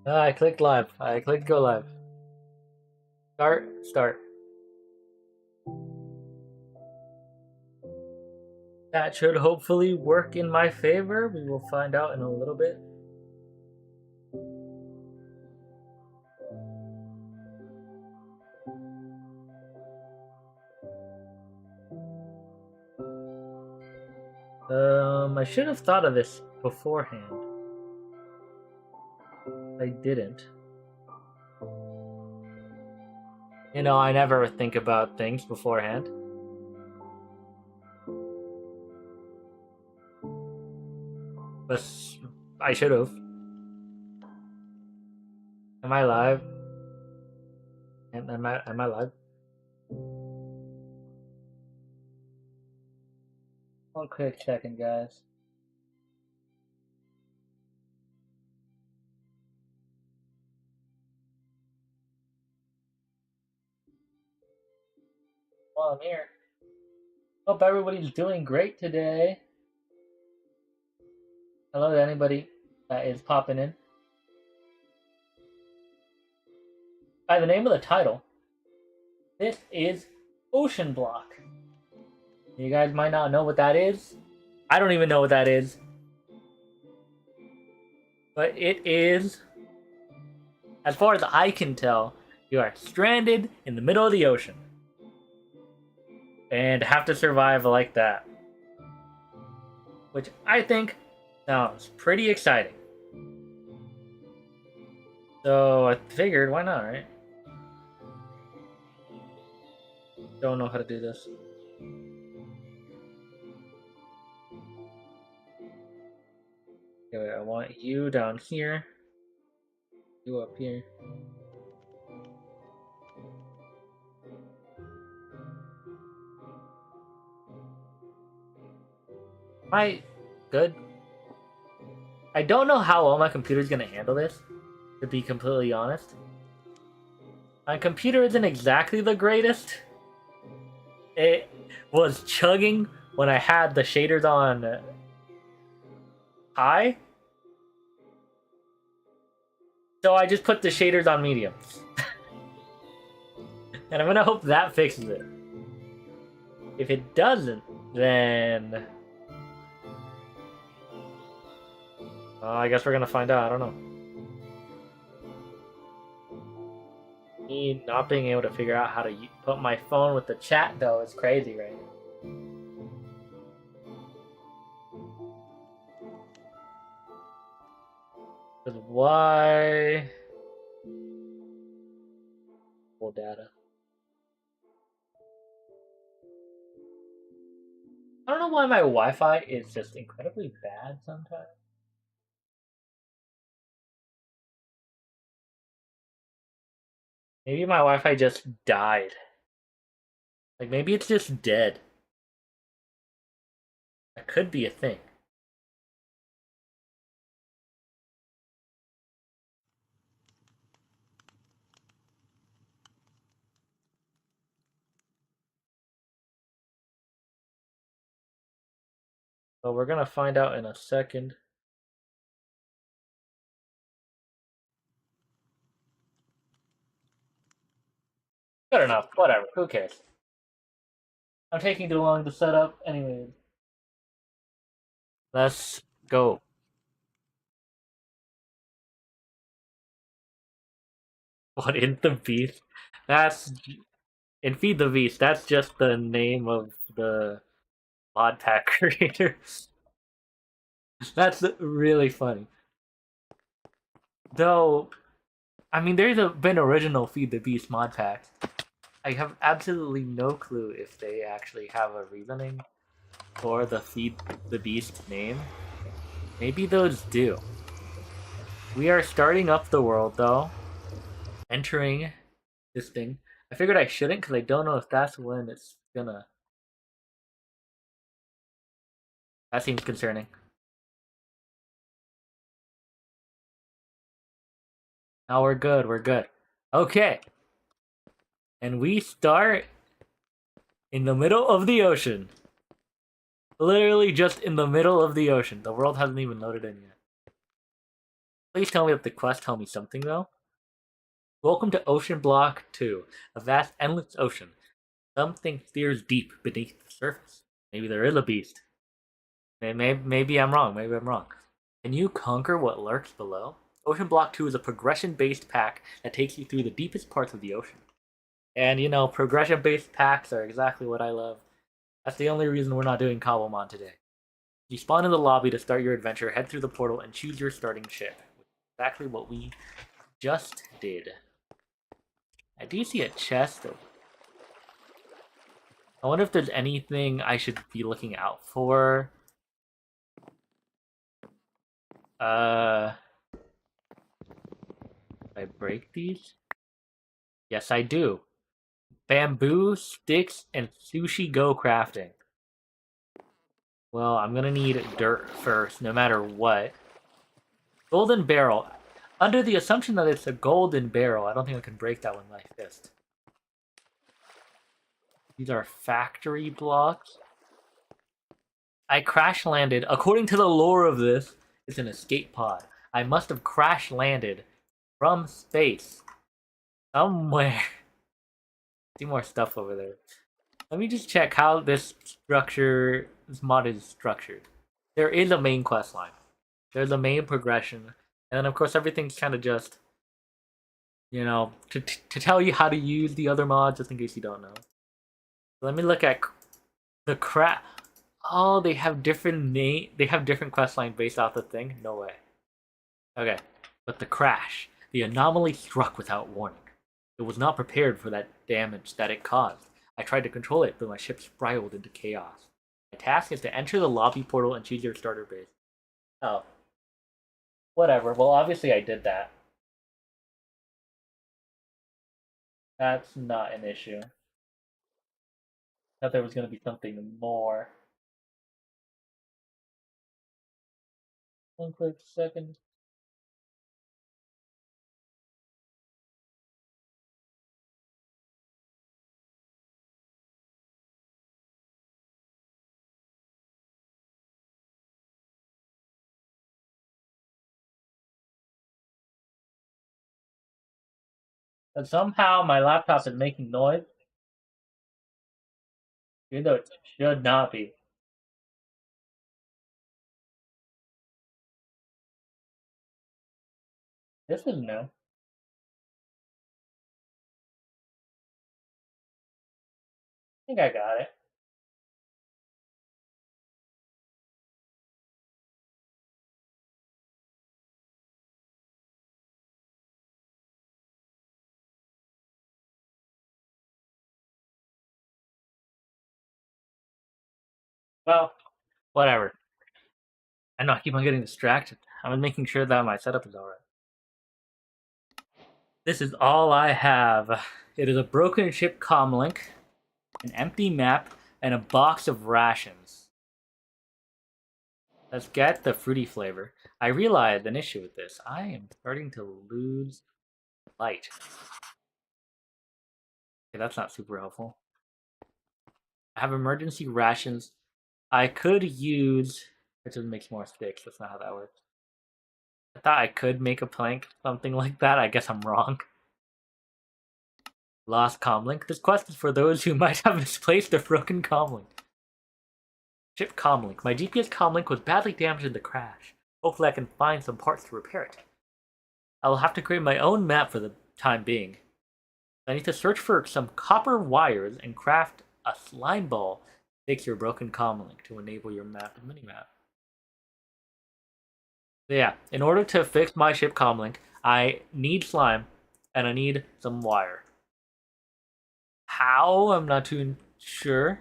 I clicked live. I clicked go live. Start. That should hopefully work in my favor. We will find out in a little bit. I should have thought of this beforehand. I didn't. You know, I never think about things beforehand. But I should have. Am I live? Am I live? One quick second, guys. Well, I'm here. Hope everybody's doing great today. Hello to anybody that is popping in. By the name of the title, this is OceanBlock. You guys might not know what that is. I don't even know what that is. But it is, as far as I can tell, you are stranded in the middle of the ocean. And have to survive like that. Which I think sounds pretty exciting. So I figured, why not, right? Don't know how to do this. Okay, wait, I want you down here. You up here. Am I good? I don't know how well my computer is going to handle this, to be completely honest. My computer isn't exactly the greatest. It was chugging when I had the shaders on high. So I just put the shaders on medium. And I'm going to hope that fixes it. If it doesn't, then I guess we're gonna find out. I don't know. Me not being able to figure out how to put my phone with the chat though is crazy right now. Because why? Full data. I don't know why my Wi-Fi is just incredibly bad sometimes. Maybe my Wi-Fi just died. Like maybe it's just dead. That could be a thing. But we're gonna find out in a second. Good enough. Whatever. Who cares? I'm taking too long to set up. Anyways. Let's go. What in the beast? That's in Feed the Beast. That's just the name of the Modpack creator. That's really funny. Though, I mean, been original Feed the Beast mod packs. I have absolutely no clue if they actually have a reasoning for the Feed the Beast name. Maybe those do. We are starting up the world, though. Entering this thing. I figured I shouldn't because I don't know if that's when it's gonna. That seems concerning. Now we're good, we're good. Okay. And we start in the middle of the ocean. Literally just in the middle of the ocean. The world hasn't even loaded in yet. Please tell me that the quest tell me something though. Welcome to OceanBlock 2, a vast, endless ocean. Something steers deep beneath the surface. Maybe there is a beast. Maybe I'm wrong. Maybe I'm wrong. Can you conquer what lurks below? OceanBlock 2 is a progression-based pack that takes you through the deepest parts of the ocean. And you know, progression-based packs are exactly what I love. That's the only reason we're not doing Cobblemon today. You spawn in the lobby to start your adventure, head through the portal, and choose your starting ship. Exactly what we just did. I do see a chest. I wonder if there's anything I should be looking out for. I break these? Yes, I do. Bamboo, sticks, and sushi go crafting. Well, I'm gonna need dirt first, no matter what. Golden barrel. Under the assumption that it's a golden barrel, I don't think I can break that with my fist. These are factory blocks. I crash landed. According to the lore of this, it's an escape pod. I must have crash landed from space somewhere. See more stuff over there. Let me just check how this mod is structured. There is a main quest line. There's a main progression, and then of course everything's kind of just, you know, to tell you how to use the other mods, just in case you don't know. Let me look at the crap. Oh, they have different They have different quest lines based off the thing. No way. Okay, but the crash. The anomaly struck without warning. It was not prepared for that damage that it caused. I tried to control it, but my ship spiraled into chaos. My task is to enter the lobby portal and choose your starter base. Oh. Whatever. Well, obviously I did that. That's not an issue. Thought there was going to be something more. One quick second. But somehow my laptop is making noise, even though it should not be. This is new. I think I got it. Well, whatever. I know I keep on getting distracted. I'm making sure that my setup is alright. This is all I have. It is a broken ship comlink, an empty map, and a box of rations. Let's get the fruity flavor. I realized an issue with this. I am starting to lose light. Okay, that's not super helpful. I have emergency rations. I could use... It just makes more sticks. That's not how that works. I thought I could make a plank, something like that. I guess I'm wrong. Lost comlink. This quest is for those who might have misplaced a broken comlink. Ship comlink. My GPS comlink was badly damaged in the crash. Hopefully I can find some parts to repair it. I will have to create my own map for the time being. I need to search for some copper wires and craft a slime ball to fix your broken comlink to enable your map and minimap. So yeah, in order to fix my ship comlink, I need slime and I need some wire. How? I'm not too sure.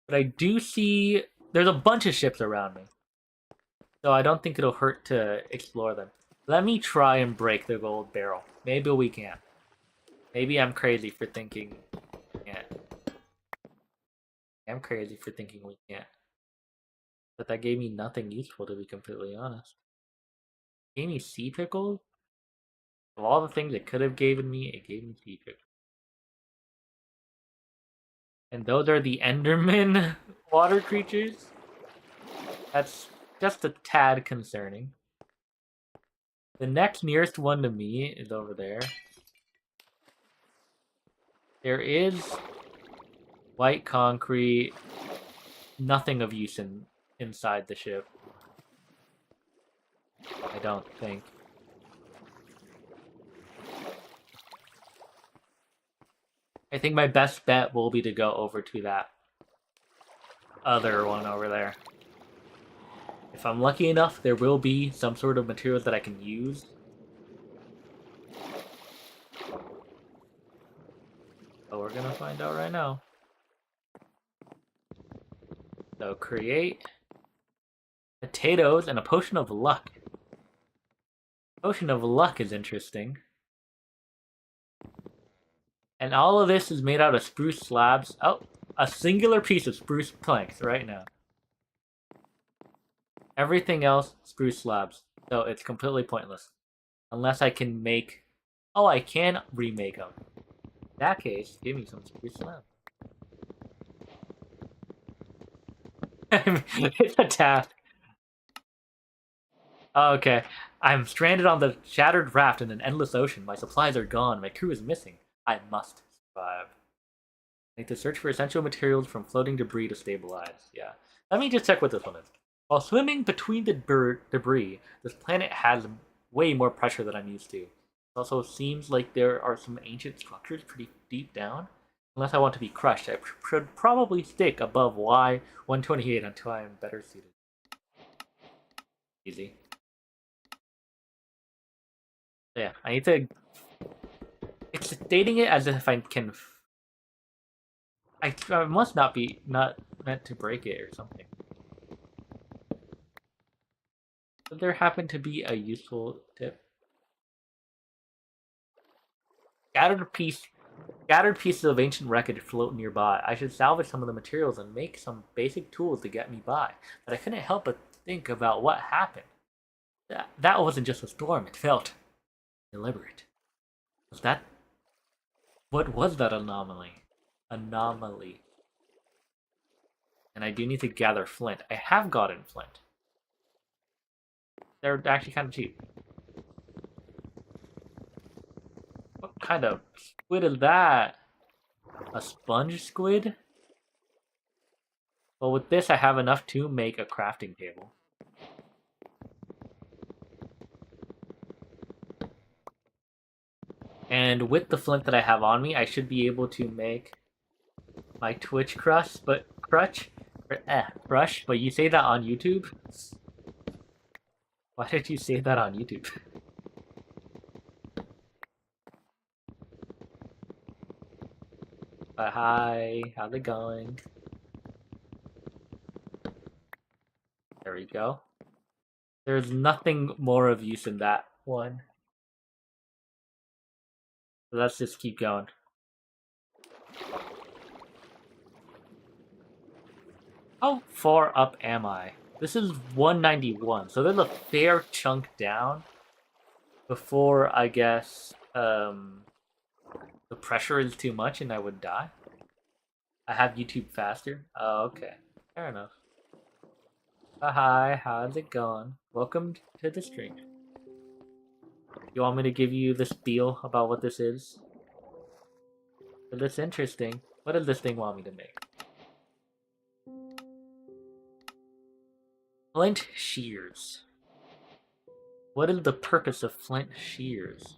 But I do see there's a bunch of ships around me. So I don't think it'll hurt to explore them. Let me try and break the gold barrel. Maybe we can. Maybe I'm crazy for thinking we can't. I'm crazy for thinking we can't. But that gave me nothing useful, to be completely honest. It gave me sea pickles? Of all the things it could have given me, it gave me sea pickles. And those are the Enderman water creatures? That's just a tad concerning. The next nearest one to me is over there. There is white concrete, nothing of use inside the ship. I don't think. I think my best bet will be to go over to that other one over there. If I'm lucky enough, there will be some sort of materials that I can use. So we're gonna find out right now. So create potatoes and a potion of luck. Potion of luck is interesting. And all of this is made out of spruce slabs. Oh, a singular piece of spruce planks right now. Everything else, spruce slabs. So it's completely pointless. Unless I can make... Oh, I can remake them. In that case, give me some spruce slabs. It's a task. Okay. I'm stranded on the shattered raft in an endless ocean. My supplies are gone. My crew is missing. I must survive. Make the search for essential materials from floating debris to stabilize. Yeah. Let me just check what this one is. While swimming between the debris, this planet has way more pressure than I'm used to. It also seems like there are some ancient structures pretty deep down. Unless I want to be crushed, I should probably stick above Y128 until I am better suited. Easy. Yeah, I need to... It's stating it as if I can... I must not be meant to break it or something. Would there happen to be a useful tip? Scattered pieces of ancient wreckage float nearby. I should salvage some of the materials and make some basic tools to get me by. But I couldn't help but think about what happened. That wasn't just a storm, it felt deliberate. Was that... What was that anomaly? Anomaly. And I do need to gather flint. I have gotten flint. They're actually kind of cheap. What kind of squid is that? A sponge squid? Well, with this I have enough to make a crafting table. And with the flint that I have on me, I should be able to make my Twitch brush, but you say that on YouTube? Why did you say that on YouTube? Hi, how's it going? There we go. There's nothing more of use in that one. So let's just keep going. How far up am I? This is 191, so there's a fair chunk down before, I guess, the pressure is too much and I would die. I have YouTube faster? Oh, okay. Fair enough. Hi, how's it going? Welcome to the stream. You want me to give you the spiel about what this is? But it's interesting. What does this thing want me to make? Flint shears. What is the purpose of flint shears?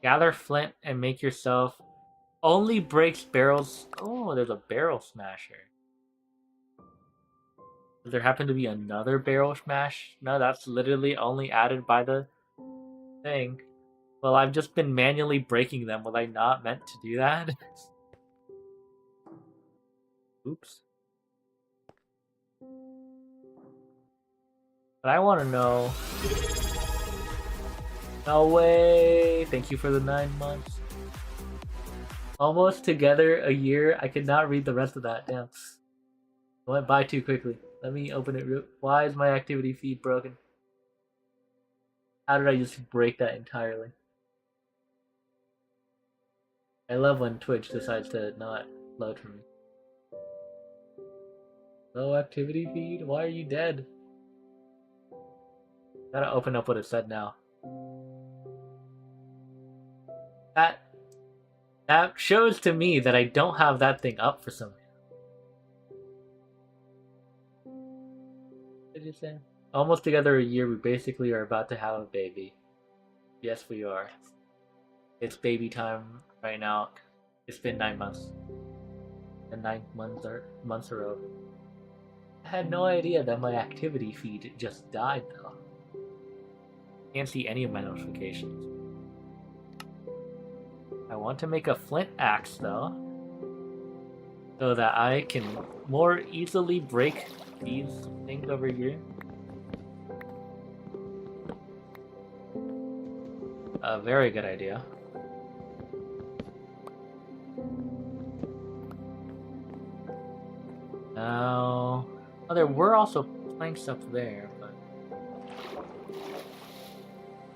Gather flint and make yourself... Only breaks barrels... Oh, there's a barrel smasher. Does there happen to be another barrel smash? No, that's literally only added by the thing. Well, I've just been manually breaking them. Was I not meant to do that? Oops. But I want to know... No way! Thank you for the 9 months. Almost together a year. I could not read the rest of that. Damn. I went by too quickly. Let me open it real... Why is my activity feed broken? How did I just break that entirely? I love when Twitch decides to not load for me. Low activity feed? Why are you dead? Gotta open up what it said now. That that shows to me that I don't have that thing up for some reason. What did you say? Almost together a year, we basically are about to have a baby. Yes, we are. It's baby time right now. It's been 9 months. And 9 months are over. I had no idea that my activity feed just died though. Can't see any of my notifications. I want to make a flint axe though, so that I can more easily break these things over here. A very good idea. Now, oh, there were also planks up there, but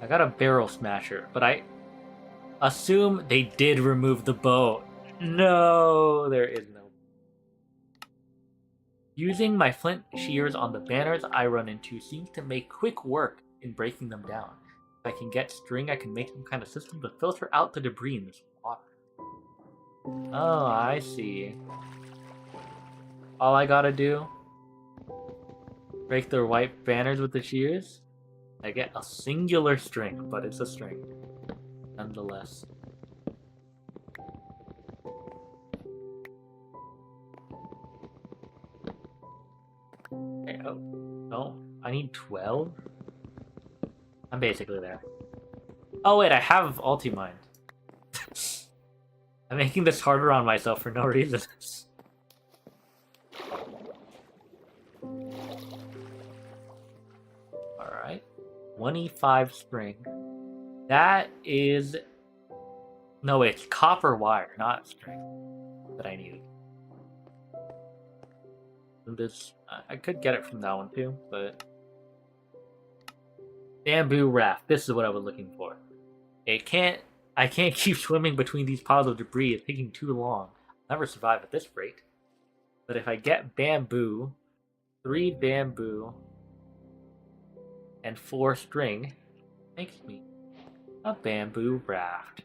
I got a barrel smasher, but I assume they did remove the bow. No, there is no. Using my flint shears on the banners I run into seems to make quick work in breaking them down. If I can get string, I can make some kind of system to filter out the debris in this water. Oh, I see. All I gotta do, break the white banners with the shears. I get a singular string, but it's a string, nonetheless. Okay, oh, no, I need 12? I'm basically there. Oh wait, I have Ultimine. I'm making this harder on myself for no reason. Alright. 25 string. That is... No, it's copper wire, not string, that I need. This, I could get it from that one too, but... Bamboo raft. This is what I was looking for. I can't keep swimming between these piles of debris. It's taking too long. I'll never survive at this rate. But if I get bamboo, 3 bamboo, and 4 string, makes me a bamboo raft.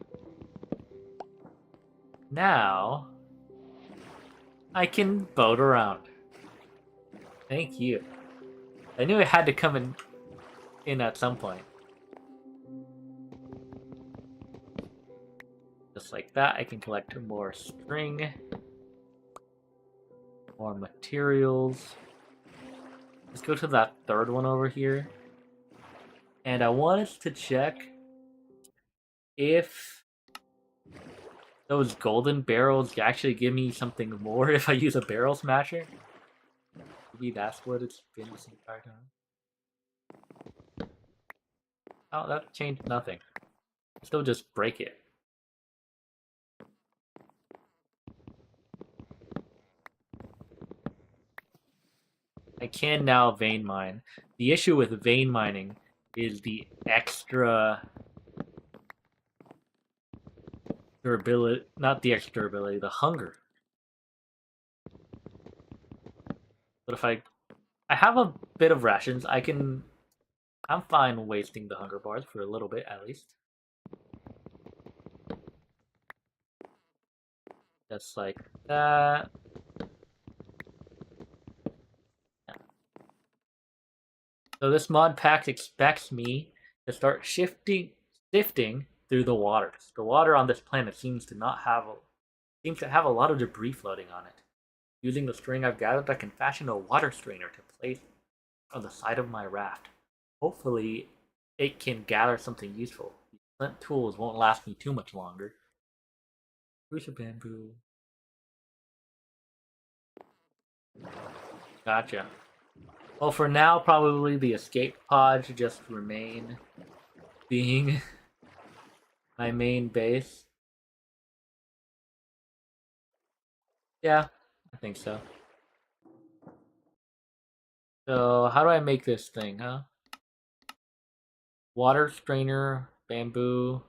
Now, I can boat around. Thank you. I knew it had to come in at some point. Just like that, I can collect more string, more materials. Let's go to that third one over here. And I want us to check if those golden barrels actually give me something more if I use a barrel smasher. Maybe that's what it's been this entire time. Oh, that changed nothing. Still just break it. I can now vein mine. The issue with vein mining is the extra durability, not the extra durability, the hunger. But if I have a bit of rations, I'm fine wasting the hunger bars for a little bit at least. Just like that. Yeah. So this mod pack expects me to start sifting through the waters. The water on this planet seems to have a lot of debris floating on it. Using the string I've gathered, I can fashion a water strainer to place on the side of my raft. Hopefully, it can gather something useful. These flint tools won't last me too much longer. Where's the bamboo? Gotcha. Well, for now, probably the escape pod should just remain being my main base. Yeah, I think so. So, how do I make this thing, huh? Water strainer, bamboo.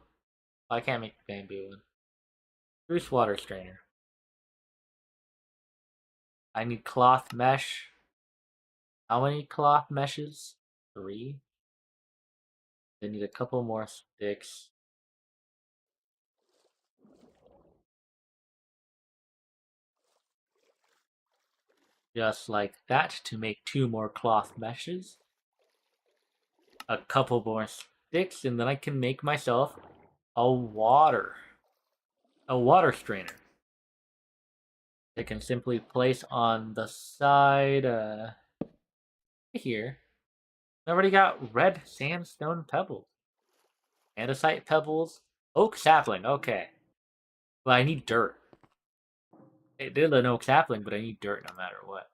Oh, I can't make the bamboo one. Spruce water strainer. I need cloth mesh. How many cloth meshes? 3? They need a couple more sticks. Just like that to make 2 more cloth meshes. A couple more sticks, and then I can make myself a water strainer. I can simply place on the side here. I already got red sandstone pebbles, andesite pebbles, oak sapling. Okay, but I need dirt. It did an oak sapling, but I need dirt no matter what.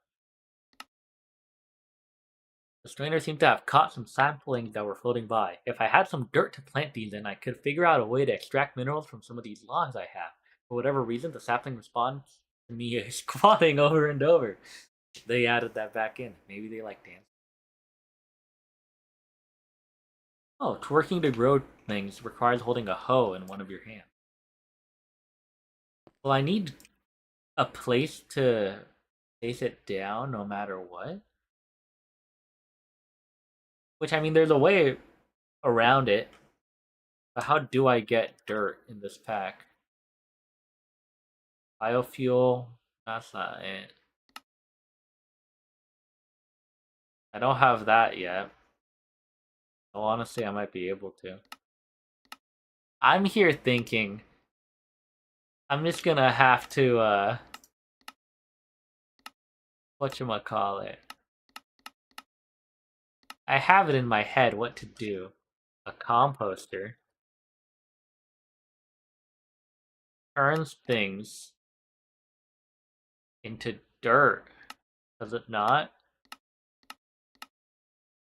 The strainer seemed to have caught some saplings that were floating by. If I had some dirt to plant these in, I could figure out a way to extract minerals from some of these logs I have. For whatever reason, the sapling responds to me squatting over and over. They added that back in. Maybe they like dancing. Oh, twerking to grow things requires holding a hoe in one of your hands. Well, I need a place to place it down no matter what. Which, I mean, there's a way around it. But how do I get dirt in this pack? Biofuel? That's not it. I don't have that yet. Well, honestly, I might be able to. I'm here thinking I'm just gonna have to, whatchamacallit. I have it in my head what to do. A composter turns things into dirt. Does it not?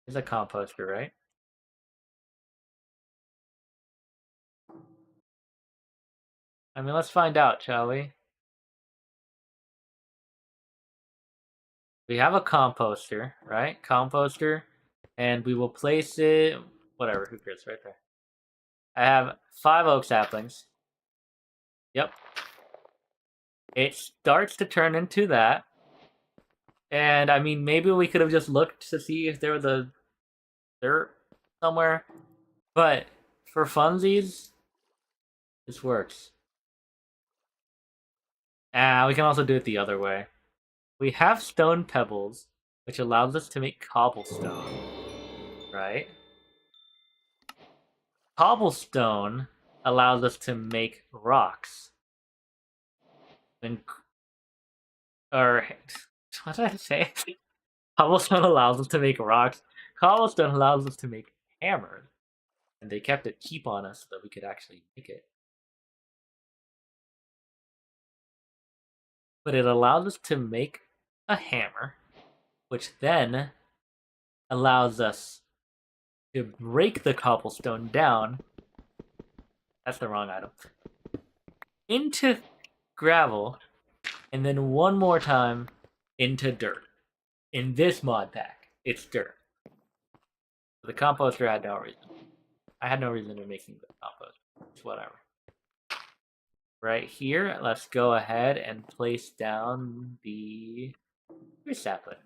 It's a composter, right? I mean, let's find out, shall we? We have a composter, right? Composter, and we will place it. Whatever, who cares? Right there. I have 5 oak saplings. Yep. It starts to turn into that. And I mean, maybe we could have just looked to see if there was a dirt somewhere. But for funsies, this works. We can also do it the other way. We have stone pebbles, which allows us to make cobblestone, right? Cobblestone allows us to make rocks. Then, or what did I say? Cobblestone allows us to make rocks. Cobblestone allows us to make hammers, and they kept it cheap on us so that we could actually make it. But it allows us to make a hammer, which then allows us to break the cobblestone down. That's the wrong item. Into gravel, and then one more time into dirt. In this mod pack, it's dirt. The composter had no reason. I had no reason in making the compost. It's whatever. Right here, let's go ahead and place down the sapling.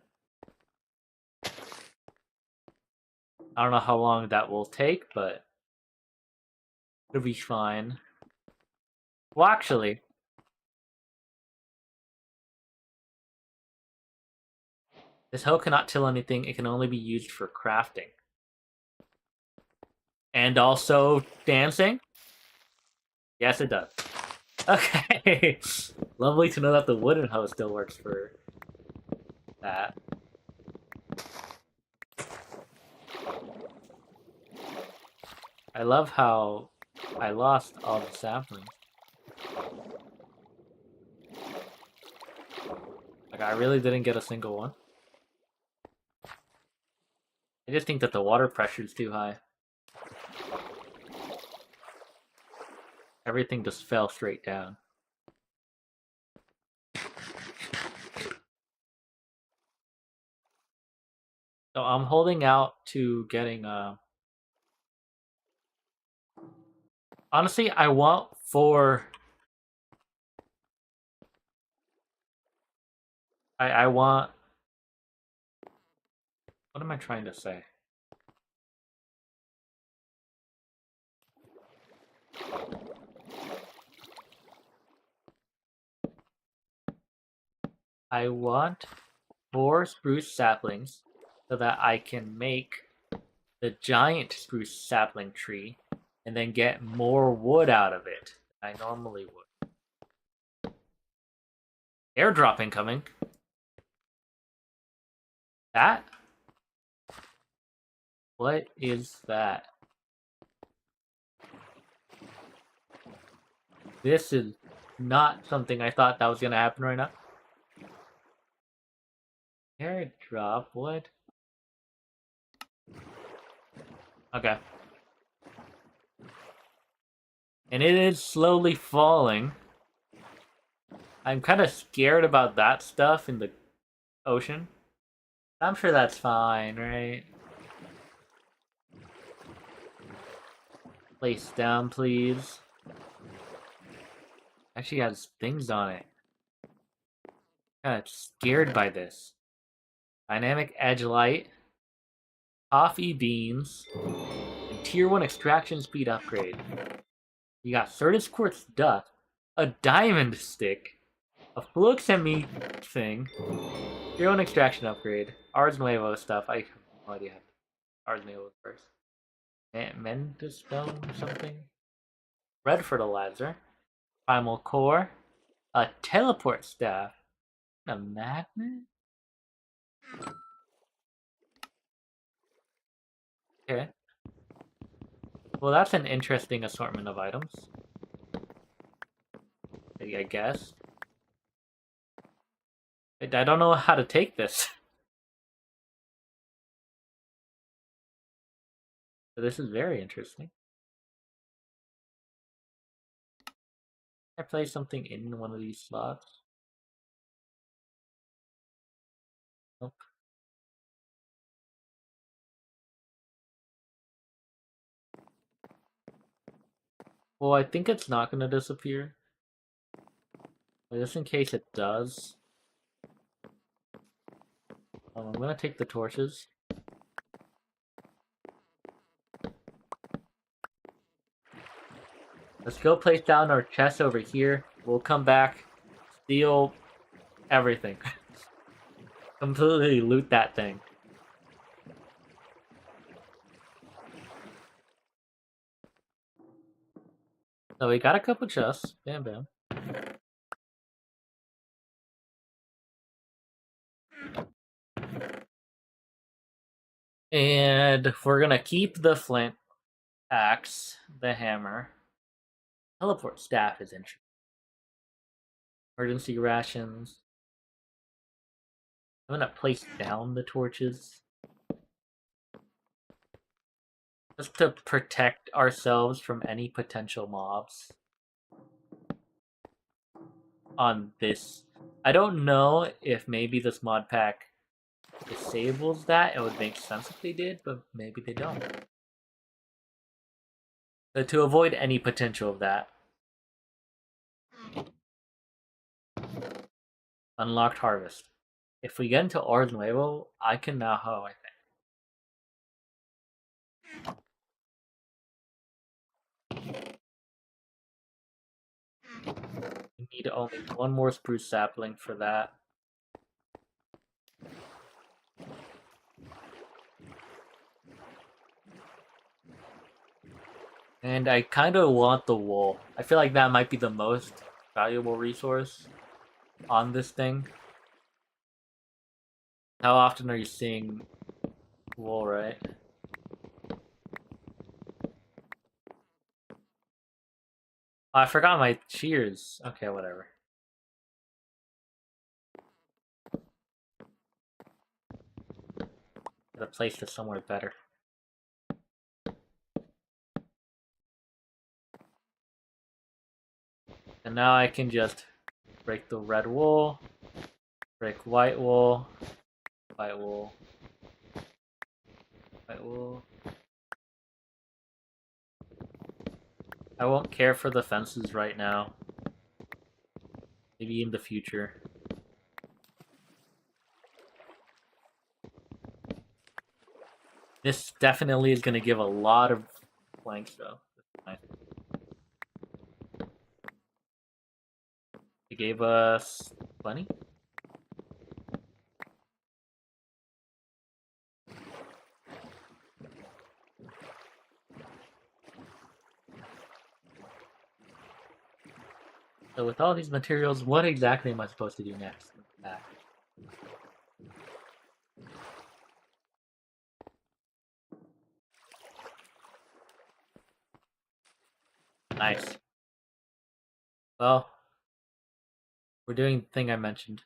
I don't know how long that will take, but it'll be fine. Well, actually, this hoe cannot till anything. It can only be used for crafting. And also dancing? Yes, it does. Okay. Lovely to know that the wooden hoe still works for that. I love how I lost all the saplings. Like, I really didn't get a single one. I just think that the water pressure is too high. Everything just fell straight down. So I'm holding out to getting honestly, I want 4. I want. What am I trying to say? I want 4 spruce saplings so that I can make the giant spruce sapling tree and then get more wood out of it than I normally would. Airdrop incoming. That? What is that? This is not something I thought that was gonna happen right now. Airdrop? What? Okay. And it is slowly falling. I'm kind of scared about that stuff in the ocean. I'm sure that's fine, right? Place down, please. Actually has things on it. Kind of scared by this. Dynamic edge light. Coffee beans. And tier 1 extraction speed upgrade. You got Certus quartz dust. A diamond stick. A flux and me thing. Tier 1 extraction upgrade. Ars Nuevo stuff. I have no idea how Ars Nuevo first. Mendostone or something? Red fertilizer. Primal core. A teleport staff. A magnet? Okay. Well, that's an interesting assortment of items. I guess. I don't know how to take this. So this is very interesting. Can I place something in one of these slots? Nope. Well, I think it's not going to disappear. But just in case it does. I'm going to take the torches. Let's go place down our chest over here. We'll come back, steal everything. Completely loot that thing. So we got a couple chests. Bam, bam. And we're gonna keep the flint axe, the hammer. Teleport staff is interesting. Emergency rations. I'm gonna place down the torches. Just to protect ourselves from any potential mobs. On this. I don't know if maybe this mod pack disables that. It would make sense if they did, but maybe they don't. So to avoid any potential of that. Unlocked harvest. If we get into Ars Nuevo, I can now hoe, I think. We need only one more spruce sapling for that. And I kind of want the wool. I feel like that might be the most valuable resource on this thing. How often are you seeing wool, right? Oh, I forgot my shears. Okay, whatever. Gotta place this somewhere better. And now I can just break the red wool, break white wool, white wool, white wool. I won't care for the fences right now. Maybe in the future. This definitely is going to give a lot of planks though. It gave us plenty. So with all these materials, what exactly am I supposed to do next? Back. Nice. Well, we're doing the thing I mentioned.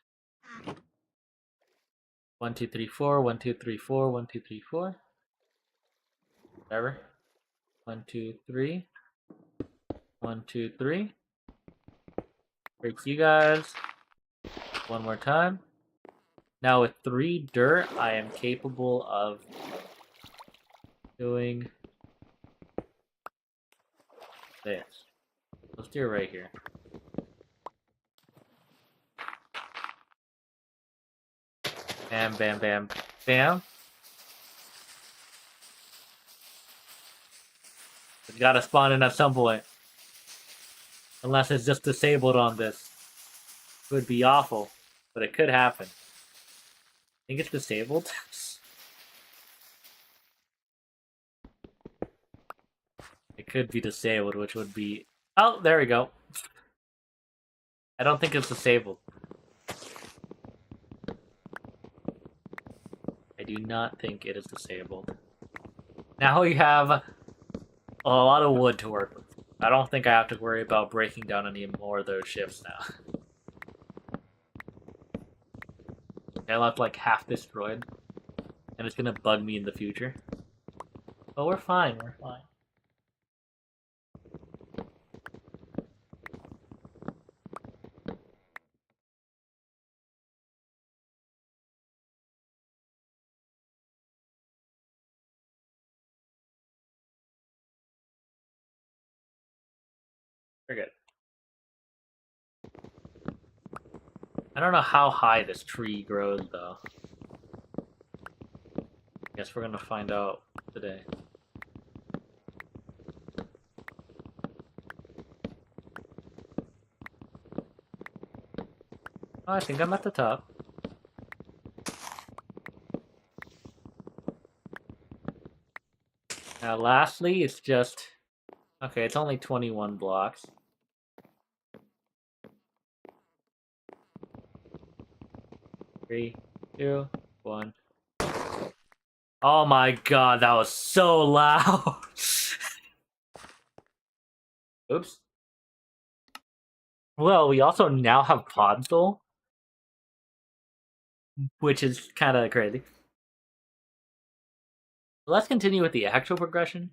1, 2, 3, 4. 1, 2, 3, 4. 1, 2, 3, 4. Whatever. 1, 2, 3. 1, 2, 3. Break you guys. One more time. Now with 3 dirt, I am capable of doing this. Let's do it right here. Bam, bam, bam, bam. It's gotta spawn in at some point. Unless it's just disabled on this. It would be awful, but it could happen. I think it's disabled. It could be disabled, which would be... Oh, there we go. I don't think it's disabled. I do not think it is disabled. Now we have a lot of wood to work with. I don't think I have to worry about breaking down any more of those ships now. I left like half destroyed, and it's gonna bug me in the future. But we're fine, we're fine. We're good. I don't know how high this tree grows, though. Guess we're gonna find out today. Oh, I think I'm at the top. Now, lastly, it's just... Okay, it's only 21 blocks. Three, two, one. Oh my god, that was so loud! Oops. Well, we also now have Podsol, which is kind of crazy. Let's continue with the actual progression.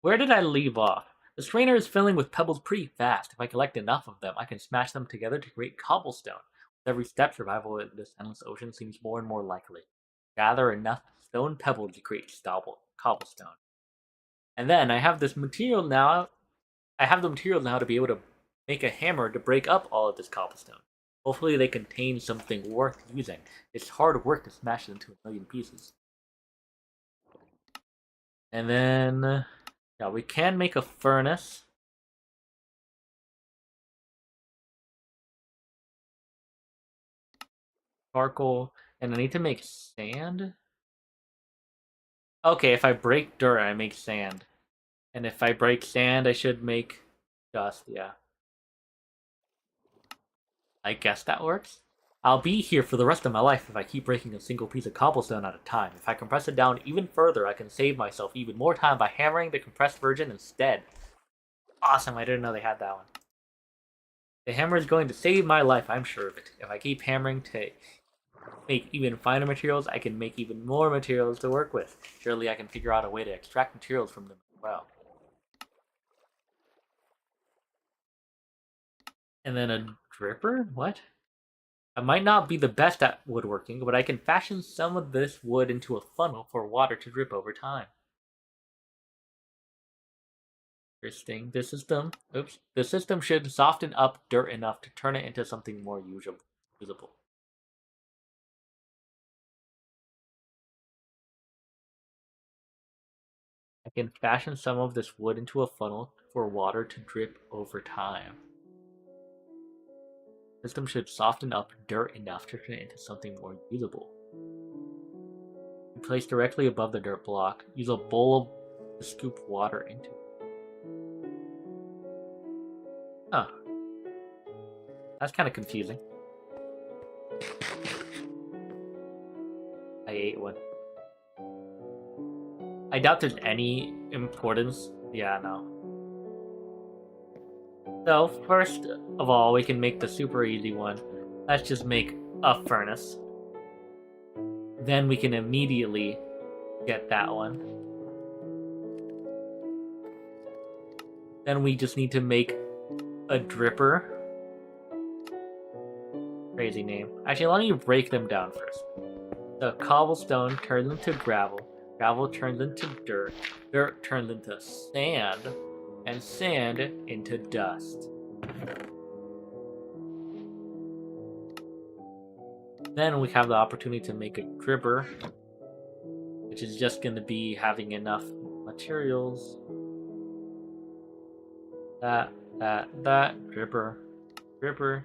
Where did I leave off? The strainer is filling with pebbles pretty fast. If I collect enough of them, I can smash them together to create cobblestone. With every step, survival in this endless ocean seems more and more likely. Gather enough stone pebbles to create cobblestone. And then I have this material now. I have the material now to be able to make a hammer to break up all of this cobblestone. Hopefully they contain something worth using. It's hard work to smash it into a million pieces. And then... yeah, we can make a furnace. Charcoal. And I need to make sand? Okay, if I break dirt, I make sand. And if I break sand, I should make dust, yeah. I guess that works. I'll be here for the rest of my life if I keep breaking a single piece of cobblestone at a time. If I compress it down even further, I can save myself even more time by hammering the compressed version instead. Awesome, I didn't know they had that one. The hammer is going to save my life, I'm sure of it. If I keep hammering to make even finer materials, I can make even more materials to work with. Surely I can figure out a way to extract materials from them as well. And then a dripper? What? I might not be the best at woodworking, but I can fashion some of this wood into a funnel for water to drip over time. Interesting. The system should soften up dirt enough to turn it into something more usable. I can fashion some of this wood into a funnel for water to drip over time. The system should soften up dirt enough to turn it into something more usable. Place directly above the dirt block. Use a bowl to scoop water into it. Huh. That's kind of confusing. I ate one. I doubt there's any importance. Yeah, no. So, first of all, we can make the super easy one. Let's just make a furnace. Then we can immediately get that one. Then we just need to make a dripper. Crazy name. Actually, let me break them down first. The cobblestone turns into gravel. Gravel turns into dirt. Dirt turns into sand. And sand into dust. Then we have the opportunity to make a dripper, which is just going to be having enough materials. That, dripper, dripper.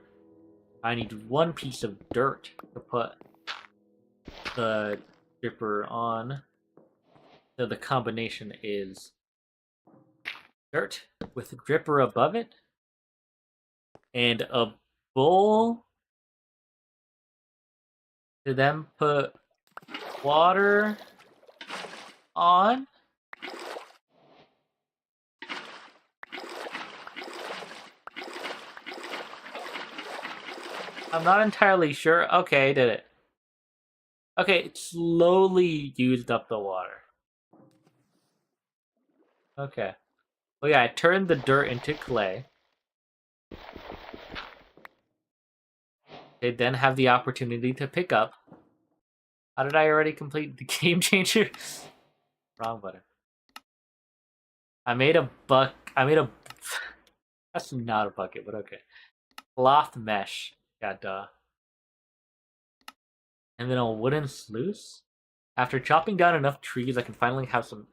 I need one piece of dirt to put the dripper on. So the combination is dirt with a dripper above it and a bowl to then put water on. I'm not entirely sure. Okay, I did it. Okay, it slowly used up the water. Okay. Well, yeah, I turned the dirt into clay. They then have the opportunity to pick up. How did I already complete the game changer? Wrong button. I made a That's not a bucket, but okay. Cloth mesh. Yeah, duh. And then a wooden sluice. After chopping down enough trees, I can finally have some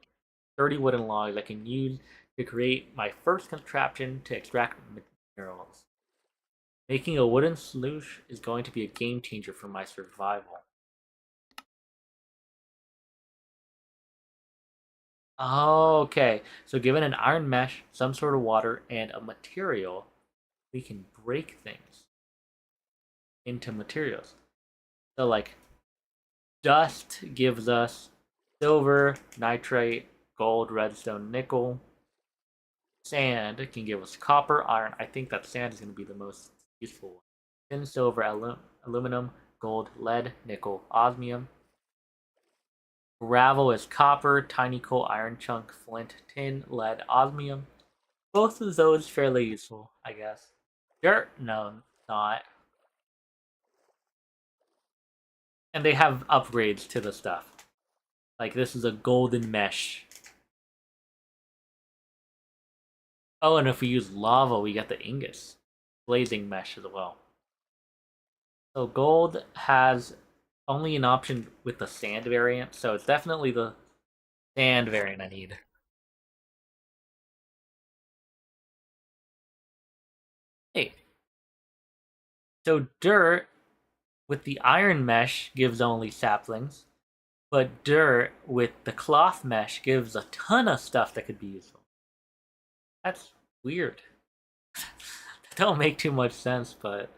sturdy wooden logs I can use to create my first contraption to extract minerals. Making a wooden sluice is going to be a game changer for my survival. Okay, so given an iron mesh, some sort of water, and a material, we can break things into materials. So, like, dust gives us silver, nitrate, gold, redstone, nickel. Sand can give us copper, iron. I think that sand is going to be the most useful one. Tin, silver, aluminum, gold, lead, nickel, osmium. Gravel is copper, tiny coal, iron chunk, flint, tin, lead, osmium. Both of those fairly useful, I guess. Dirt? No, not. And they have upgrades to the stuff. Like, this is a golden mesh. Oh, and if we use lava, we get the ingots. Blazing mesh as well. So gold has only an option with the sand variant, so it's definitely the sand variant I need. Hey. So dirt with the iron mesh gives only saplings, but dirt with the cloth mesh gives a ton of stuff that could be useful. That's weird. That don't make too much sense, but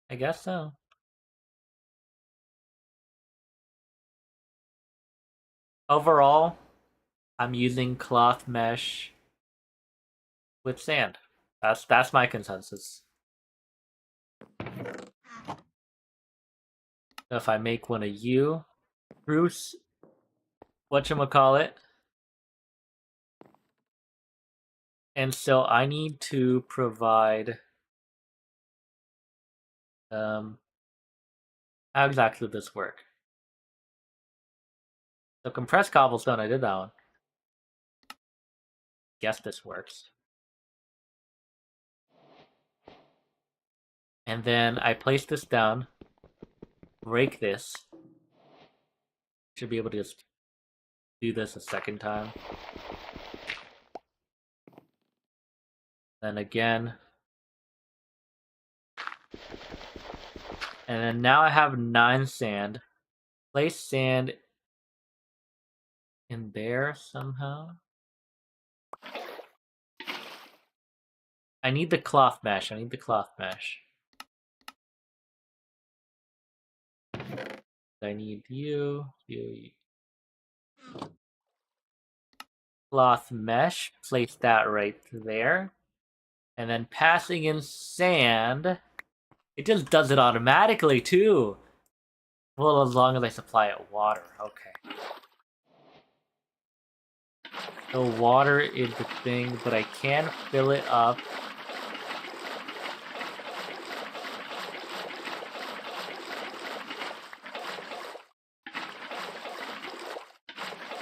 I guess so. Overall, I'm using cloth mesh with sand. That's my consensus. So if I make one of you, Bruce, whatchamacallit. And so I need to provide how exactly does this work? So compressed cobblestone, I did that one. Guess this works. And then I place this down, break this. Should be able to just do this a second time. Then again. And then now I have 9 sand. Place sand in there somehow. I need the cloth mesh. I need the cloth mesh. I need you. Cloth mesh. Place that right there. And then passing in sand. It just does it automatically too. Well, as long as I supply it water. Okay. So water is the thing, but I can fill it up.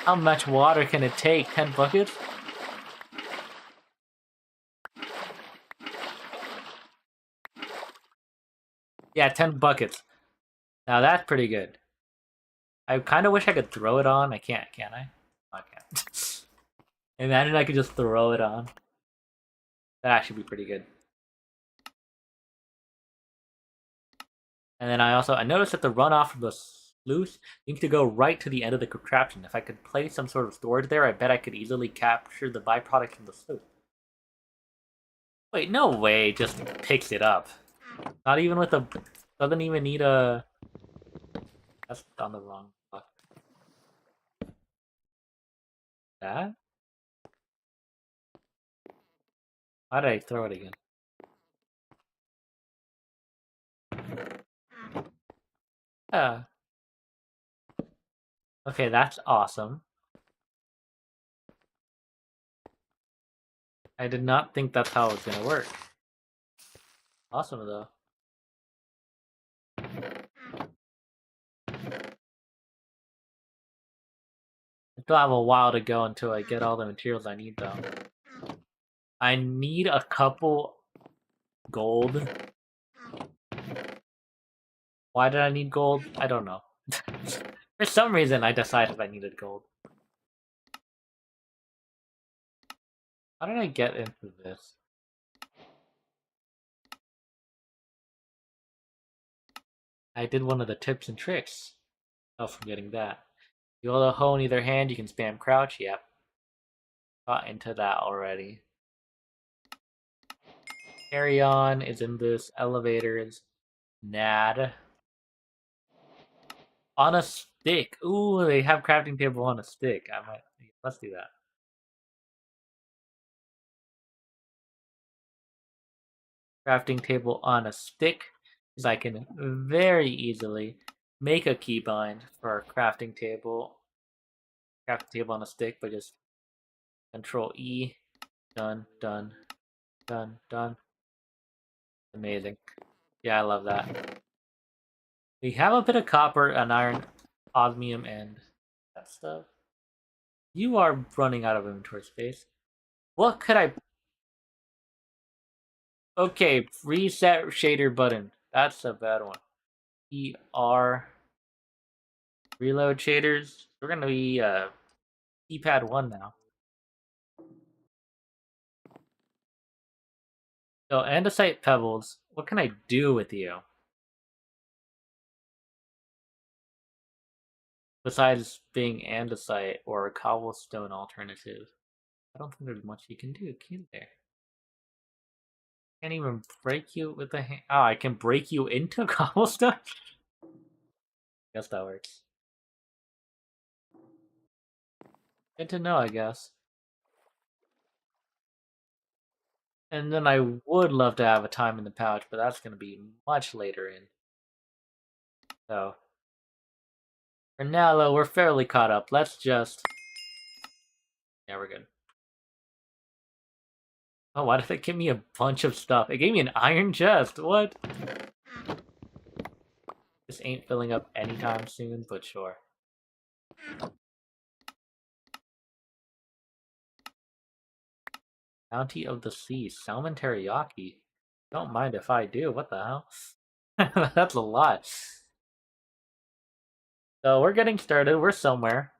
How much water can it take? 10 buckets? Yeah, 10 buckets. Now that's pretty good. I kind of wish I could throw it on. I can't, can I? I can't. Imagine I could just throw it on. That'd actually be pretty good. And then I noticed that the runoff from the sluice needs to go right to the end of the contraption. If I could place some sort of storage there, I bet I could easily capture the byproduct from the sluice. Wait, no way, it just picks it up. Not even with a... Doesn't even need a... That's on the wrong block. That? Why did I throw it again? Yeah. Okay, that's awesome. I did not think that's how it was gonna work. Awesome, though. I still have a while to go until I get all the materials I need, though. I need a couple gold. Why did I need gold? I don't know. For some reason, I decided I needed gold. How did I get into this? I did one of the tips and tricks. Oh, forgetting that. You hold a hoe in either hand, you can spam crouch. Yep. Got into that already. Carry on is in this. Elevators. Nad. On a stick. Ooh, they have crafting table on a stick. I might. Let's do that. Crafting table on a stick, because I can very easily make a keybind for our crafting table. Crafting table on a stick by just Control E. Done, done, done, done. Amazing. Yeah, I love that. We have a bit of copper and iron, osmium, and that stuff. You are running out of inventory space. What could I... Okay, reset shader button. That's a bad one. ER. Reload shaders. We're gonna be keypad 1 now. So andesite pebbles. What can I do with you? Besides being andesite or a cobblestone alternative. I don't think there's much you can do, can there? Can't even break you with a hand. Oh, I can break you into cobblestone? Guess that works. Good to know, I guess. And then I would love to have a time in the pouch, but that's going to be much later in. So, for now, though, we're fairly caught up. Let's just... Yeah, we're good. Oh, why did it give me a bunch of stuff? It gave me an iron chest. What? This ain't filling up anytime soon, but sure. Bounty of the Sea. Salmon teriyaki. Don't mind if I do. What the hell? That's a lot. So we're getting started. We're somewhere.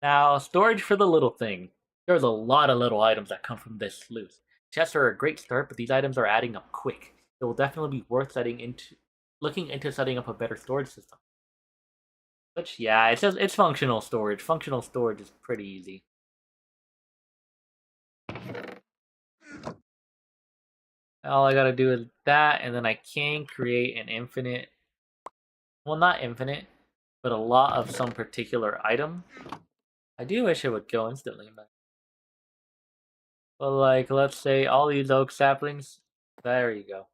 Now, storage for the little thing. There's a lot of little items that come from this sluice. Chests are a great start, but these items are adding up quick. It will definitely be worth looking into setting up a better storage system. Which, yeah, it's functional storage. Functional storage is pretty easy. All I gotta do is that, and then I can create an infinite, well, not infinite, but a lot of some particular item. I do wish it would go instantly, but like, let's say all these oak saplings. There you go.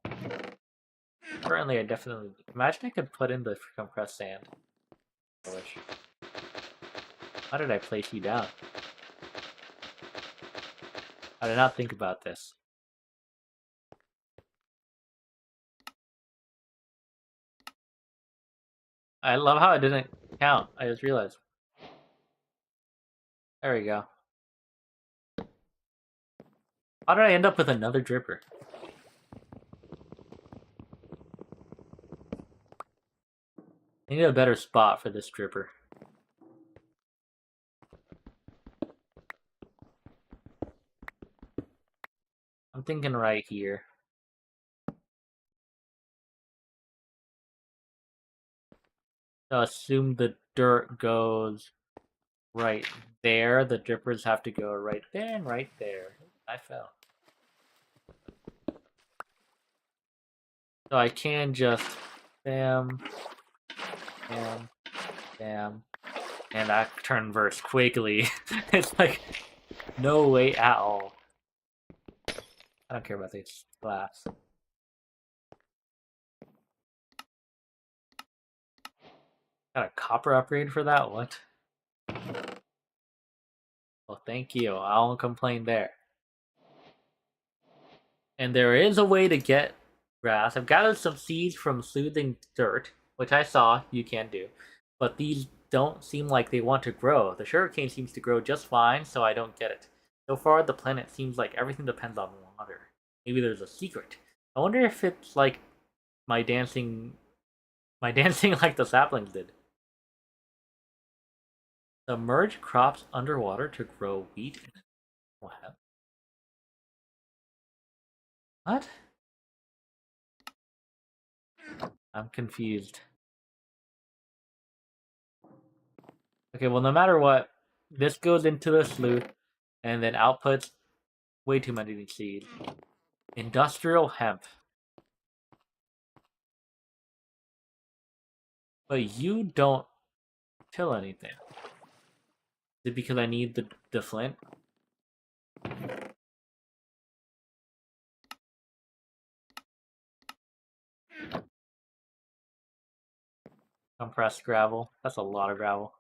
Currently, I definitely imagine I could put in the compressed sand. I wish. How did I place you down? I did not think about this. I love how it didn't count. I just realized. There we go. How did I end up with another dripper? I need a better spot for this dripper. I'm thinking right here. So assume the dirt goes right there. The drippers have to go right there and right there. I fell. So I can just bam, bam, bam, and that turn verse quickly. It's like no way at all. I don't care about these glass. Got a copper upgrade for that? What? Well, thank you. I won't complain there. And there is a way to get grass. I've gathered some seeds from soothing dirt, which I saw you can do. But these don't seem like they want to grow. The sugarcane seems to grow just fine, so I don't get it. So far, the planet seems like everything depends on water. Maybe there's a secret. I wonder if it's like my dancing like the saplings did. Submerge crops underwater to grow wheat. What? What? I'm confused. Okay, well, no matter what, this goes into the sleuth, and then outputs way too many seeds. Industrial hemp. But you don't kill anything. Is it because I need the flint? Compressed gravel. That's a lot of gravel.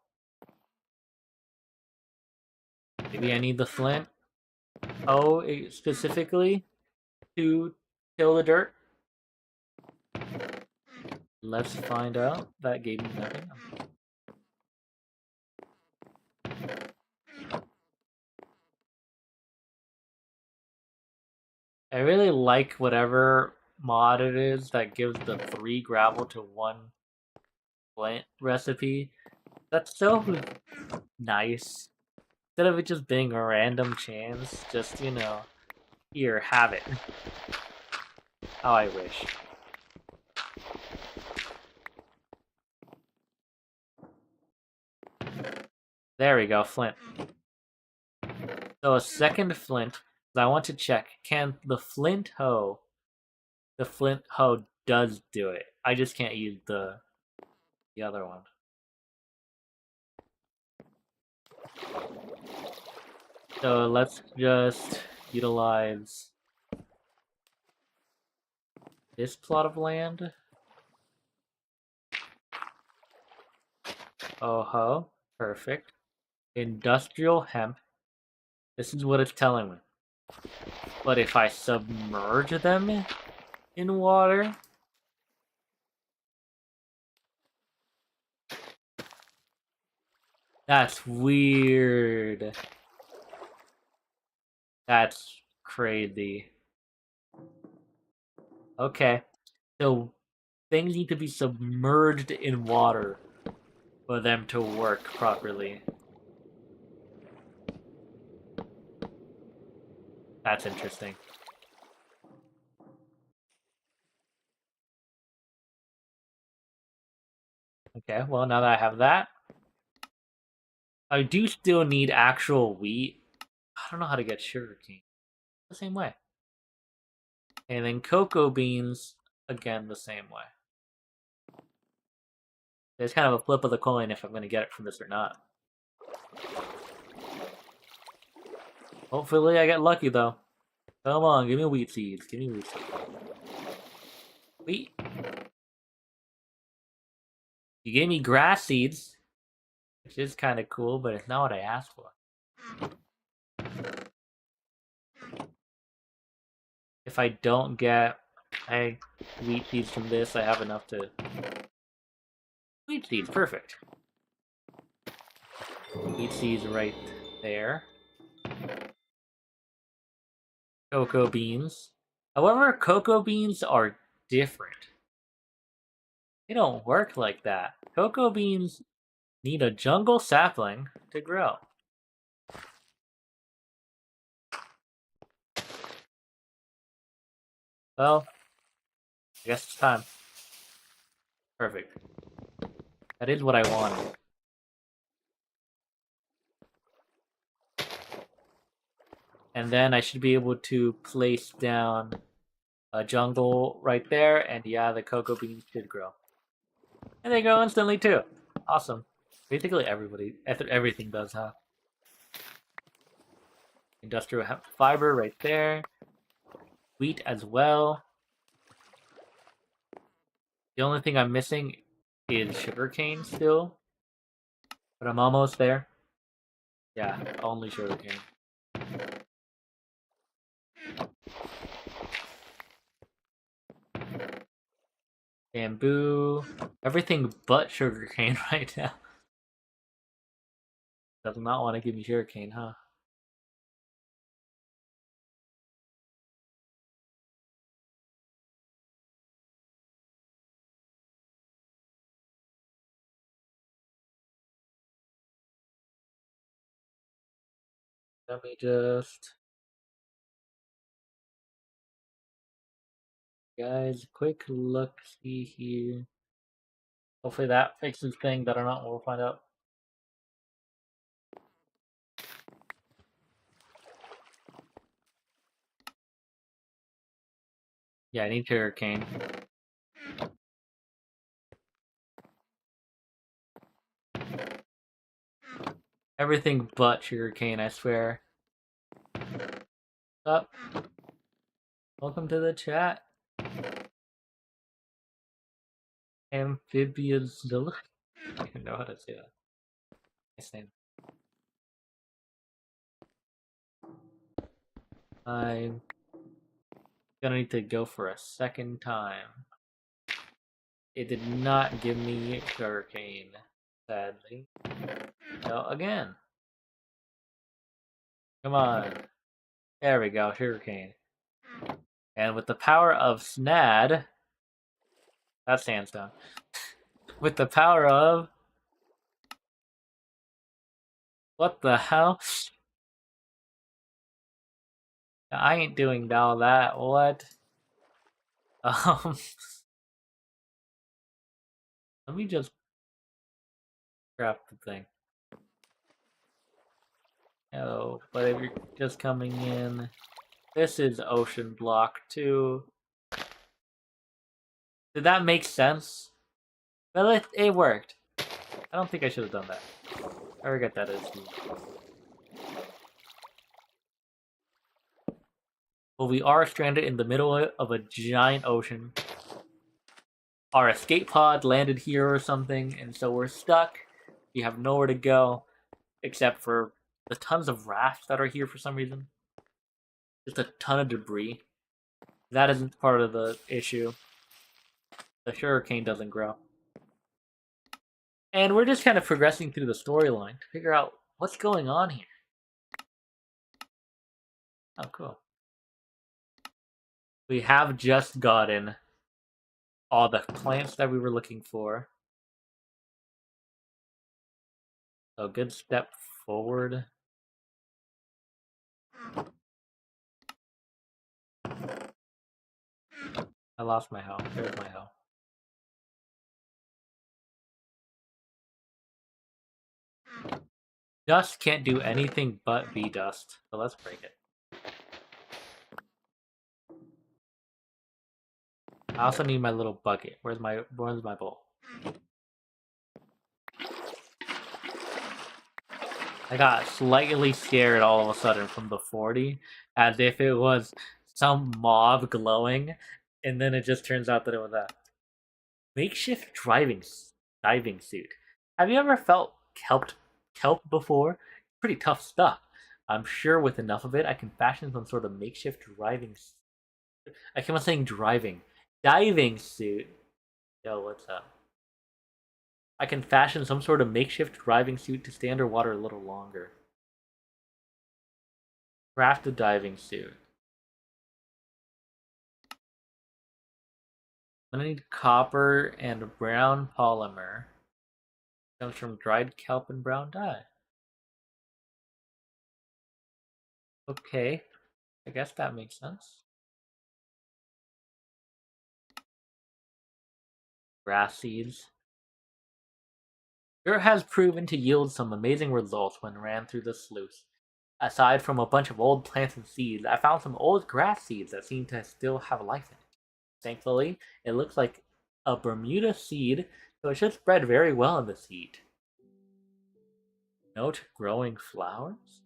Maybe I need the flint. Oh, specifically to kill the dirt? Let's find out. That gave me nothing. I really like whatever mod it is that gives the 3 gravel to 1 flint recipe. That's so nice. Instead of it just being a random chance, just, you know, here, have it. How I wish. There we go, flint. So a second flint. I want to check, can the flint hoe does do it. I just can't use the other one. So let's just utilize this plot of land. Oh ho, perfect. Industrial hemp. This is what it's telling me. But if I submerge them in water, that's weird. That's crazy. Okay. So things need to be submerged in water for them to work properly. That's interesting. Okay, well, now that I have that, I do still need actual wheat. I don't know how to get sugarcane. The same way. And then cocoa beans, again, the same way. It's kind of a flip of the coin if I'm going to get it from this or not. Hopefully I get lucky, though. Come on, give me wheat seeds. Give me wheat seeds. Wheat. You gave me grass seeds, which is kind of cool, but it's not what I asked for. If I don't get wheat seeds from this, I have enough to... Wheat seeds, perfect. Wheat seeds right there. Cocoa beans. However, cocoa beans are different. They don't work like that. Cocoa beans need a jungle sapling to grow. Well, I guess it's time. Perfect. That is what I wanted. And then I should be able to place down a jungle right there, and yeah, the cocoa beans should grow. And they grow instantly too. Awesome. Basically everything does, huh? Industrial fiber right there. Wheat as well. The only thing I'm missing is sugarcane still. But I'm almost there. Yeah, only sugarcane. Bamboo. Everything but sugarcane right now. Does not want to give me sugarcane, huh? Let me just... Guys, quick look, see here. Hopefully that fixes things. I don't know. We'll find out. Yeah, I need sugarcane. Everything but sugarcane, I swear. Up. Welcome to the chat. Amphibious Delight. I don't even know how to say that. Nice name. I'm gonna need to go for a second time. It did not give me sugarcane, sadly. So again. Come on. There we go, sugarcane. And with the power of Snad, that's sandstone. With the power of... What the hell? I ain't doing all that. What? Um, let me just craft the thing. Oh, but if you're just coming in, this is OceanBlock 2. Did that make sense? Well, it worked. I don't think I should have done that. I forget that is. Well, we are stranded in the middle of a giant ocean. Our escape pod landed here or something, and so we're stuck. We have nowhere to go except for the tons of rafts that are here for some reason. Just a ton of debris. That isn't part of the issue. The sugarcane doesn't grow. And we're just kind of progressing through the storyline to figure out what's going on here. Oh, cool. We have just gotten all the plants that we were looking for. So good step forward. I lost my health. There's my health. Dust can't do anything but be dust, so let's break it. I also need my little bucket. Where's my bowl? I got slightly scared all of a sudden from the 40, as if it was some mob glowing, and then it just turns out that it was a makeshift diving suit. Have you ever felt kelp before? Pretty tough stuff. I'm sure with enough of it, I can fashion some sort of makeshift I keep on saying diving suit. Yo, what's up? I can fashion some sort of makeshift diving suit to stay underwater a little longer. Craft a diving suit. I'm gonna need copper and brown polymer. Comes from dried kelp and brown dye. Okay, I guess that makes sense. Grass seeds. Dirt has proven to yield some amazing results when ran through the sluice. Aside from a bunch of old plants and seeds, I found some old grass seeds that seem to still have life in it. Thankfully, it looks like a Bermuda seed, so it should spread very well in this heat. Note growing flowers?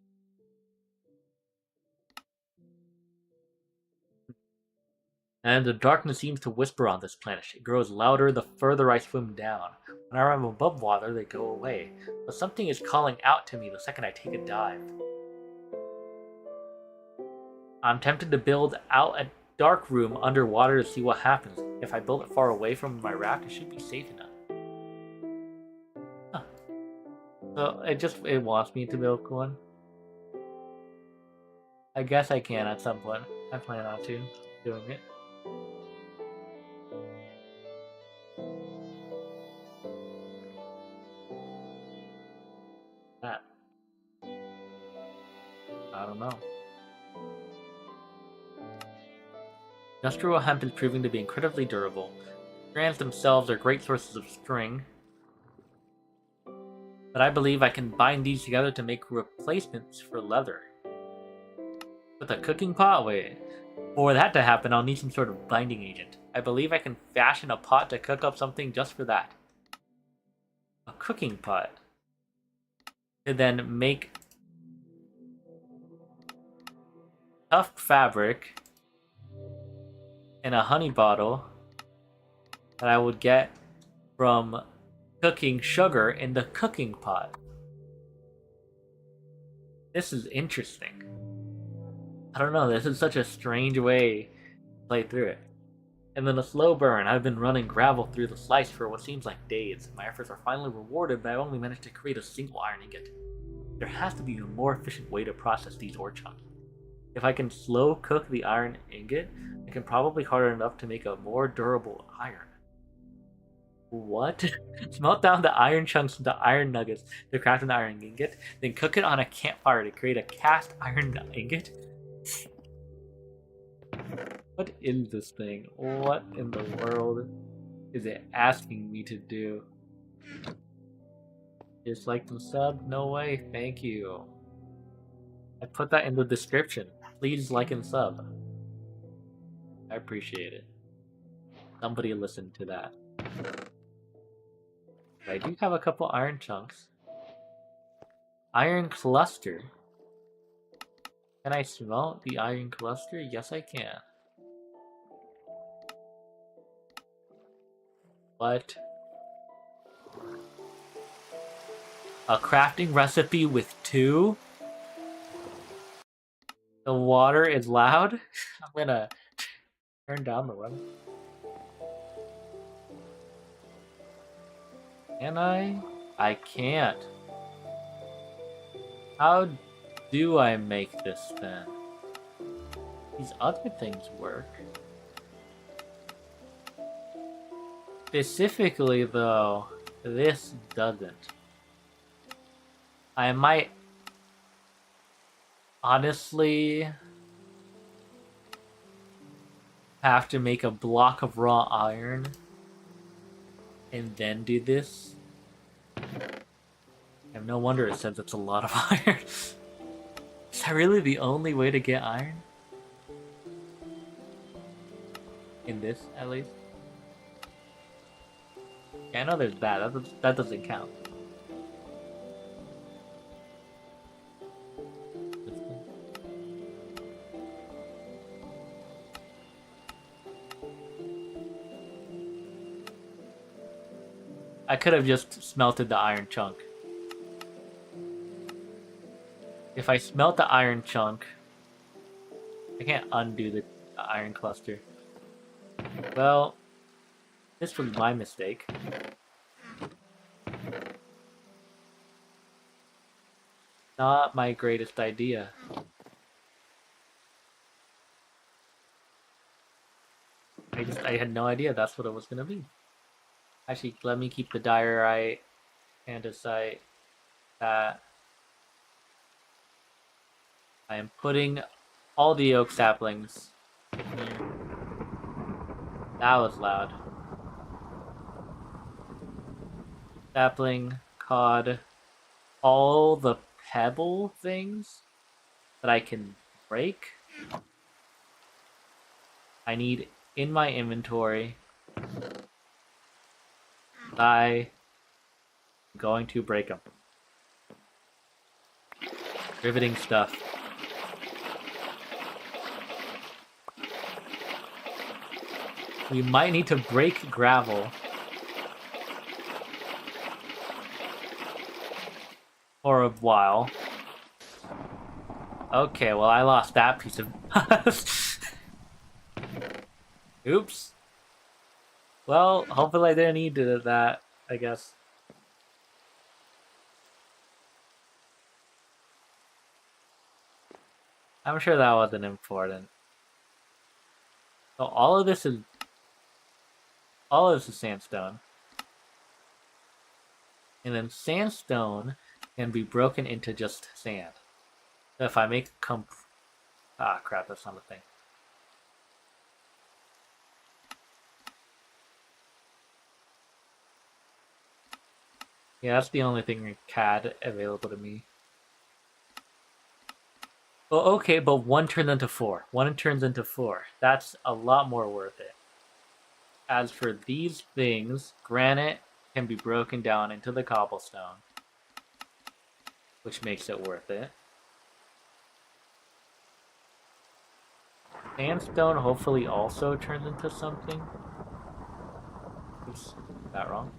And the darkness seems to whisper on this planet. It grows louder the further I swim down. When I'm above water, they go away. But something is calling out to me the second I take a dive. I'm tempted to build out a dark room underwater to see what happens. If I build it far away from my raft, it should be safe enough. Huh. So it wants me to build one. I guess I can at some point. I plan on doing it. That. I don't know. Industrial hemp is proving to be incredibly durable. Strands themselves are great sources of string, but I believe I can bind these together to make replacements for leather. With a cooking pot? Wait. For that to happen, I'll need some sort of binding agent. I believe I can fashion a pot to cook up something just for that. A cooking pot. To then make tufted fabric in a honey bottle that I would get from cooking sugar in the cooking pot. This is interesting. I don't know, this is such a strange way to play through it. And then a slow burn. I've been running gravel through the slice for what seems like days. My efforts are finally rewarded, but I've only managed to create a single iron ingot. There has to be a more efficient way to process these ore chunks. If I can slow cook the iron ingot, I can probably harden it up to make a more durable iron. What? Smelt down the iron chunks into iron nuggets to craft an iron ingot, then cook it on a campfire to create a cast iron ingot? What is this thing? What in the world is it asking me to do? Just like the sub? No way, thank you. I put that in the description. Please like and sub. I appreciate it. Somebody listen to that. I do have a couple iron chunks. Iron cluster. Can I smelt the iron cluster? Yes, I can. What? A crafting recipe with 2? The water is loud? I'm gonna turn down the water. Can I? I can't. How do I make this then? These other things work. Specifically though, this doesn't. I might honestly have to make a block of raw iron and then do this. And no wonder it says it's a lot of iron. Is that really the only way to get iron? In this, at least? Yeah, I know there's that. That doesn't count. I could have just smelted the iron chunk. If I smelt the iron chunk, I can't undo the iron cluster. Well, this was my mistake. Not my greatest idea. I had no idea that's what it was gonna be. Actually, let me keep the diorite, andesite, that. I am putting all the oak saplings in here. That was loud. Sapling, cod, all the pebble things that I can break. I need in my inventory. I'm going to break them. Riveting stuff. We might need to break gravel. For a while. Okay, well I lost that piece of... Oops. Well, hopefully I didn't need that, I guess. I'm sure that wasn't important. So all of this is sandstone. And then sandstone can be broken into just sand. So if I make ah crap, that's not a thing. Yeah, that's the only thing in CAD available to me. Well, okay, but one turns into 4. One turns into 4. That's a lot more worth it. As for these things, granite can be broken down into the cobblestone, which makes it worth it. Sandstone hopefully also turns into something. Oops, that wrong.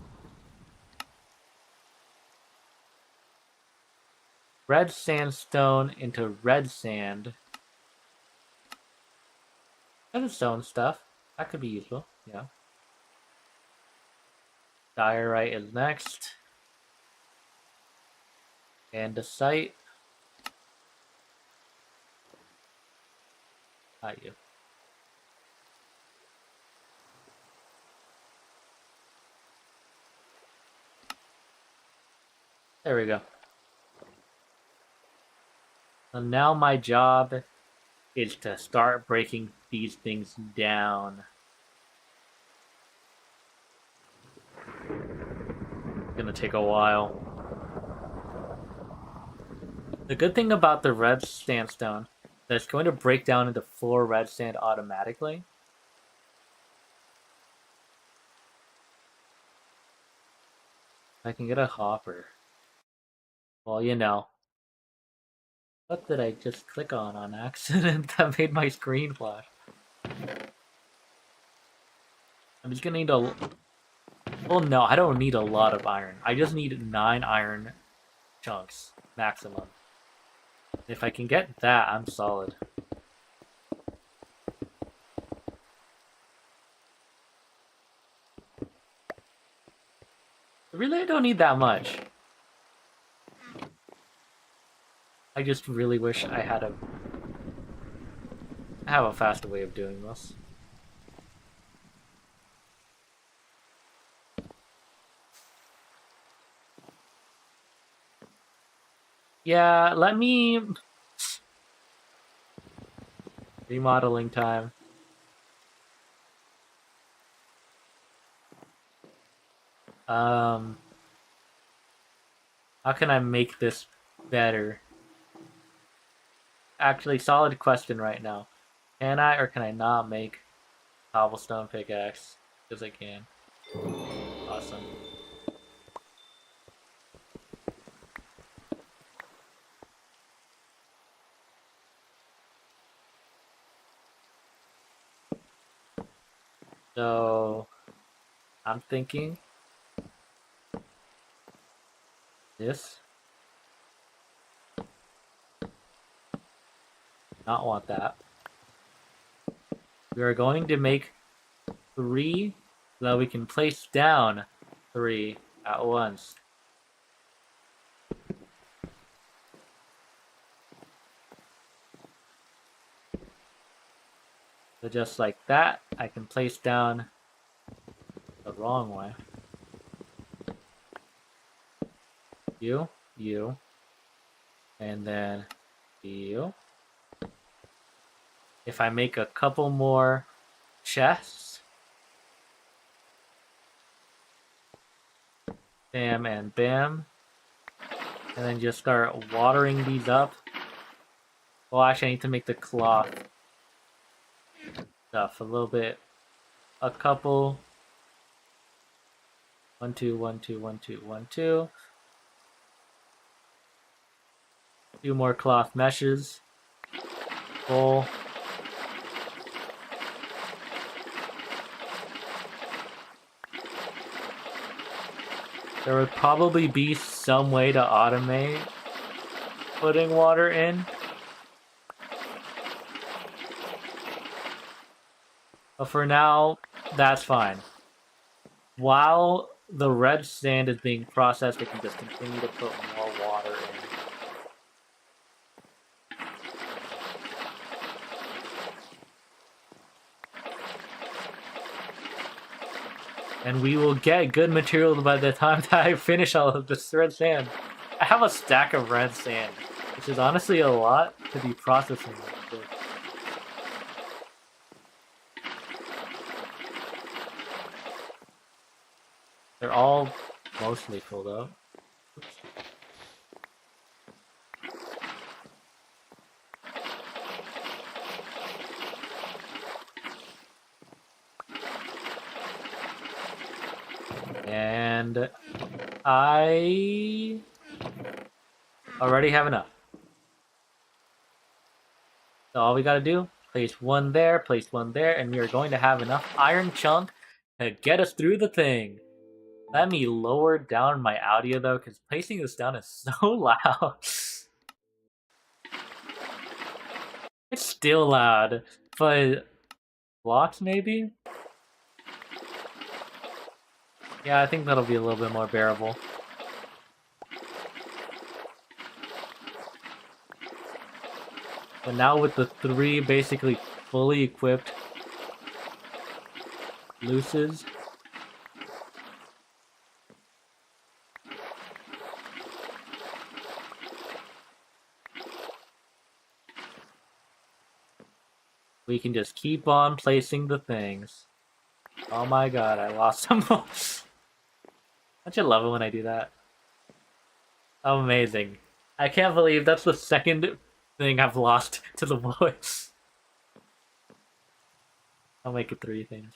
Red sandstone into red sand. That's stone stuff. That could be useful, yeah. Diorite is next. Andesite. Not you. There we go. So now my job is to start breaking these things down. It's gonna take a while. The good thing about the red sandstone is that it's going to break down into 4 red sand automatically. I can get a hopper. Well, you know. What did I just click on accident that made my screen flash? I'm just gonna need a... Well, no, I don't need a lot of iron. I just need 9 iron chunks, maximum. If I can get that, I'm solid. Really, I don't need that much. I just really wish I had I have a faster way of doing this. Yeah, let me... Remodeling time. How can I make this better? Actually, solid question right now. Can I or can I not make cobblestone pickaxe? Because I can. Awesome. So I'm thinking this. Not want that. We are going to make 3 so that we can place down 3 at once. So just like that, I can place down the wrong way. You, and then you. If I make a couple more chests, bam and bam, and then just start watering these up. Well, actually, I need to make the cloth stuff a little bit. A couple. 1, 2, 1, 2, 1, 2, 1, 2. 2 more cloth meshes. Full. There would probably be some way to automate putting water in. But for now, that's fine. While the red sand is being processed, it can just continue to put more water in. And we will get good material by the time that I finish all of this red sand. I have a stack of red sand, which is honestly a lot to be processing. They're all mostly filled up. Oops. And I already have enough. So all we gotta do, place 1 there, place 1 there, and we are going to have enough iron chunk to get us through the thing. Let me lower down my audio though, because placing this down is so loud. It's still loud, but blocks maybe? Yeah, I think that'll be a little bit more bearable. But now with the 3 basically fully equipped luces, we can just keep on placing the things. Oh my god, I lost some more. Don't you love it when I do that? Amazing. I can't believe that's the second thing I've lost to the voice. I'll make it 3 things.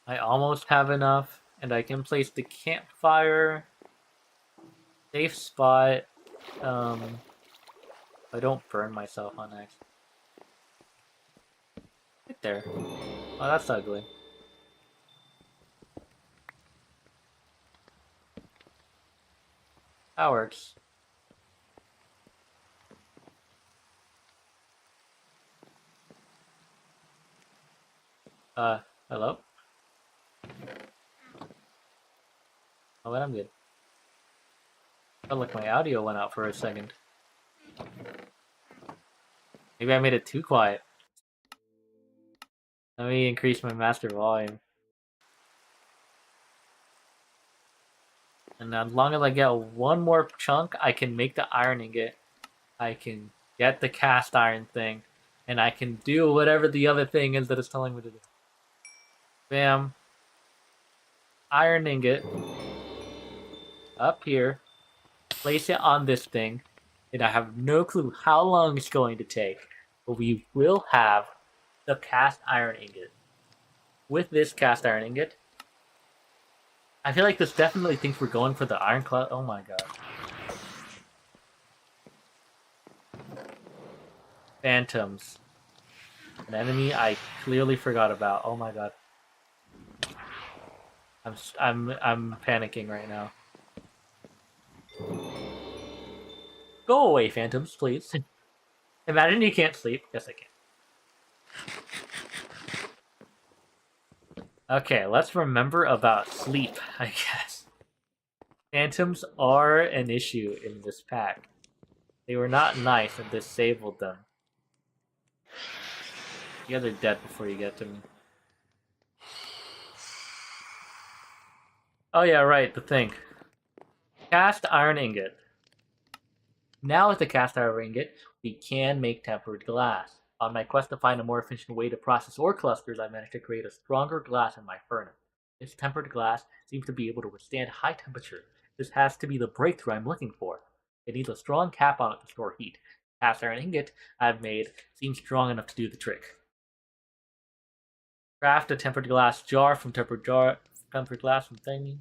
I almost have enough, and I can place the campfire. Safe spot. I don't burn myself on accident. Right there. Oh, that's ugly. That works. Hello? Oh, but I'm good. Felt like my audio went out for a second. Maybe I made it too quiet. Let me increase my master volume. And as long as I get 1 more chunk, I can make the iron ingot. I can get the cast iron thing. And I can do whatever the other thing is that it's telling me to do. Bam. Iron ingot. up here, place it on this thing, and I have no clue how long it's going to take, but we will have the cast iron ingot. With this cast iron ingot, I feel like this definitely thinks we're going for the iron club. Oh my god. Phantoms. An enemy I clearly forgot about. Oh my god. I'm panicking right now. Go away, phantoms, please. Imagine you can't sleep. Yes, I can. Okay, let's remember about sleep, I guess. Phantoms are an issue in this pack. They were not nice and disabled them. You guys are dead before you get to me. Oh yeah, right, the thing. Cast iron ingot. Now with the cast iron ingot, we can make tempered glass. On my quest to find a more efficient way to process ore clusters, I managed to create a stronger glass in my furnace. This tempered glass seems to be able to withstand high temperature. This has to be the breakthrough I'm looking for. It needs a strong cap on it to store heat. The cast iron ingot I've made seems strong enough to do the trick. Craft a tempered glass jar from tempered glass from thingy.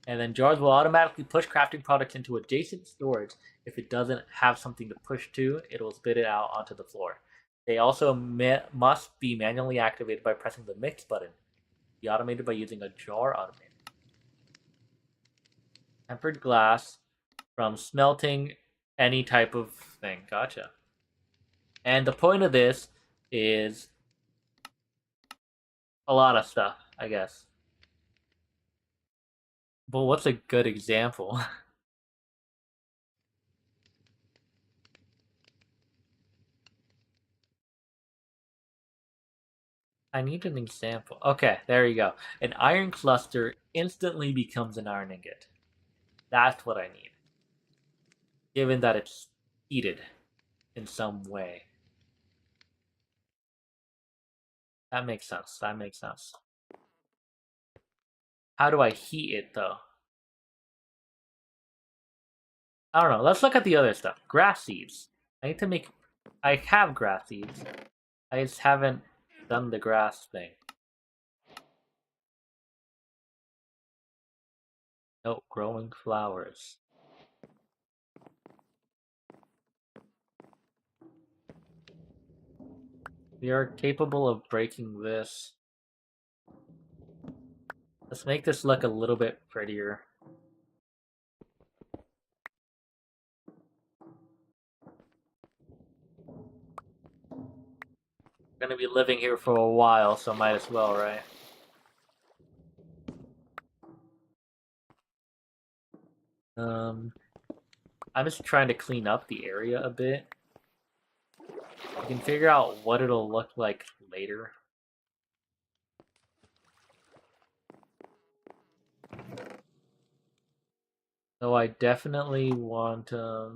And then jars will automatically push crafting products into adjacent storage. If it doesn't have something to push to, it will spit it out onto the floor. They also must be manually activated by pressing the mix button. Be automated by using a jar automator. Tempered glass from smelting any type of thing. Gotcha. And the point of this is a lot of stuff, I guess. But what's a good example? I need an example. Okay, there you go. An iron cluster instantly becomes an iron ingot. That's what I need. Given that it's heated in some way. That makes sense. That makes sense. How do I heat it, though? I don't know. Let's look at the other stuff. Grass seeds. I need to make... I have grass seeds. I just haven't done the grass thing. Nope, growing flowers. We are capable of breaking this. Let's make this look a little bit prettier. We're gonna be living here for a while, so might as well, right? I'm just trying to clean up the area a bit. I can figure out what it'll look like later. So I definitely want, I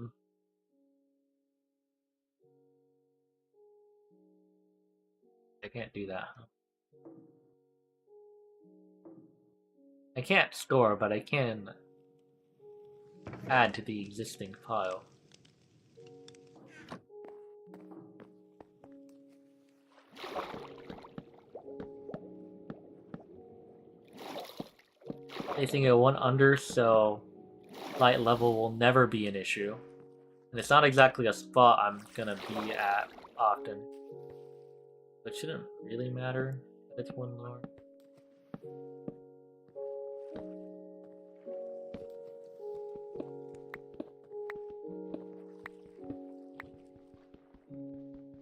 can't do that. I can't store, but I can add to the existing file. Placing it one under, so light level will never be an issue. And it's not exactly a spot I'm gonna be at often. But it shouldn't really matter if it's one lower.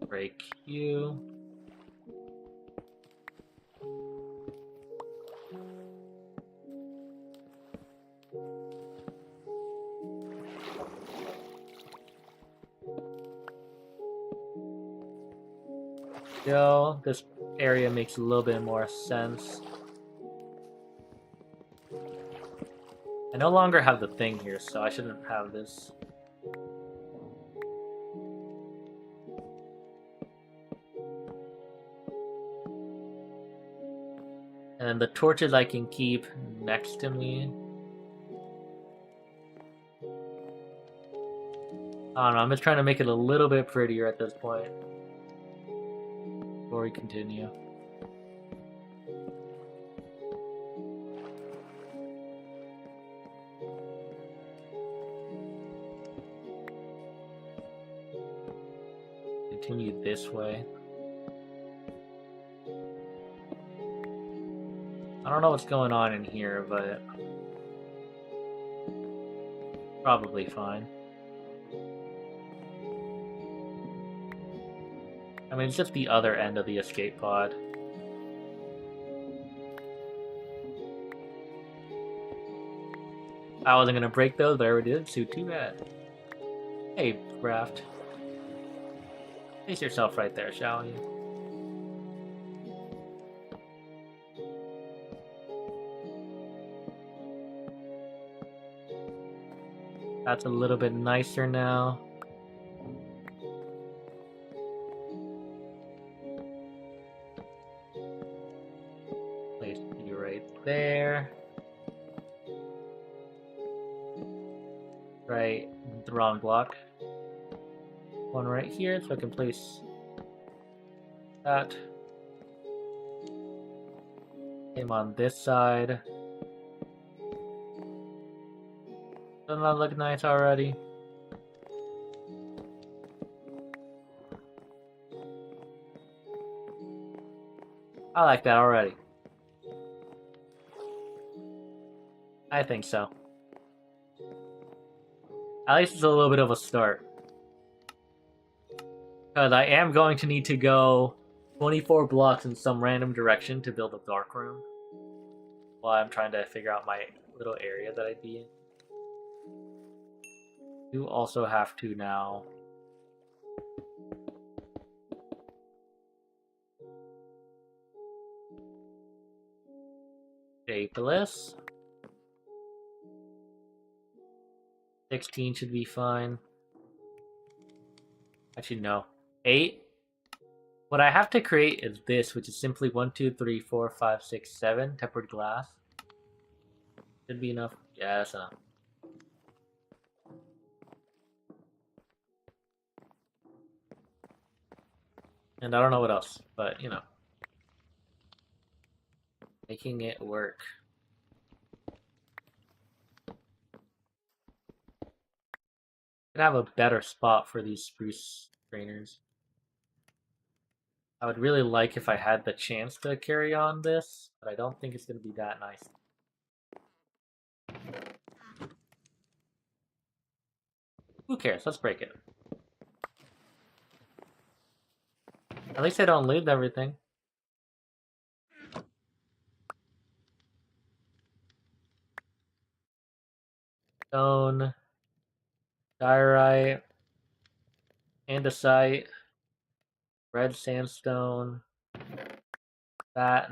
Break you. Still, this area makes a little bit more sense. I no longer have the thing here, so I shouldn't have this. And then the torches I can keep next to me. I don't know, I'm just trying to make it a little bit prettier at this point. Before we continue. Continue this way. I don't know what's going on in here, but probably fine. I mean, it's just the other end of the escape pod. I wasn't gonna break those, but I already did, so too bad. Hey, Raft. Place yourself right there, shall you? That's a little bit nicer now. Place you right there. Right, the wrong block. One right here, so I can place that. Same on this side. Doesn't that look nice already? I like that already. I think so. At least it's a little bit of a start. Because I am going to need to go 24 blocks in some random direction to build a dark room. While I'm trying to figure out my little area that I'd be in. You also have to now shapeless. 16 should be fine. Actually, no. 8. What I have to create is this, which is simply 1, 2, 3, 4, 5, 6, 7 tempered glass. Should be enough. Yeah, that's enough. And I don't know what else, but you know. Making it work. Could have a better spot for these spruce trainers. I would really like if I had the chance to carry on this, but I don't think it's going to be that nice. Who cares? Let's break it. At least I don't lose everything. Stone, diorite, andesite, red sandstone, that.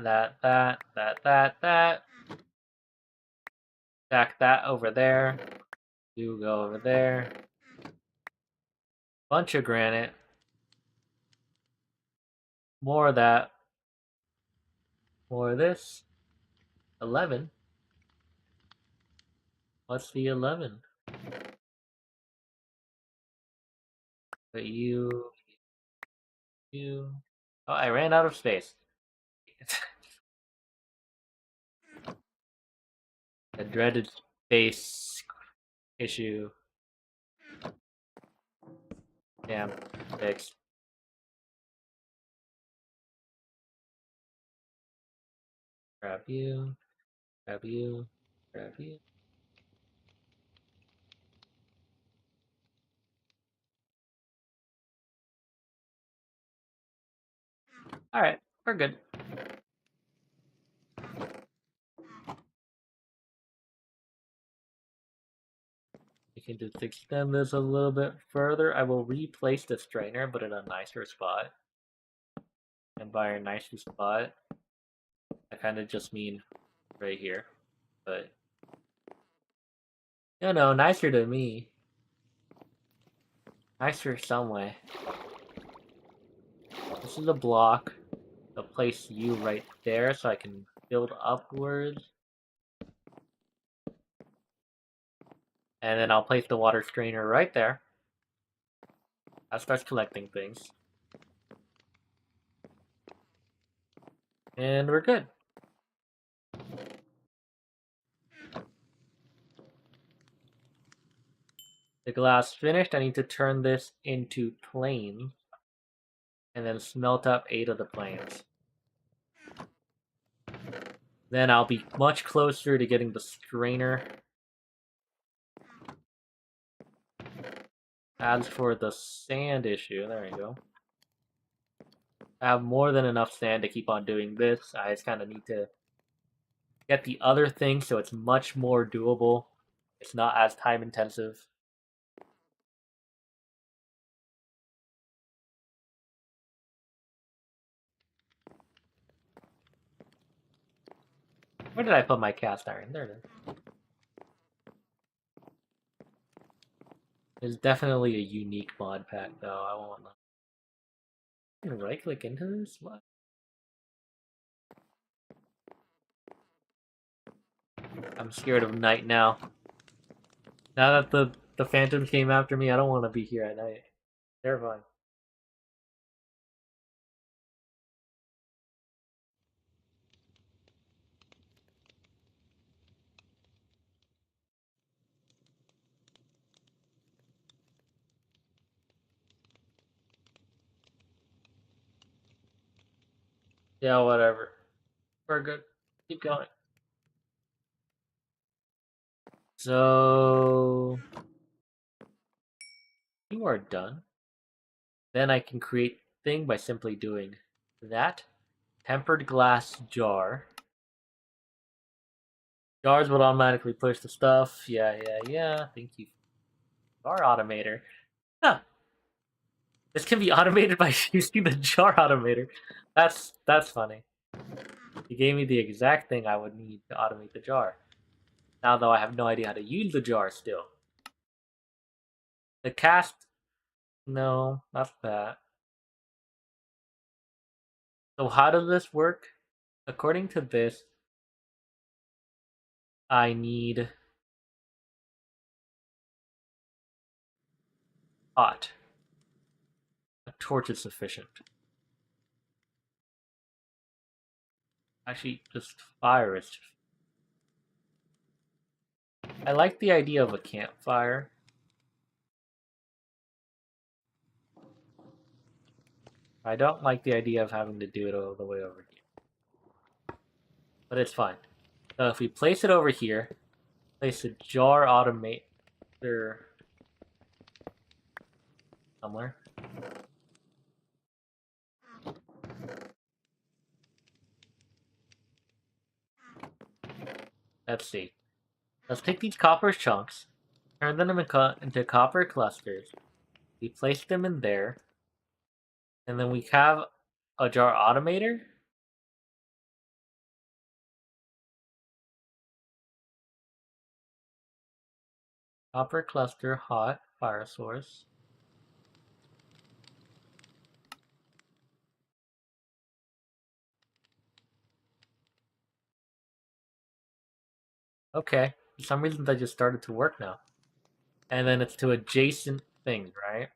Stack that over there. You go over there. Bunch of granite. More of that. More of this. 11. What's the 11? But you. Oh, I ran out of space. The dreaded space issue. Damn, fixed. Grab you, grab you, grab you. Alright, we're good. We can just extend this a little bit further. I will replace the strainer, but in a nicer spot. And by a nicer spot, I kind of just mean right here. But, you know, nicer to me. Nicer some way. This is a block. I'll place you right there so I can build upwards. And then I'll place the water strainer right there. That starts collecting things. And we're good. The glass finished. I need to turn this into planes. And then smelt up 8 of the planes. Then I'll be much closer to getting the strainer. As for the sand issue, there you go. I have more than enough sand to keep on doing this. I just kind of need to get the other thing so it's much more doable. It's not as time intensive. Where did I put my cast iron? There it is. It's definitely a unique mod pack, though. I won't lie. I can right click into this? What? I'm scared of night now. Now that the phantom came after me, I don't want to be here at night. Terrifying. Yeah, whatever. We're good. Keep going. So you are done. Then I can create thing by simply doing that. Tempered glass jar. Jars will automatically push the stuff. Yeah. Thank you. Jar automator. Huh. This can be automated by using the jar automator. That's funny. You gave me the exact thing I would need to automate the jar. Now though I have no idea how to use the jar still. The cast, no, not that. So how does this work? According to this, I need hot. A torch is sufficient. Actually, just fire is. I like the idea of a campfire. I don't like the idea of having to do it all the way over here. But it's fine. So if we place it over here, place a jar automator somewhere. Let's see. Let's take these copper chunks, turn them into copper clusters. We place them in there, and then we have a jar automator. Copper cluster, hot, fire source. Okay, for some reason that just started to work now. And then it's to adjacent things, right?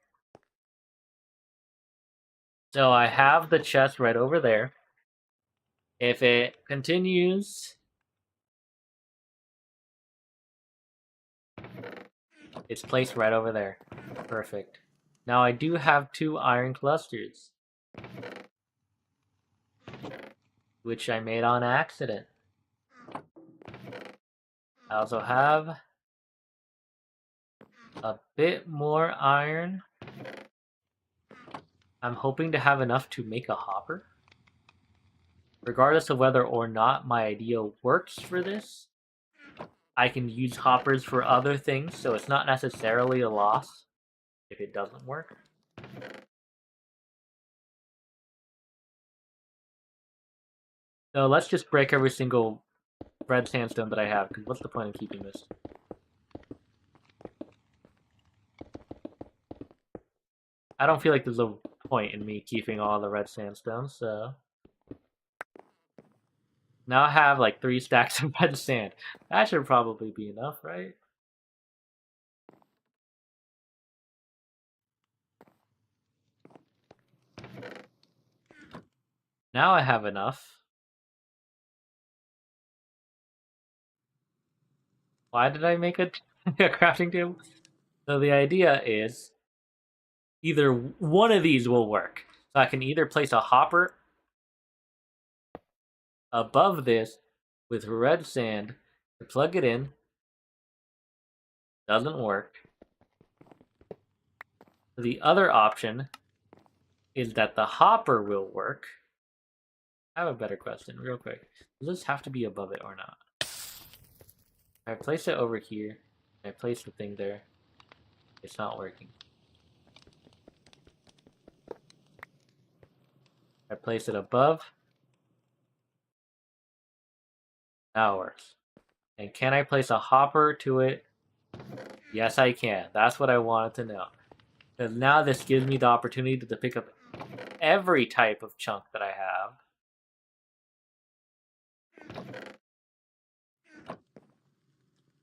So I have the chest right over there. If it continues, it's placed right over there. Perfect. Now I do have 2 iron clusters, which I made on accident. I also have a bit more iron. I'm hoping to have enough to make a hopper. Regardless of whether or not my idea works for this, I can use hoppers for other things, so it's not necessarily a loss if it doesn't work. So let's just break every single red sandstone that I have, because what's the point of keeping this? I don't feel like there's a point in me keeping all the red sandstone, so... Now I have like 3 stacks of red sand. That should probably be enough, right? Now I have enough. Why did I make a crafting table? So the idea is either one of these will work. So I can either place a hopper above this with red sand to plug it in. Doesn't work. The other option is that the hopper will work. I have a better question, real quick. Does this have to be above it or not? I place it over here. I place the thing there. It's not working. I place it above. Now it works. And can I place a hopper to it? Yes, I can. That's what I wanted to know. Because now this gives me the opportunity to pick up every type of chunk that I have.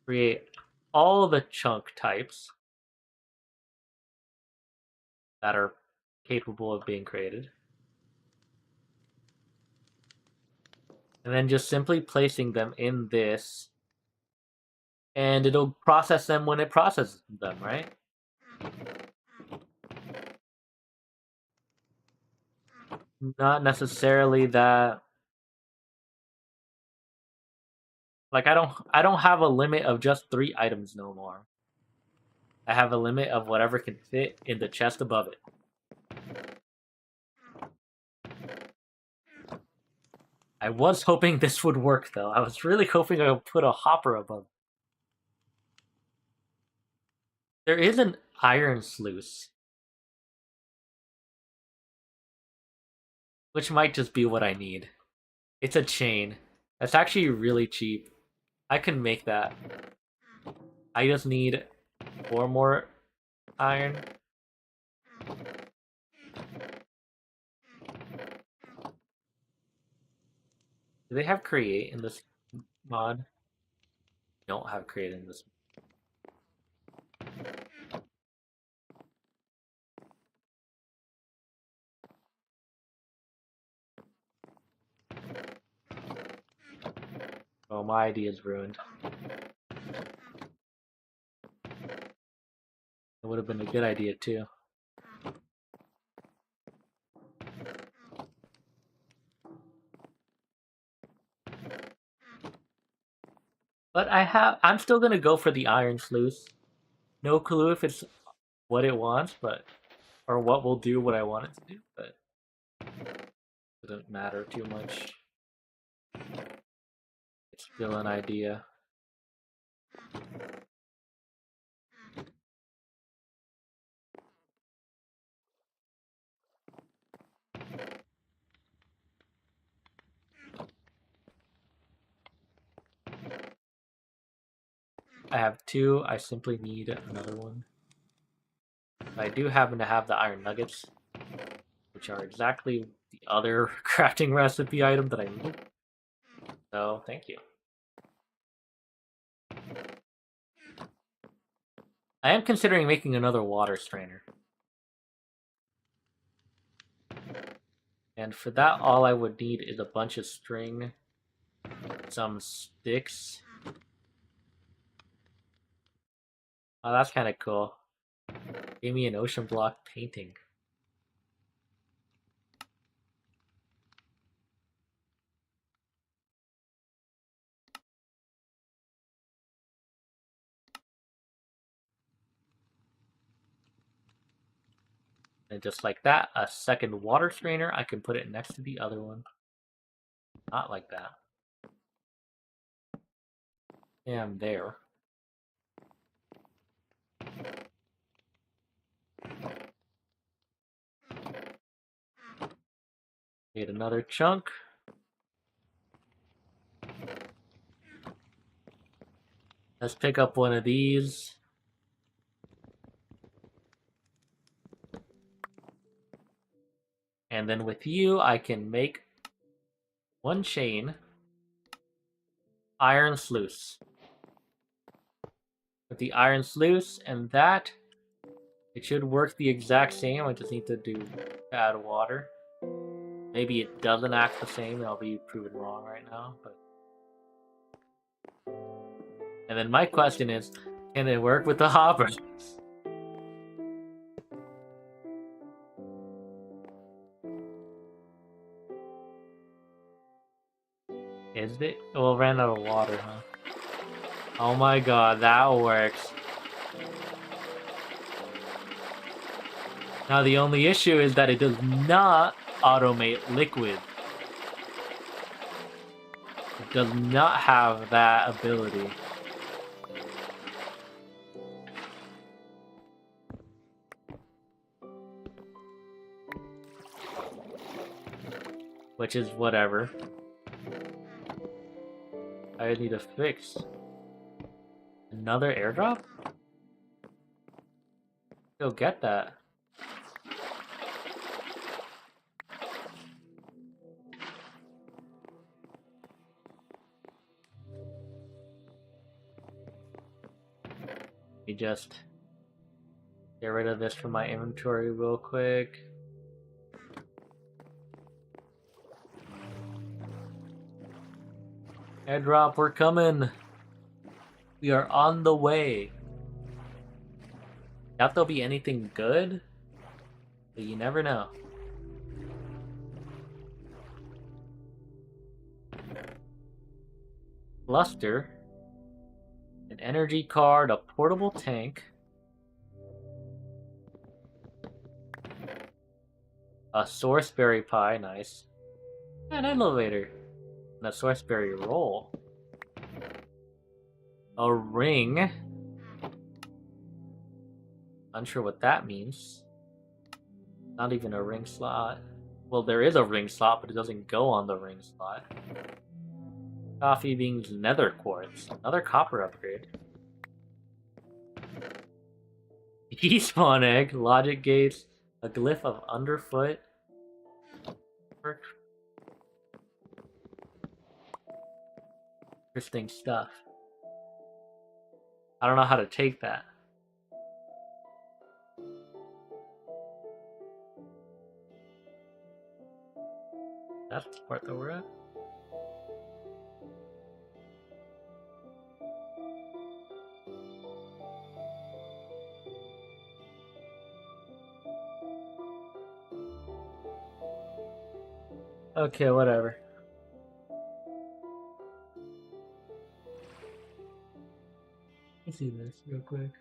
Create all the chunk types that are capable of being created. And then just simply placing them in this. And it'll process them when it processes them, right? Not necessarily that. Like I don't have a limit of just 3 items no more. I have a limit of whatever can fit in the chest above it. I was hoping this would work though. I was really hoping I would put a hopper above. There is an iron sluice, which might just be what I need. It's a chain. That's actually really cheap. I can make that. I just need 4 more iron. Do they have create in this mod? Don't have create in this. Oh, my idea is ruined. It would have been a good idea too. But I'm still gonna go for the iron sluice. No clue if it's what it wants, but or what will do what I want it to do, but it doesn't matter too much. It's still an idea. I have 2, I simply need another one. I do happen to have the iron nuggets, which are exactly the other crafting recipe item that I need. So, thank you. I am considering making another water strainer. And for that, all I would need is a bunch of string, some sticks. Oh, that's kind of cool. Gave me an OceanBlock painting. And just like that, a second water strainer, I can put it next to the other one. Not like that. And there. Need another chunk. Let's pick up one of these. And then with you, I can make one chain. Iron sluice. With the iron sluice and that, it should work the exact same. I just need to add water. Maybe it doesn't act the same. I'll be proven wrong right now. But and then my question is, can it work with the hopper? Is it? Well, ran out of water, huh? Oh my god, that works. Now the only issue is that it does not automate liquid. It does not have that ability. Which is whatever. I need to fix. Another airdrop? Go get that. Let me just get rid of this from my inventory real quick. Airdrop, we're coming. We are on the way. Doubt there'll be anything good, but you never know. Luster, an energy card, a portable tank, a sourceberry pie, nice, an elevator, and a sourceberry roll, a ring. Unsure what that means. Not even a ring slot. Well, there is a ring slot, but it doesn't go on the ring slot. Coffee beans, nether quartz, another copper upgrade. Despawn egg, logic gates, a glyph of underfoot. Interesting stuff. I don't know how to take that. That's the part that we're at. Okay, whatever. Let's see this real quick.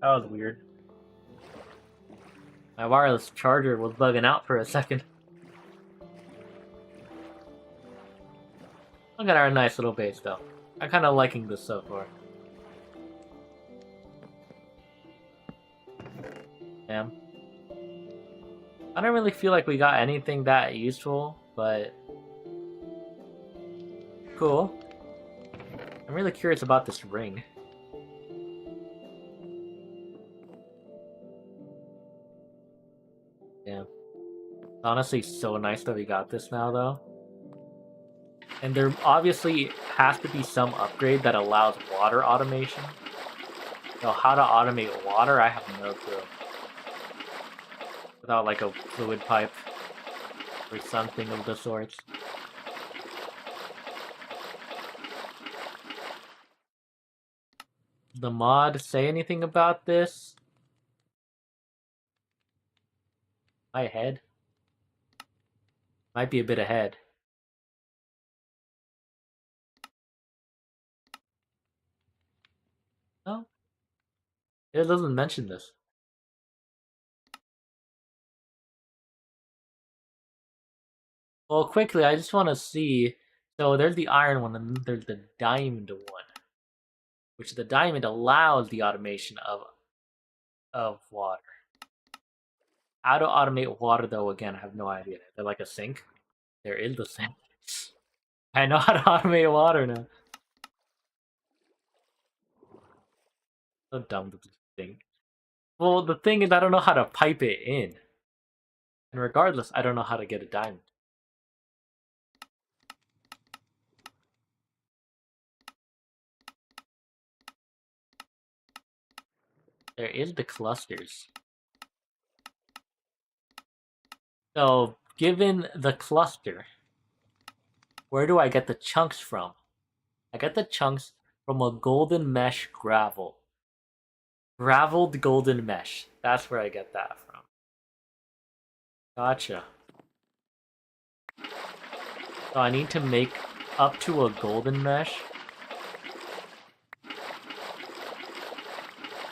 That was weird. My wireless charger was bugging out for a second. Look at our nice little base, though. I'm kind of liking this so far. Damn. I don't really feel like we got anything that useful, but cool. I'm really curious about this ring. Damn. Honestly, so nice that we got this now, though. And there obviously has to be some upgrade that allows water automation. So how to automate water, I have no clue. Without like a fluid pipe or something of the sorts. The mod say anything about this? My head? Might be a bit ahead. No? It doesn't mention this. Well, quickly, I just want to see. So there's the iron one, and there's the diamond one. Which the diamond allows the automation of water. How to automate water, though, again, I have no idea. They're like a sink. There is the sink. I know how to automate water now. So dumb with this thing. Well, the thing is, I don't know how to pipe it in. And regardless, I don't know how to get a diamond. There is the clusters. So, given the cluster, where do I get the chunks from? I get the chunks from a golden mesh gravel. Graveled golden mesh. That's where I get that from. Gotcha. So I need to make up to a golden mesh.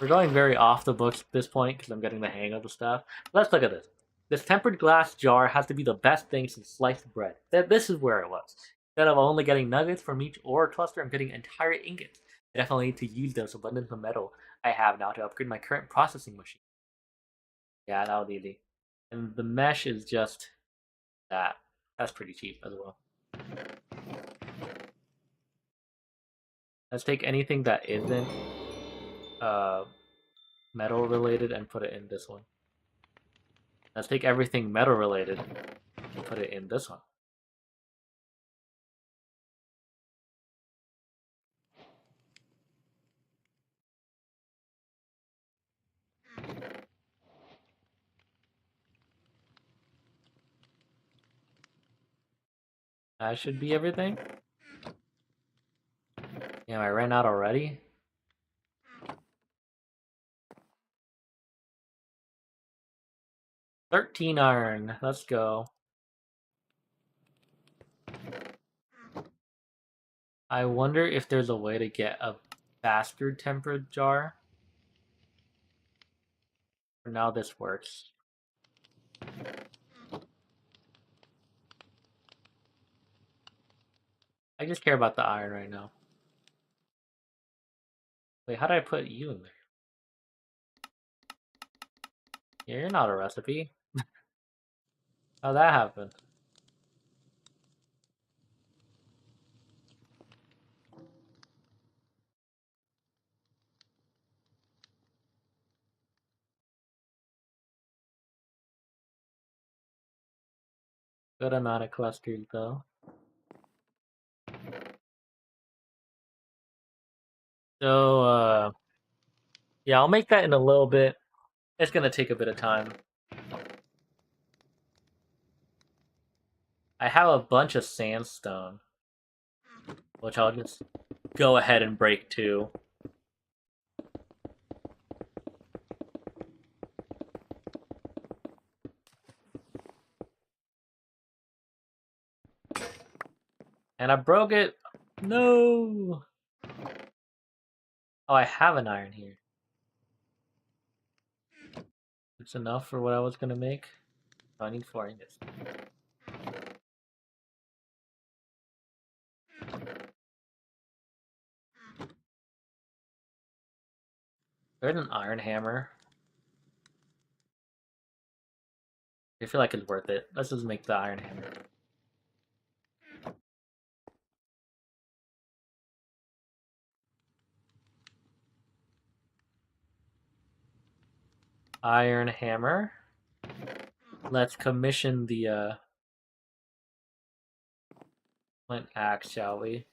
We're going very off the books at this point because I'm getting the hang of the stuff. Let's look at this. This tempered glass jar has to be the best thing since sliced bread. This is where it was. Instead of only getting nuggets from each ore cluster, I'm getting entire ingots. I definitely need to use those abundance of metal I have now to upgrade my current processing machine. Yeah, that was easy. And the mesh is just that. That's pretty cheap as well. Let's take anything that isn't metal related and put it in this one. Let's take everything metal related and put it in this one. That should be everything. Damn, I ran out already? $13 iron. Let's go. I wonder if there's a way to get a faster tempered jar. For now, this works. I just care about the iron right now. Wait, how did I put you in there? Yeah, you're not a recipe. How'd that happen? Good amount of clusters, though. So, yeah, I'll make that in a little bit. It's gonna take a bit of time. I have a bunch of sandstone, which I'll just go ahead and break too. And I broke it. No. Oh, I have an iron here. It's enough for what I was gonna make. Oh, I need 4 ingots. There's an iron hammer. I feel like it's worth it. Let's just make the iron hammer. Iron hammer. Let's commission the flint axe, shall we?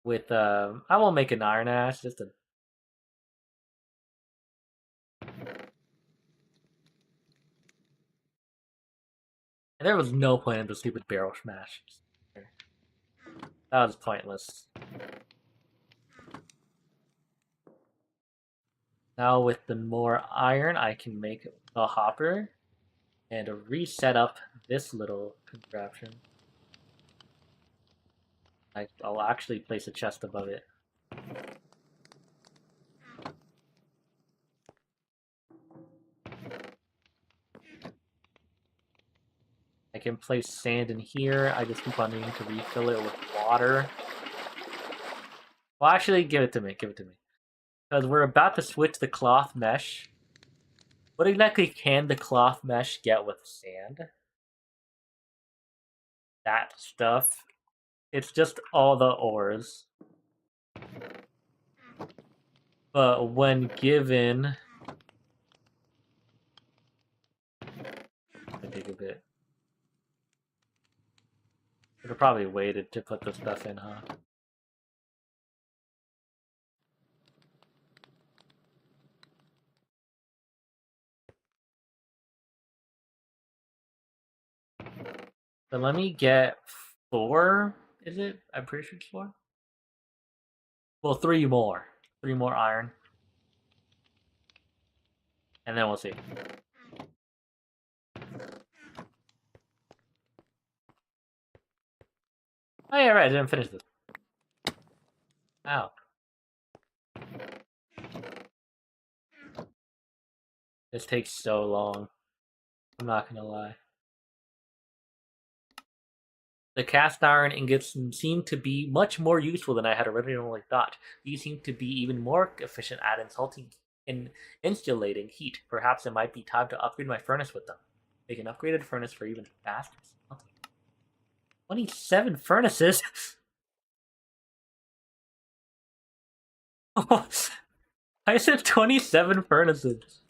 With I won't make an iron axe, just a. And there was no point in the stupid barrel smash. That was pointless. Now with the more iron, I can make a hopper and reset up this little contraption. I'll actually place a chest above it. I can place sand in here. I just keep on needing to refill it with water. Well, actually, give it to me. Give it to me. Because we're about to switch the cloth mesh. What exactly can the cloth mesh get with sand? That stuff. It's just all the ores. But when given... I dig a bit. Should have probably waited to put the stuff in, huh? But let me get 4. Is it? I'm pretty sure it's 4. Well, 3 more. 3 more iron. And then we'll see. Oh yeah, right. I didn't finish this. Ow. This takes so long. I'm not gonna lie. The cast iron ingots seem to be much more useful than I had originally thought. These seem to be even more efficient at insulating heat. Perhaps it might be time to upgrade my furnace with them. Make an upgraded furnace for even faster smelting. 27 furnaces? I said 27 furnaces.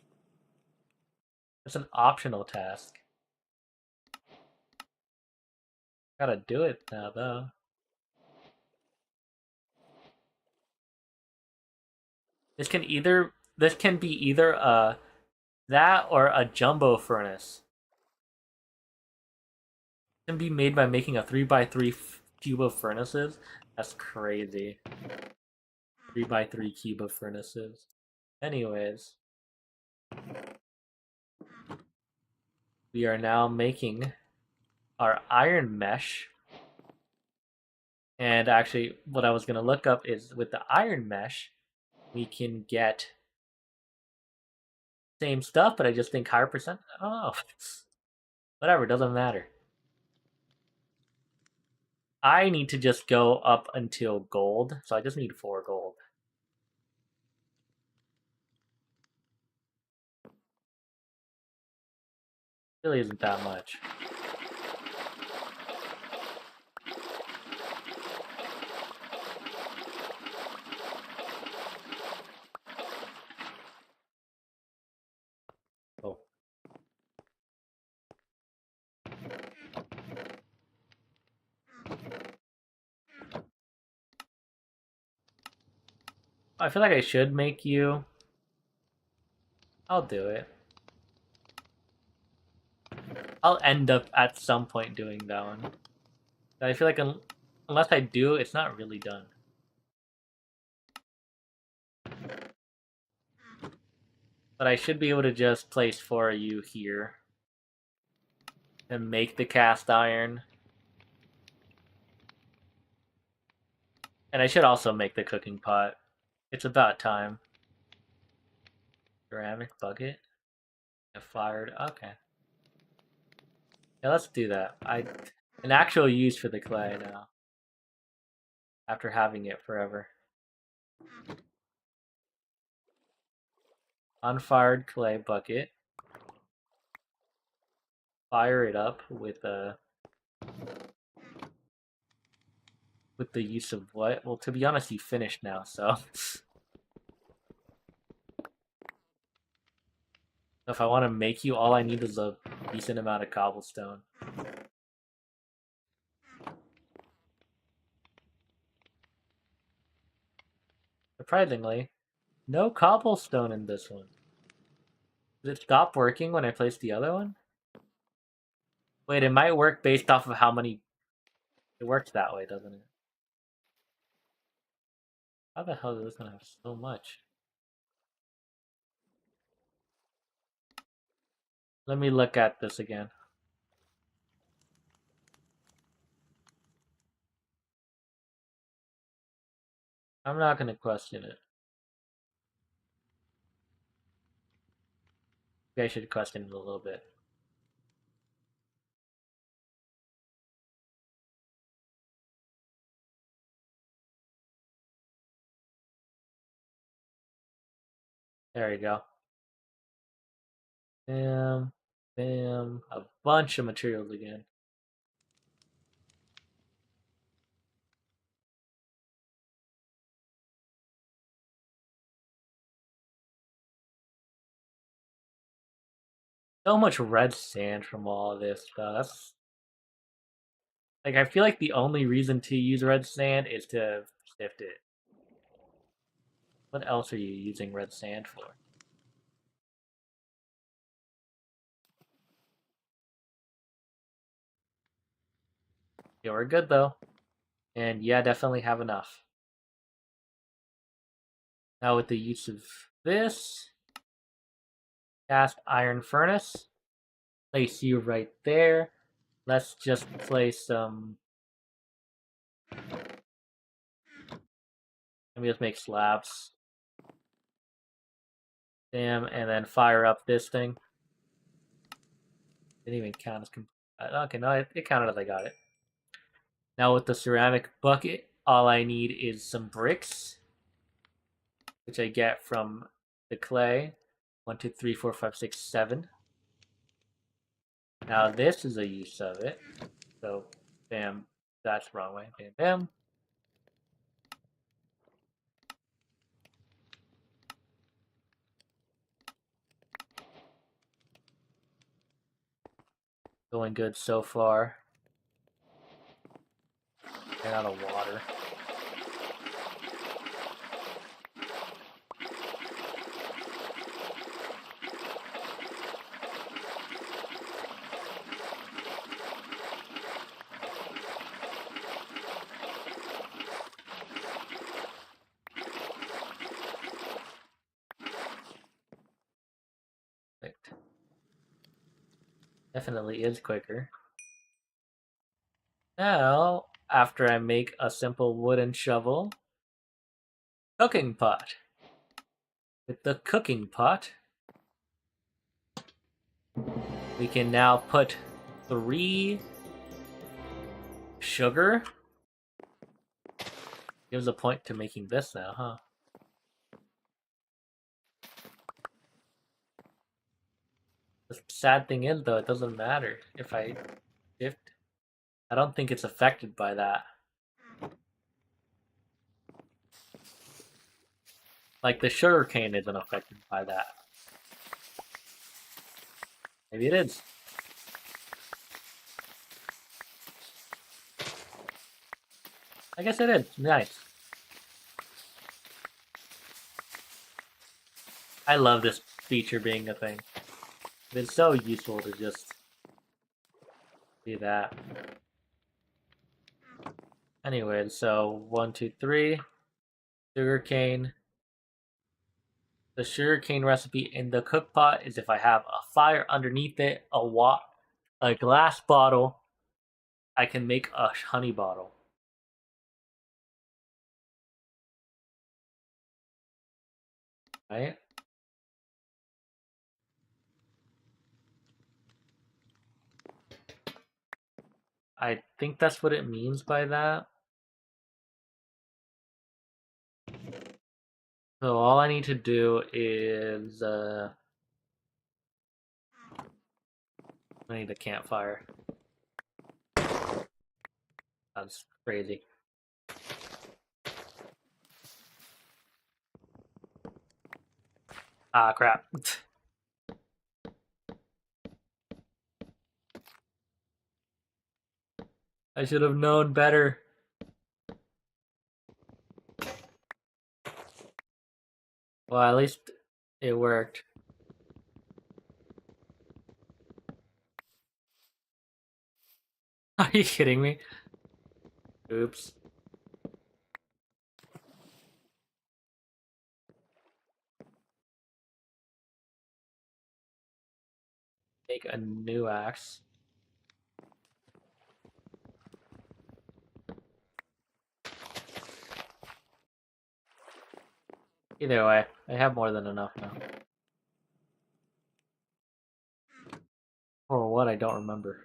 That's an optional task. Gotta do it now, though. This can be either that or a jumbo furnace. It can be made by making a 3x3 cube of furnaces. That's crazy. 3x3 cube of furnaces. Anyways, we are now making our iron mesh. And actually, what I was going to look up is with the iron mesh, we can get same stuff, but I just think higher percent. I don't know. Whatever, doesn't matter. I need to just go up until gold, so I just need 4 gold. Really isn't that much. Oh. I feel like I should make you. I'll do it. I'll end up at some point doing that one. I feel like unless I do, it's not really done. But I should be able to just place 4 of you here. And make the cast iron. And I should also make the cooking pot. It's about time. Ceramic bucket. Fired. Okay. Yeah, let's do that. An actual use for the clay now. After having it forever. Unfired clay bucket. Fire it up with the use of what? Well, to be honest, you finished now, so. If I want to make you, all I need is a decent amount of cobblestone. Surprisingly, no cobblestone in this one. Did it stop working when I placed the other one? Wait, it might work based off of how many... It works that way, doesn't it? How the hell is this gonna have so much? Let me look at this again. I'm not gonna question it. Maybe I should question it a little bit. There you go. Bam, bam, a bunch of materials again. So much red sand from all of this stuff. That's like, I feel like the only reason to use red sand is to sift it. What else are you using red sand for? Yeah, we're good though. And yeah, definitely have enough. Now with the use of this, cast iron furnace, place you right there. Let's just place some. Let me just make slabs. Damn, and then fire up this thing. Didn't even count as okay, no, it counted as I got it. Now with the ceramic bucket, all I need is some bricks, which I get from the clay. 1, 2, 3, 4, 5, 6, 7. Now this is a use of it. So, bam, that's the wrong way. Bam, bam. Going good so far. Ran out of water. Perfect. Definitely is quicker. Now, after I make a simple wooden shovel, cooking pot. With the cooking pot, we can now put 3 sugar. Gives a point to making this now, huh? The sad thing is, though, it doesn't matter if I shift. I don't think it's affected by that. Like the sugar cane isn't affected by that. Maybe it is. I guess it is. Nice. I love this feature being a thing. It's so useful to just see that. Anyway, so 1, 2, 3. Sugarcane. The sugarcane recipe in the cook pot is if I have a fire underneath it, a glass bottle, I can make a honey bottle. Right? I think that's what it means by that. So all I need to do is I need a campfire. That's crazy. Ah, crap. I should have known better. Well, at least it worked. Are you kidding me? Oops. Make a new axe. Either way, I have more than enough now. Or what, I don't remember.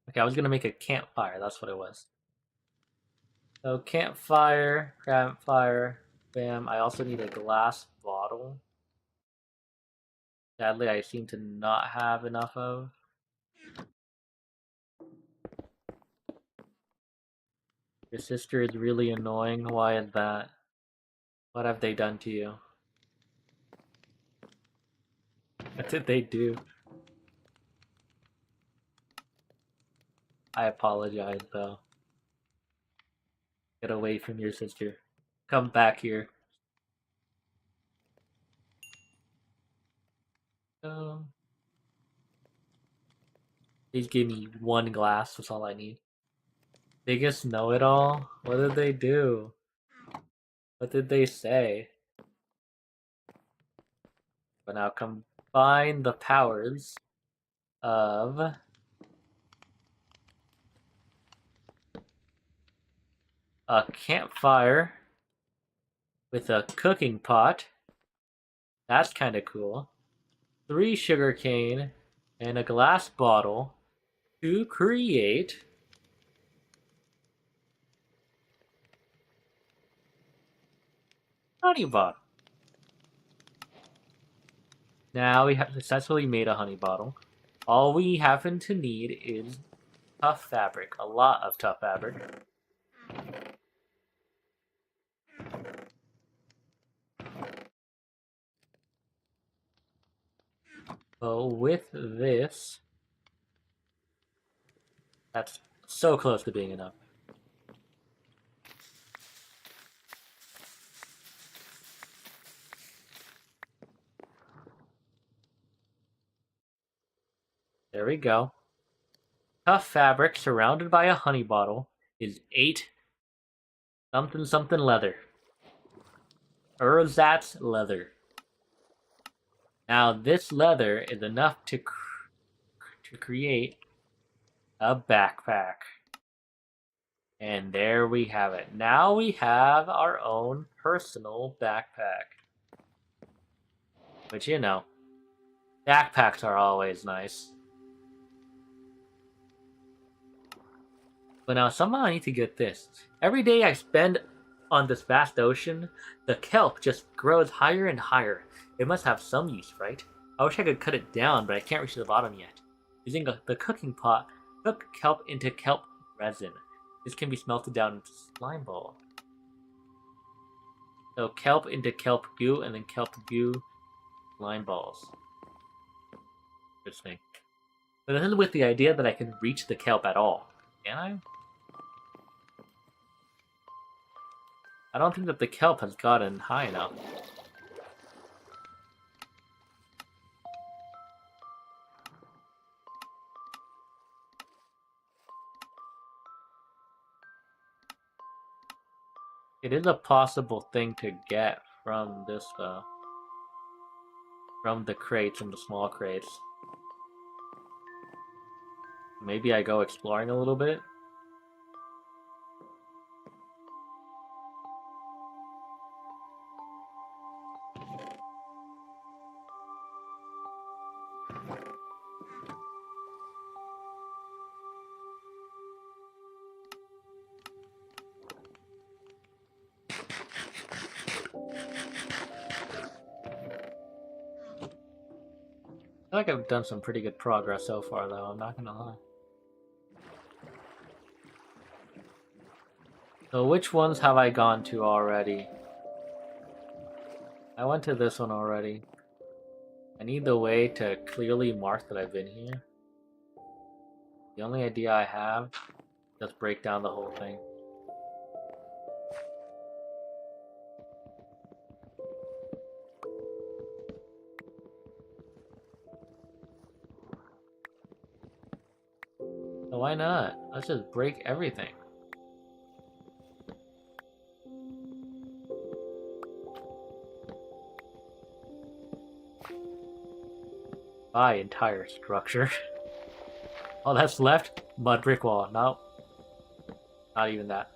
Okay, I was gonna make a campfire, that's what it was. So campfire, bam. I also need a glass bottle. Sadly, I seem to not have enough of. Your sister is really annoying. Why is that? What have they done to you? What did they do? I apologize, though. Get away from your sister. Come back here. Oh. Please give me 1 glass. That's all I need. Biggest know-it-all? What did they do? What did they say? But now combine the powers of a campfire with a cooking pot. That's kind of cool. 3 sugarcane and a glass bottle to create honey bottle. Now we have successfully made a honey bottle. All we happen to need is tough fabric, a lot of tough fabric. So with this, that's so close to being enough. There we go. Tough fabric surrounded by a honey bottle is 8 something something leather. Erzatz leather. Now this leather is enough to create a backpack. And there we have it. Now we have our own personal backpack. Which, you know, backpacks are always nice. But now somehow I need to get this. Every day I spend on this vast ocean, the kelp just grows higher and higher. It must have some use, right? I wish I could cut it down, but I can't reach the bottom yet. Using the cooking pot, cook kelp into kelp resin. This can be smelted down into slime ball. So kelp into kelp goo, and then kelp goo slime balls. Interesting. But this is with the idea that I can reach the kelp at all. Can I? I don't think that the kelp has gotten high enough. It is a possible thing to get from this, though. From the crates, from the small crates. Maybe I go exploring a little bit? I feel like I've done some pretty good progress so far, though, I'm not gonna lie. So which ones have I gone to already? I went to this one already. I need the way to clearly mark that I've been here. The only idea I have, just break down the whole thing. So why not? Let's just break everything. Buy entire structure. All that's left? Mud brick wall. Nope. Not even that.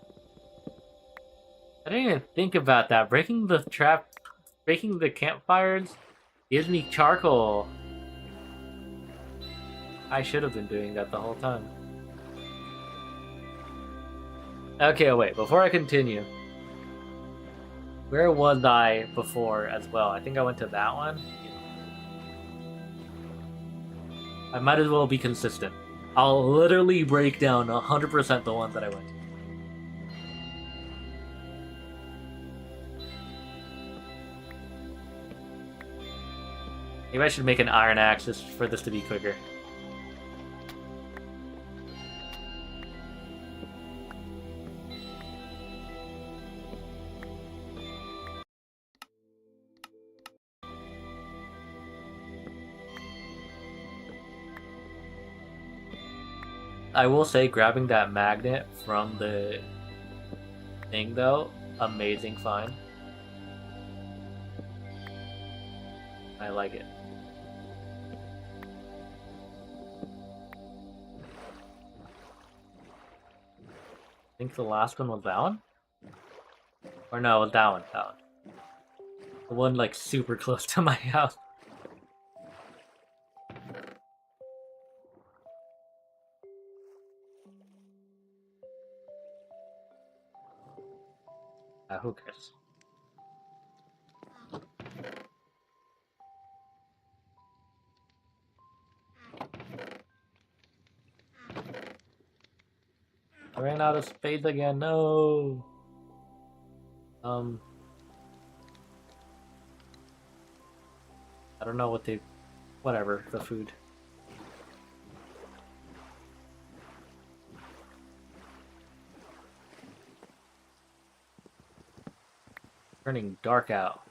I didn't even think about that. Breaking the campfires gives me charcoal. I should have been doing that the whole time. Okay, wait, before I continue. Where was I before as well? I think I went to that one. I might as well be consistent. I'll literally break down 100% the ones that I went to. Maybe I should make an iron axe just for this to be quicker. I will say, grabbing that magnet from the thing though, amazing find. I like it. I think the last one was that one? Or no, it was that one, that one. The one like super close to my house. Who cares? I ran out of space again, no! I don't know what they... Whatever, the food. Turning dark out.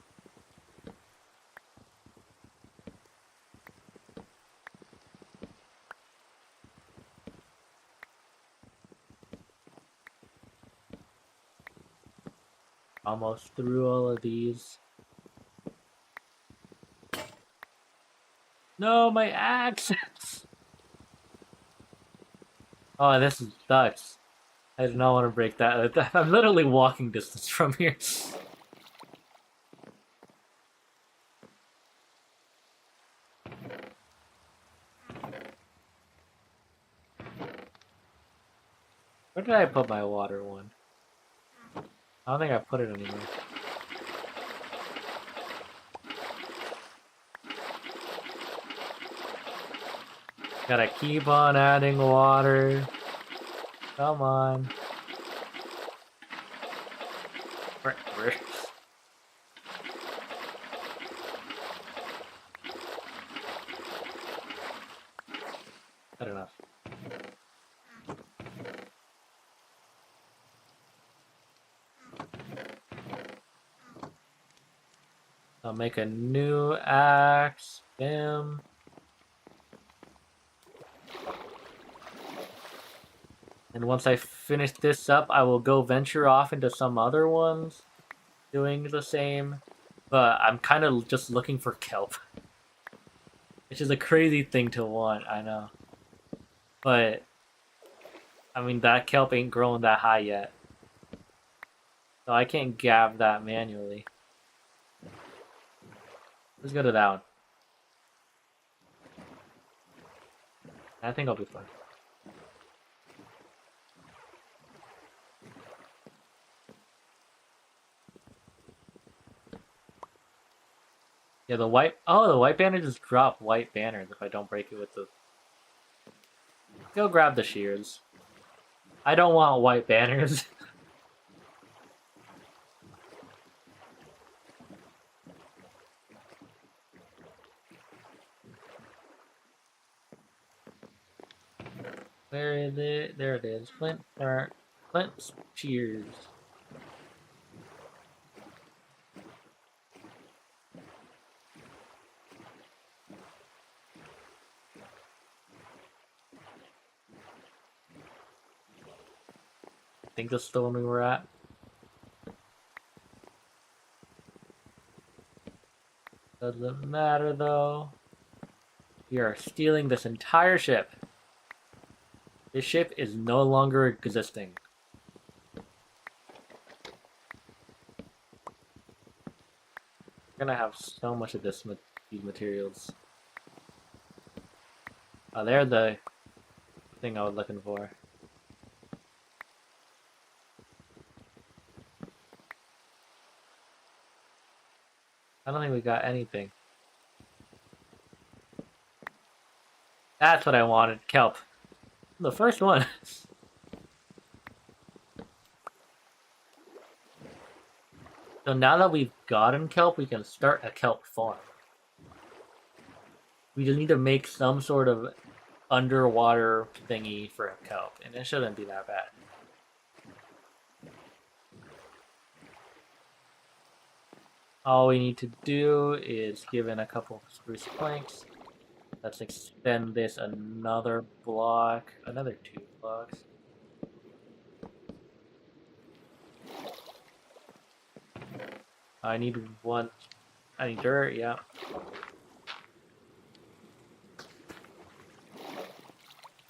Almost through all of these. No, my axe! Oh, this sucks. I do not want to break that. I'm literally walking distance from here. Where did I put my water one? I don't think I put it anywhere. Gotta keep on adding water. Come on. Where? Good enough. I'll make a new axe. Bam. And once I finish this up, I will go venture off into some other ones doing the same. But I'm kind of just looking for kelp. Which is a crazy thing to want, I know. But, I mean, that kelp ain't growing that high yet. So I can't gab that manually. Let's go to that one. I think I'll be fine. Yeah, the white... Oh, the white banner just drop white banners if I don't break it with the... Go grab the shears. I don't want white banners. Where is it? There it is. Flint shears. I think this is the one we were at. Doesn't matter though. We are stealing this entire ship. This ship is no longer existing. We're gonna have so much of these materials. Oh, they're the thing I was looking for. I don't think we got anything. That's what I wanted, kelp. The first one. So now that we've gotten kelp, we can start a kelp farm. We just need to make some sort of underwater thingy for a kelp, and it shouldn't be that bad. All we need to do is give in a couple of spruce planks. Let's extend this another block, another 2. blocks. I need one. I need dirt, yeah.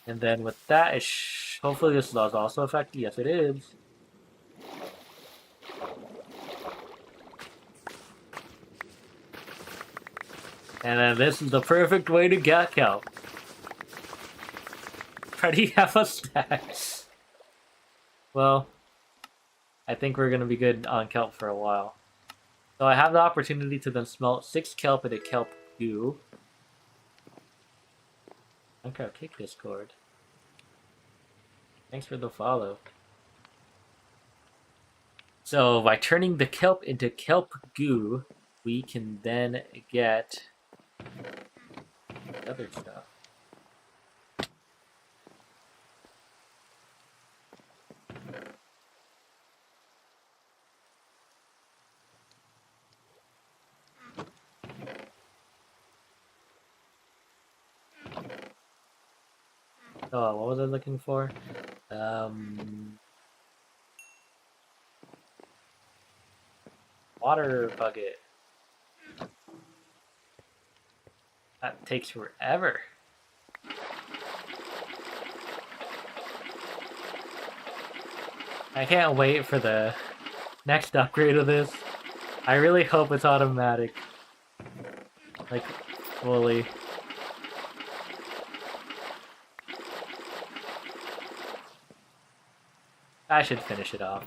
And then with that, hopefully this is also affected. Yes, it is. And then this is the perfect way to get kelp. Already have a stack. Well, I think we're gonna be good on kelp for a while. So I have the opportunity to then smelt 6 kelp into kelp goo. Okay, kick Discord. Thanks for the follow. So by turning the kelp into kelp goo, we can then get other stuff. Oh, what was I looking for? Water bucket. That takes forever. I can't wait for the next upgrade of this. I really hope it's automatic. Like, fully. I should finish it off.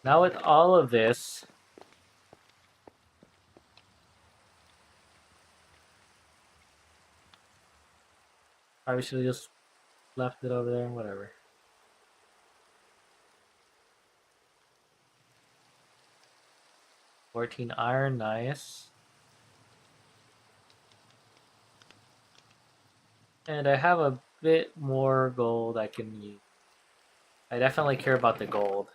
Now with all of this, probably should have just left it over there, whatever. 14 iron, nice. And I have a bit more gold I can use. I definitely care about the gold.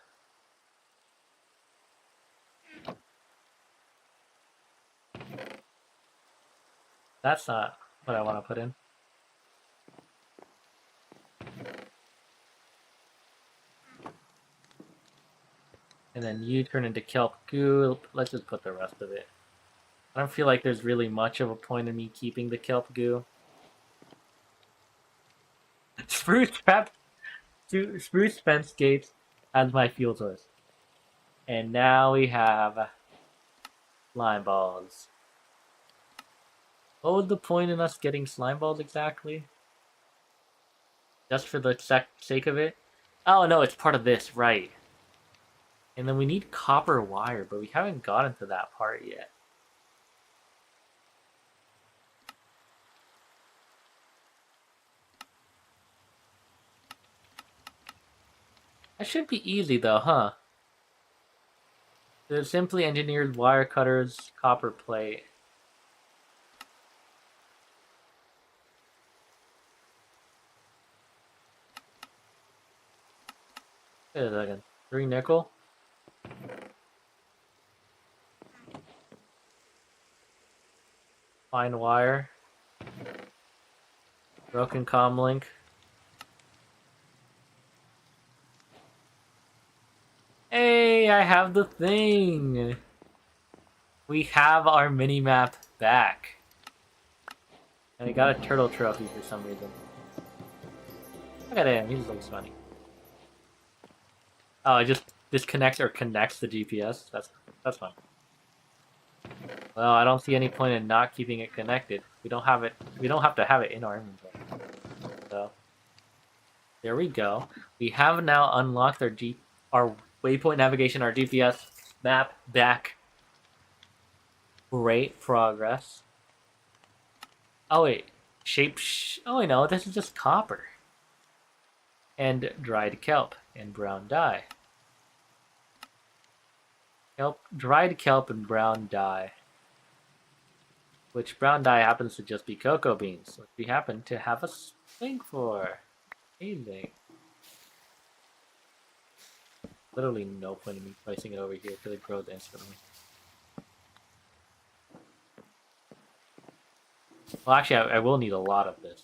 That's not what I want to put in. And then you turn into kelp goo. Let's just put the rest of it. I don't feel like there's really much of a point in me keeping the kelp goo. Spruce fence gates as my fuel source. And now we have slime balls. What was the point in us getting slime balls exactly? Just for the sake of it? Oh no, it's part of this, right. And then we need copper wire, but we haven't gotten to that part yet. That should be easy though, huh? The simply engineered wire cutters, copper plate. Wait a second. 3 nickel? Fine wire. Broken comm link. Hey, I have the thing! We have our mini-map back. And I got a turtle trophy for some reason. Look at him, he just looks funny. Oh, it just disconnects or connects the GPS? That's fine. Well, I don't see any point in not keeping it connected. We don't have to have it in our inventory. So there we go. We have now unlocked our waypoint navigation, our GPS map back. Great progress. Oh wait, oh wait, no, this is just copper. And dried kelp and brown dye. Dried kelp and brown dye. Which brown dye happens to just be cocoa beans, which we happen to have a thing for. Amazing. Literally no point in me placing it over here because it grows instantly. Well, actually, I will need a lot of this.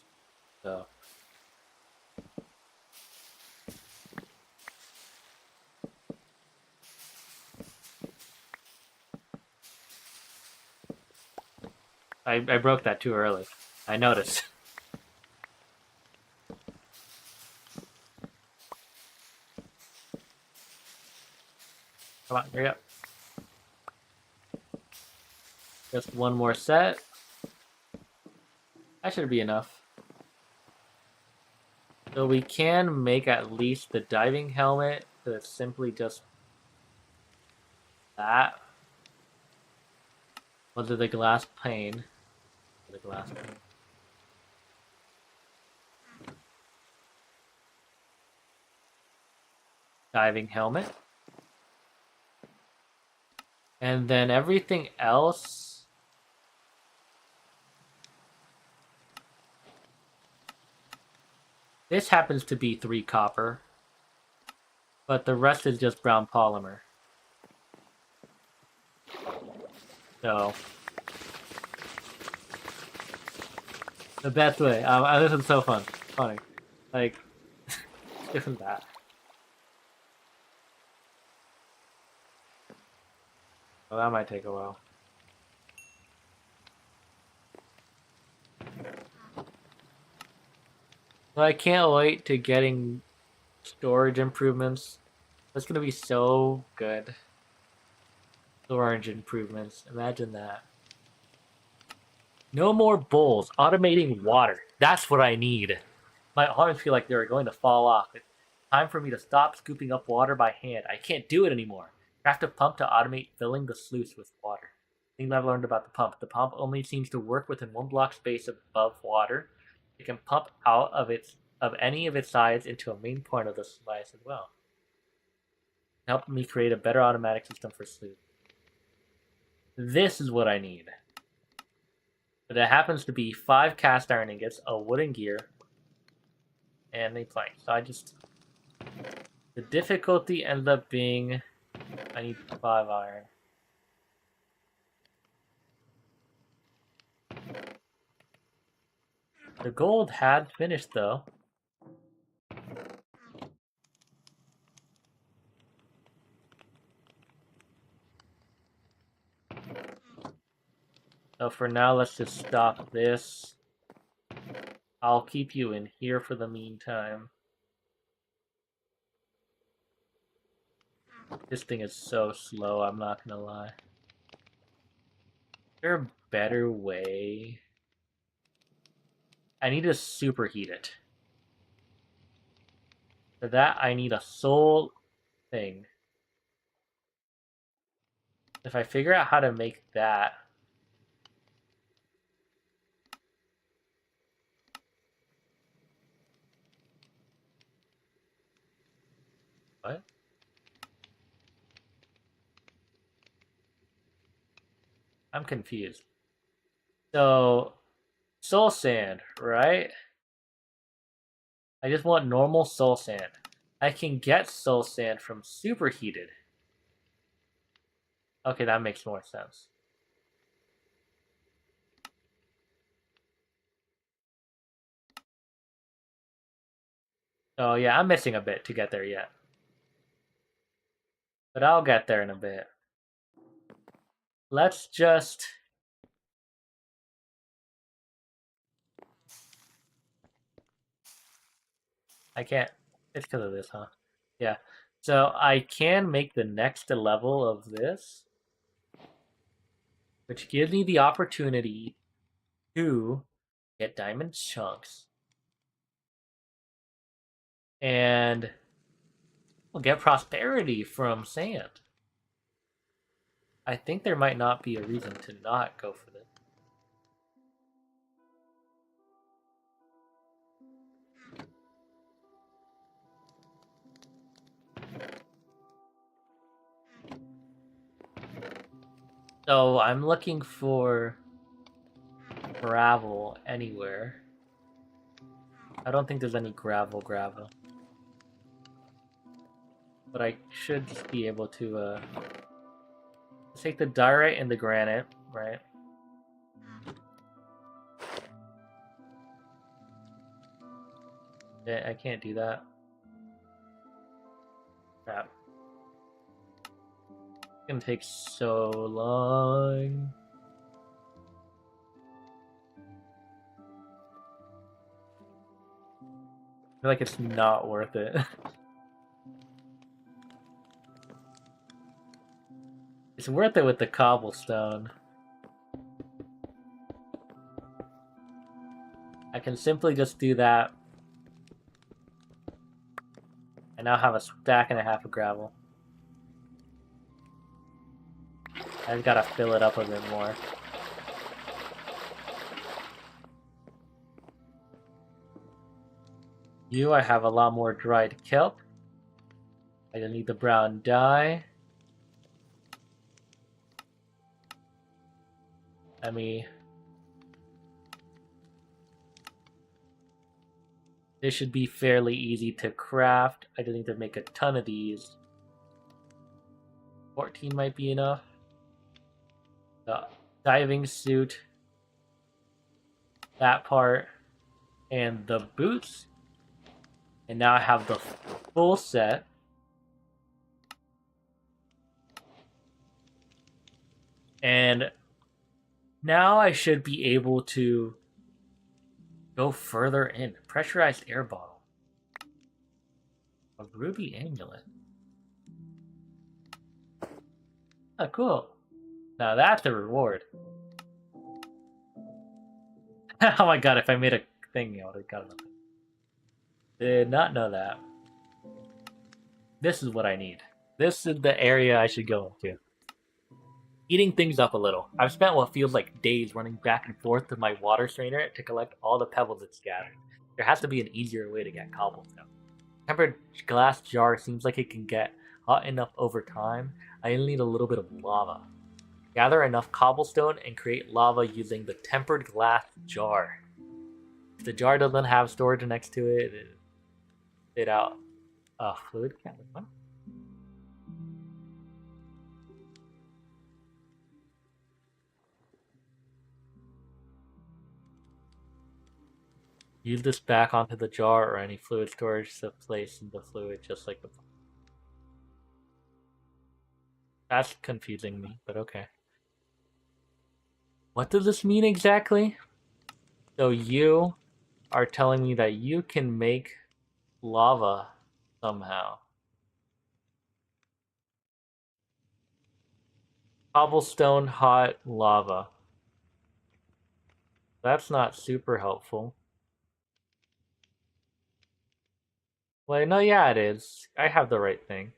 So, I broke that too early. I noticed. Come on, hurry up. Just one more set. That should be enough. So we can make at least the diving helmet, so it's simply just that. Was it the glass pane? The glass pane. Diving helmet. And then everything else. This happens to be 3 copper. But the rest is just brown polymer. So. The best way. This is so funny. Like, isn't that? Well, that might take a while. Well, I can't wait to getting storage improvements. That's gonna be so good. Storage improvements. Imagine that. No more bowls. Automating water. That's what I need. My arms feel like they're going to fall off. It's time for me to stop scooping up water by hand. I can't do it anymore. Craft a pump to automate filling the sluice with water. Thing I've learned about the pump. The pump only seems to work within 1 block space above water. It can pump out of any of its sides into a main point of the sluice as well. Help me create a better automatic system for sluice. This is what I need. But it happens to be 5 cast iron ingots, a wooden gear, and a plank. So I just... The difficulty ends up being... I need 5 iron. The gold had finished, though. So for now, let's just stop this. I'll keep you in here for the meantime. This thing is so slow, I'm not gonna lie. Is there a better way? I need to superheat it. For that, I need a soul thing. If I figure out how to make that... What? I'm confused. So, soul sand, right? I just want normal soul sand. I can get soul sand from superheated. Okay, that makes more sense. Oh yeah, I'm missing a bit to get there yet. But I'll get there in a bit. Let's just... I can't... It's because of this, huh? Yeah. So I can make the next level of this, which gives me the opportunity to get diamond chunks. And we'll get prosperity from sand. I think there might not be a reason to not go for this. So I'm looking for gravel anywhere. I don't think there's any gravel. But I should just be able to take the diorite and the granite, right? I can't do that. Crap. It's gonna take so long. feel like it's not worth it. It's worth it with the cobblestone. I can simply just do that. I now have a stack and a half of gravel. I just gotta fill it up a bit more. I have a lot more dried kelp. I don't need the brown dye. This should be fairly easy to craft. I don't need to make a ton of these. 14 might be enough. The diving suit, that part, and the boots. And now I have the full set. And now I should be able to go further in. Pressurized air bottle. A ruby amulet. Oh, cool. Now that's a reward. Oh my god, if I made a thing, I would have gotten nothing. Did not know that. This is what I need. This is the area I should go into. Eating things up a little. I've spent what feels like days running back and forth to my water strainer to collect all the pebbles it's scattered. There has to be an easier way to get cobblestone. Tempered glass jar seems like it can get hot enough over time. I only need a little bit of lava. Gather enough cobblestone and create lava using the tempered glass jar. If the jar doesn't have storage next to it, spit out a fluid cap. What? Use this back onto the jar or any fluid storage to place in the fluid just like before. That's confusing me, but okay. What does this mean exactly? So you are telling me that you can make lava somehow. Cobblestone hot lava. That's not super helpful. Well, no, yeah, it is. I have the right thing.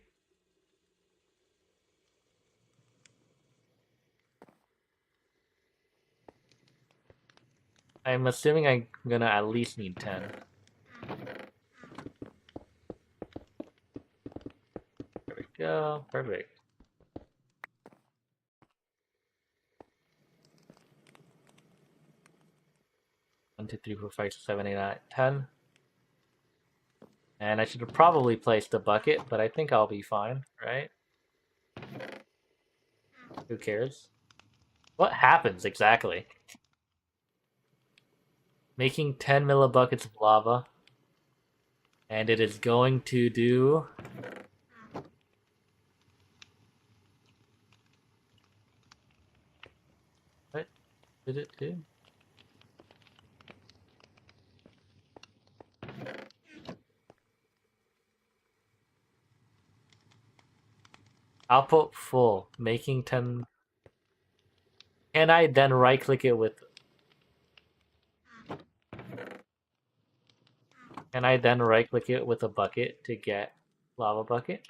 I'm assuming I'm gonna at least need 10. There we go. Perfect. 1, 2, 3, 4, 5, 6, 7, 8, 9, 10. And I should have probably placed a bucket, but I think I'll be fine, right? Who cares? What happens exactly? Making 10 millibuckets of lava. And it is going to do... What did it do? Output full. Making 10... Can I then right-click it with... Can I then right-click it with a bucket to get lava bucket?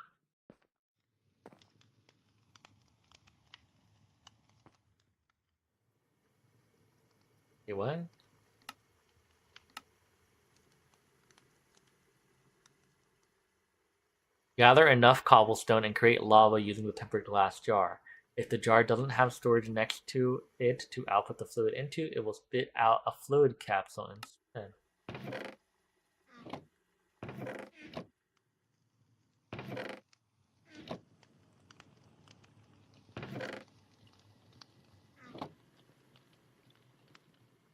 Wait, what? Gather enough cobblestone and create lava using the tempered glass jar. If the jar doesn't have storage next to it to output the fluid into, it will spit out a fluid capsule instead.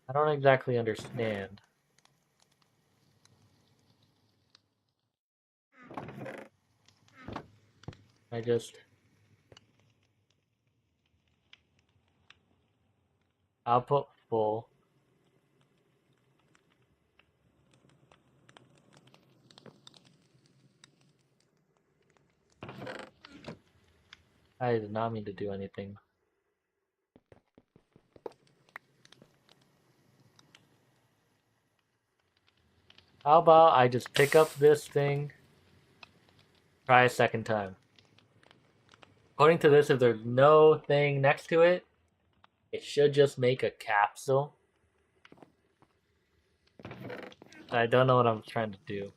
I don't exactly understand. I just... Output full. I did not mean to do anything. How about I just pick up this thing, try a second time. According to this, if there's no thing next to it, it should just make a capsule. I don't know what I'm trying to do.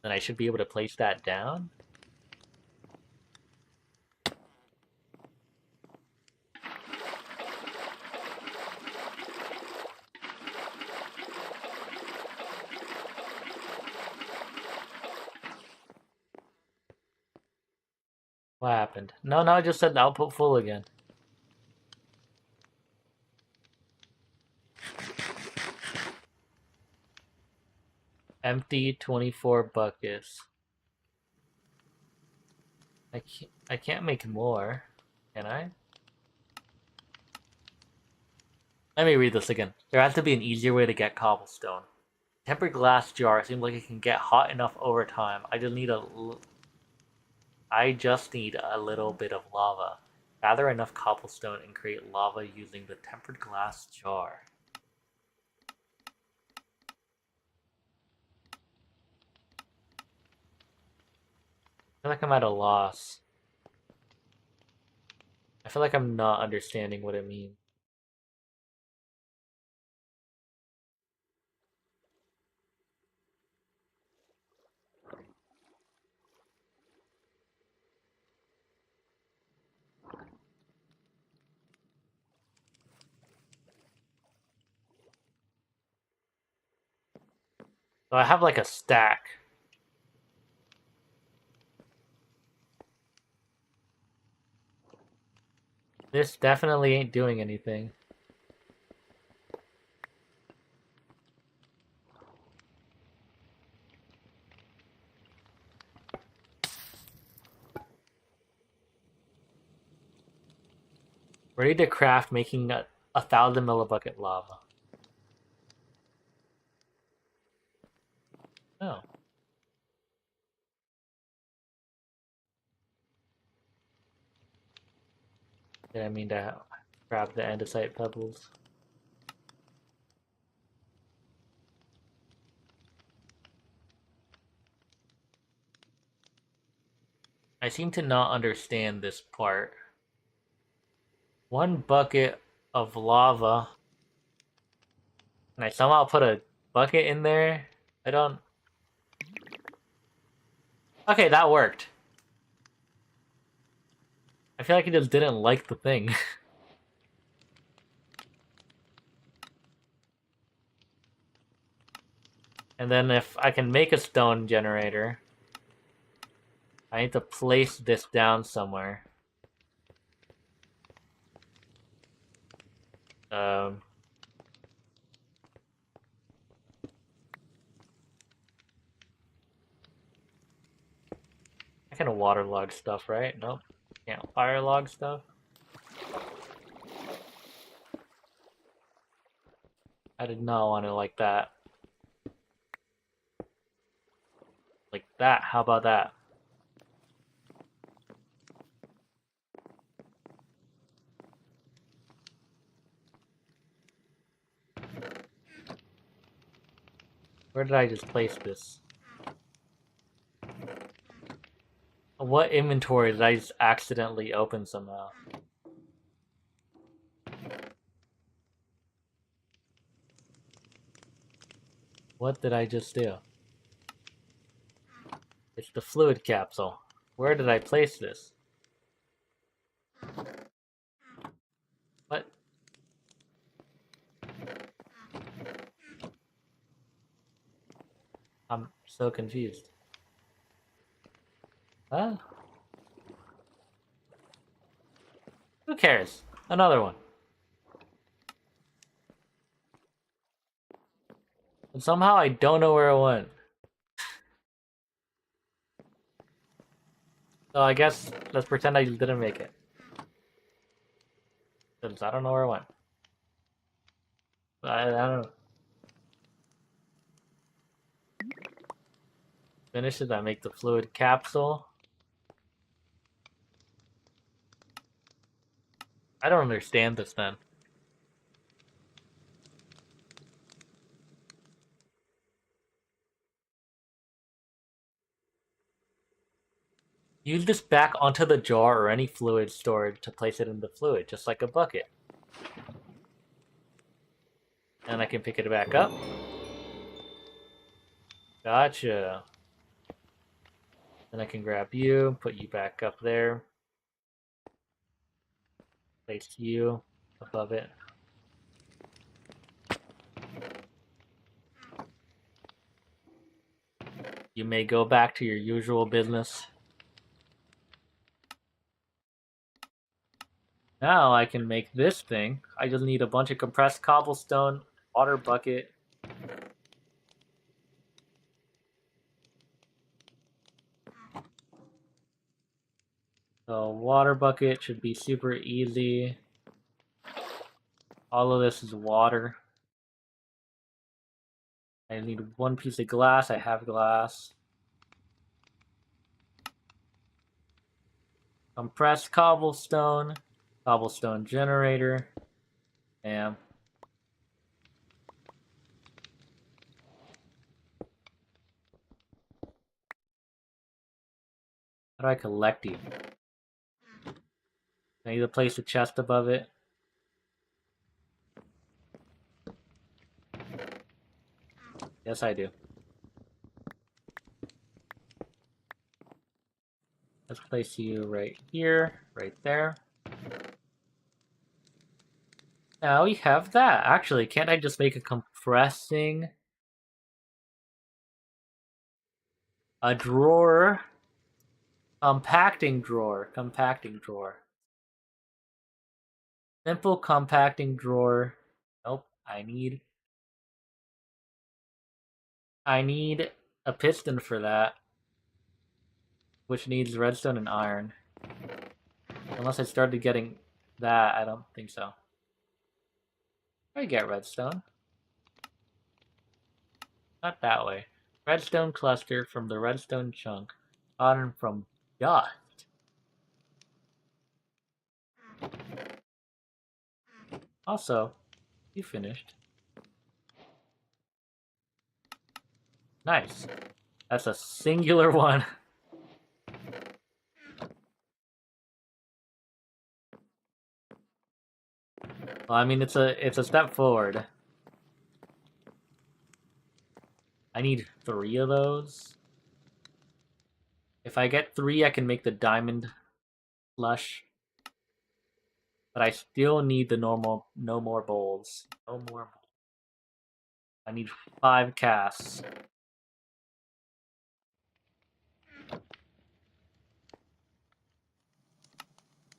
Then I should be able to place that down. What happened? No, I just said output full again. Empty 24 buckets. I can't make more, can I? Let me read this again. There has to be an easier way to get cobblestone. Tempered glass jar seems like it can get hot enough over time. I just need a little bit of lava. Gather enough cobblestone and create lava using the tempered glass jar. I feel like I'm at a loss. I feel like I'm not understanding what it means. So I have like a stack. This definitely ain't doing anything. Ready to craft, making a 1,000 millibucket lava. Oh. Did I mean to grab the andesite pebbles? I seem to not understand this part. 1 bucket of lava. And I somehow put a bucket in there? I don't... Okay, that worked. I feel like he just didn't like the thing. And then if I can make a stone generator, I need to place this down somewhere. Um... I can waterlog stuff, right? Nope. Can't firelog stuff. I did not want it like that. Like that, how about that? Where did I just place this? What inventory did I just accidentally open somehow? What did I just do? It's the fluid capsule. Where did I place this? What? I'm so confused. Huh? Who cares? Another one. And somehow I don't know where it went. So I guess let's pretend I didn't make it. Since I don't know where it went. I don't know. Finishes, I make the fluid capsule. I don't understand this then. Use this back onto the jar or any fluid stored to place it in the fluid, just like a bucket. And I can pick it back up. Gotcha. Then I can grab you, put you back up there. Place you above it. You may go back to your usual business. Now I can make this thing. I just need a bunch of compressed cobblestone, water bucket. So water bucket should be super easy. All of this is water. I need one piece of glass. I have glass. Compressed cobblestone. Cobblestone generator. Bam. How do I collect you? I need to place a chest above it. Yes, I do. Let's place you right here, right there. Now we have that. Actually, can't I just make a compressing... a drawer? Compacting drawer. Compacting drawer. Simple compacting drawer. Nope, I need a piston for that. Which needs redstone and iron. Unless I started getting that, I don't think so. I get redstone. Not that way. Redstone cluster from the redstone chunk. Gotten from dust. Also, you finished. Nice. That's a singular one. Well, I mean, it's a step forward. I need 3 of those. If I get 3, I can make the diamond flush. But I still need the normal, no more bowls. No more. I need 5 casts.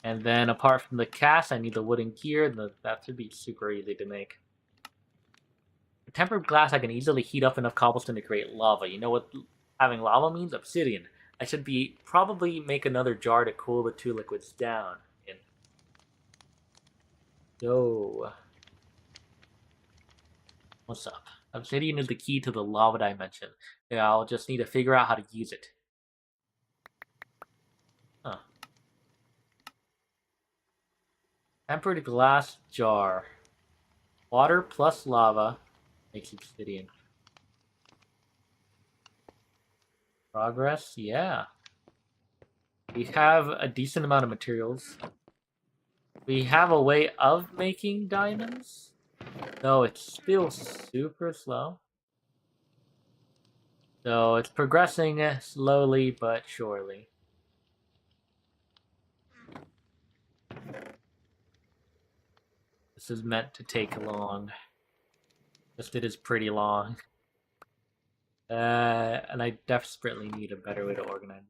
And then apart from the cast, I need the wooden gear. That should be super easy to make. For tempered glass, I can easily heat up enough cobblestone to create lava. You know what having lava means? Obsidian. I should probably make another jar to cool the 2 liquids down. Yo. What's up? Obsidian is the key to the lava dimension. Yeah, I'll just need to figure out how to use it. Huh. Tempered glass jar. Water plus lava makes obsidian. Progress? Yeah. We have a decent amount of materials. We have a way of making diamonds. No, it's still super slow. So it's progressing slowly but surely. This is meant to take long. Just it is pretty long. And I desperately need a better way to organize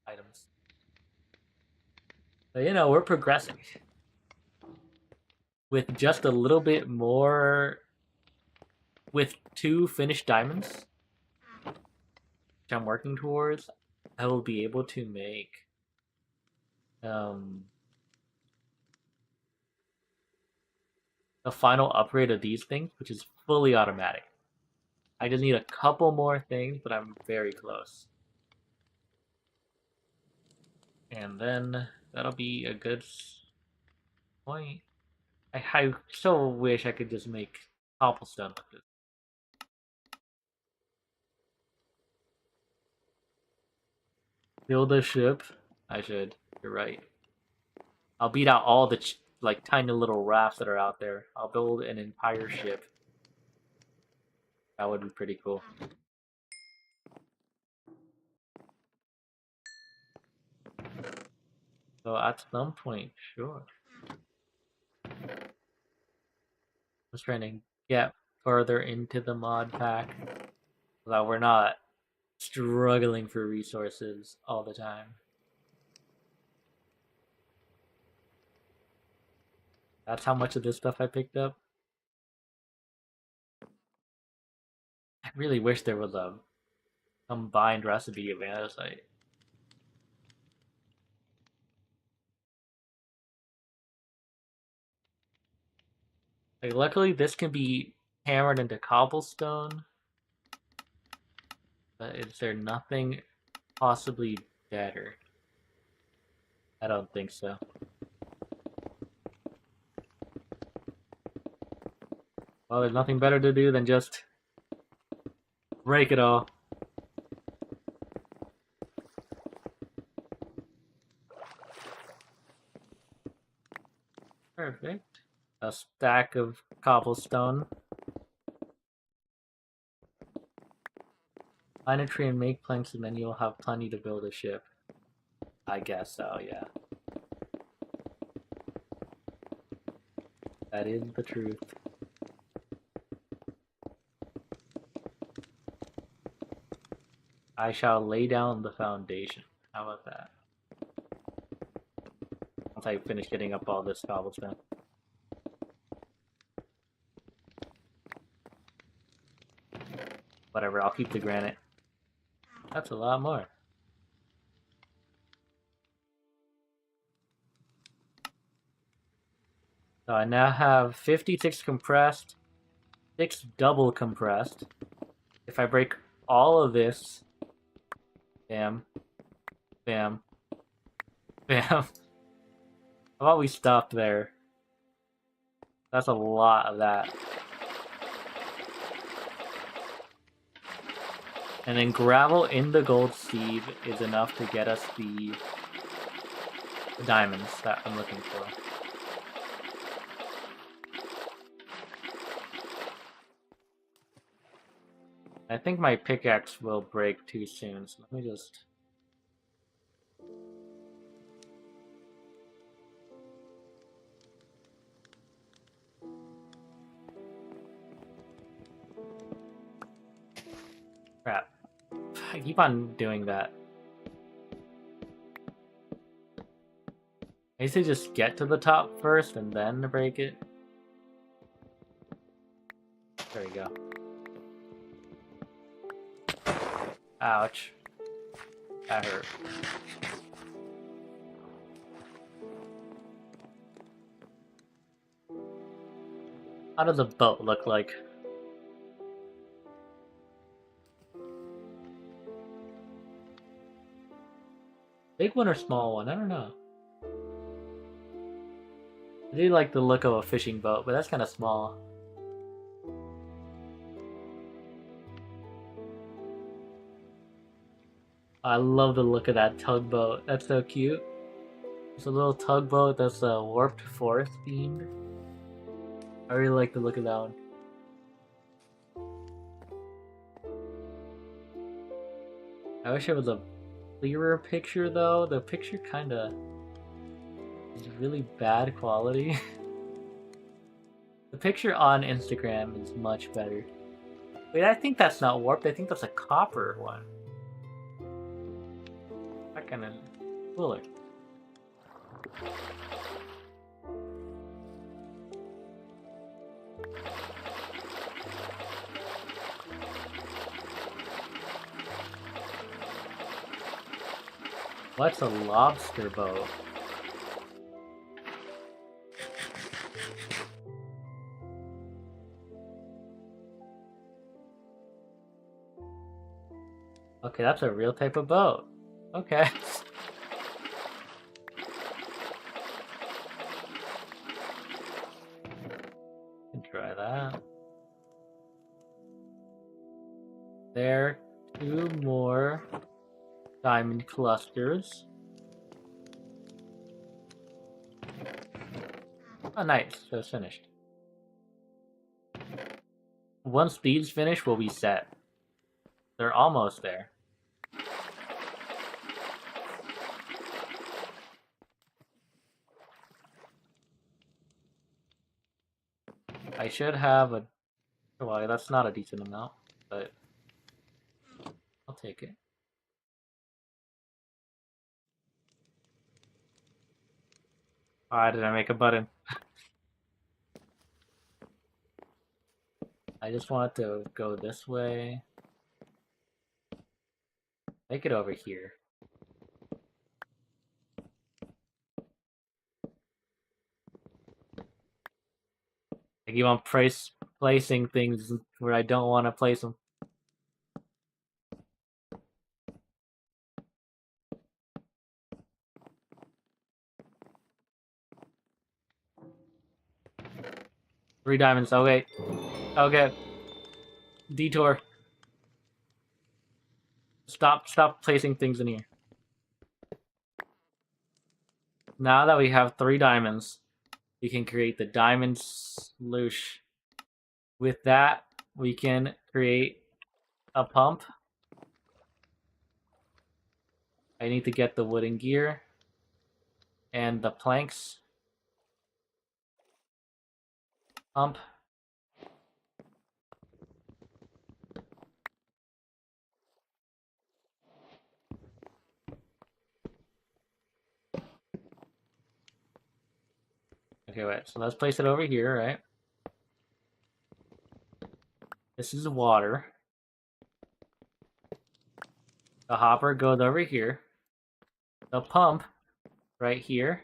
items. But you know, we're progressing. With just a little bit more... With 2 finished diamonds, which I'm working towards, I will be able to make... the final upgrade of these things, which is fully automatic. I just need a couple more things, but I'm very close. And then that'll be a good point. I so wish I could just make cobblestone with this. Build a ship. I should. You're right. I'll beat out all the like tiny little rafts that are out there. I'll build an entire ship. That would be pretty cool. So at some point, sure. I was trying to get further into the mod pack so that we're not struggling for resources all the time. That's how much of this stuff I picked up. I really wish there was a combined recipe of andesite. Like, luckily, this can be hammered into cobblestone. But is there nothing possibly better? I don't think so. Well, there's nothing better to do than just break it all. Perfect. A stack of cobblestone. Find a tree and make planks, and then you'll have plenty to build a ship. I guess so, yeah. That is the truth. I shall lay down the foundation. How about that? Once I finish getting up all this cobblestone. Whatever, I'll keep the granite. That's a lot more. So I now have 56 compressed, 6 double compressed. If I break all of this, bam, bam, bam. How about we stop there? That's a lot of that. And then gravel in the gold seed is enough to get us the diamonds that I'm looking for. I think my pickaxe will break too soon, so let me just... Crap. I keep on doing that. I used to just get to the top first and then break it. There we go. Ouch. That hurt. How does a boat look like? Big one or small one? I don't know. I do like the look of a fishing boat, but that's kind of small. I love the look of that tugboat. That's so cute. It's a little tugboat that's warped forest themed. I really like the look of that one. I wish it was a clearer picture though. The picture kinda is really bad quality. The picture on Instagram is much better. Wait, I think that's not warped. I think that's a copper one. That kind of cooler. What's a lobster boat? Okay, that's a real type of boat. Okay. Can try that. There, 2 more diamond clusters. Oh, nice. So it's finished. Once these finish, we'll be set. They're almost there. I should have a... Well, that's not a decent amount, but I'll take it. Why did I make a button? I just want to go this way. Make it over here. I keep on placing things where I don't want to place them. Three diamonds. Oh, wait. Okay. Detour. Stop placing things in here. Now that we have 3 diamonds, we can create the diamond sluice. With that, we can create a pump. I need to get the wooden gear and the planks. Pump. Okay, wait. So let's place it over here, right? This is water. The hopper goes over here. The pump right here.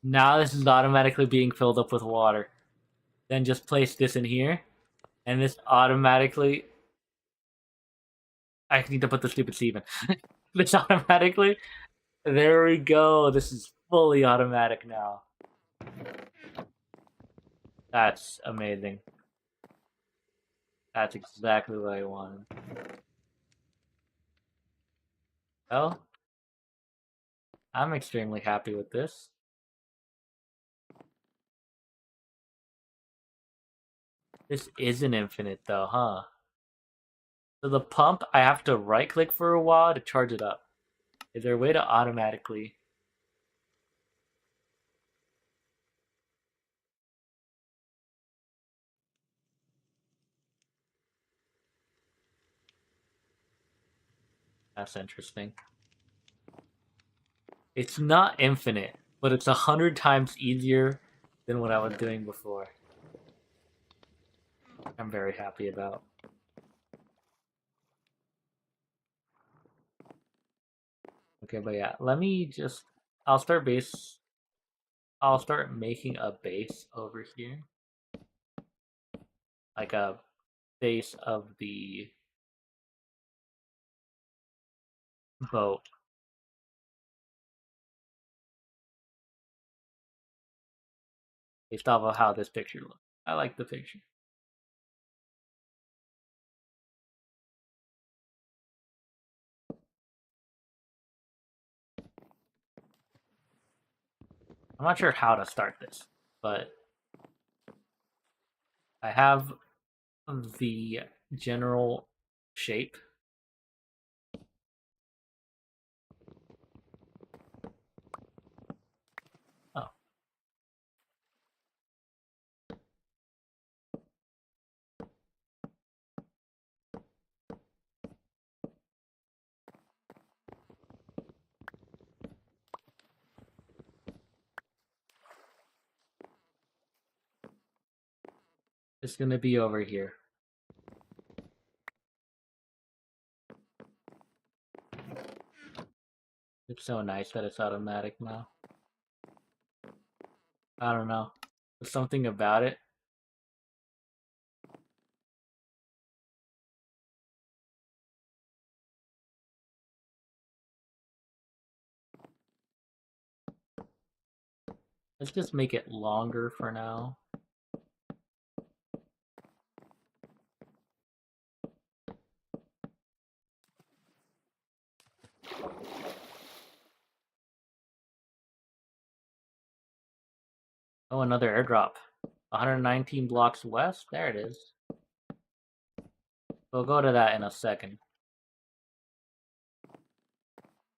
Now this is automatically being filled up with water. Then just place this in here. And this automatically... I need to put the stupid sieve in. This automatically... There we go. This is fully automatic now. That's amazing. That's exactly what I wanted. Well, I'm extremely happy with this. This isn't infinite though, huh? So the pump, I have to right click for a while to charge it up. Is there a way to automatically... That's interesting. It's not infinite, but it's 100 times easier than what I was doing before. I'm very happy about. Okay, but yeah, let me just... I'll start making a base over here. Like a base of the boat. Based off of how this picture looks. I like the picture. I'm not sure how to start this, but I have the general shape. Oh. It's gonna be over here. It's so nice that it's automatic now. I don't know. There's something about it. Let's just make it longer for now. Oh, another airdrop. 119 blocks west? There it is. We'll go to that in a second.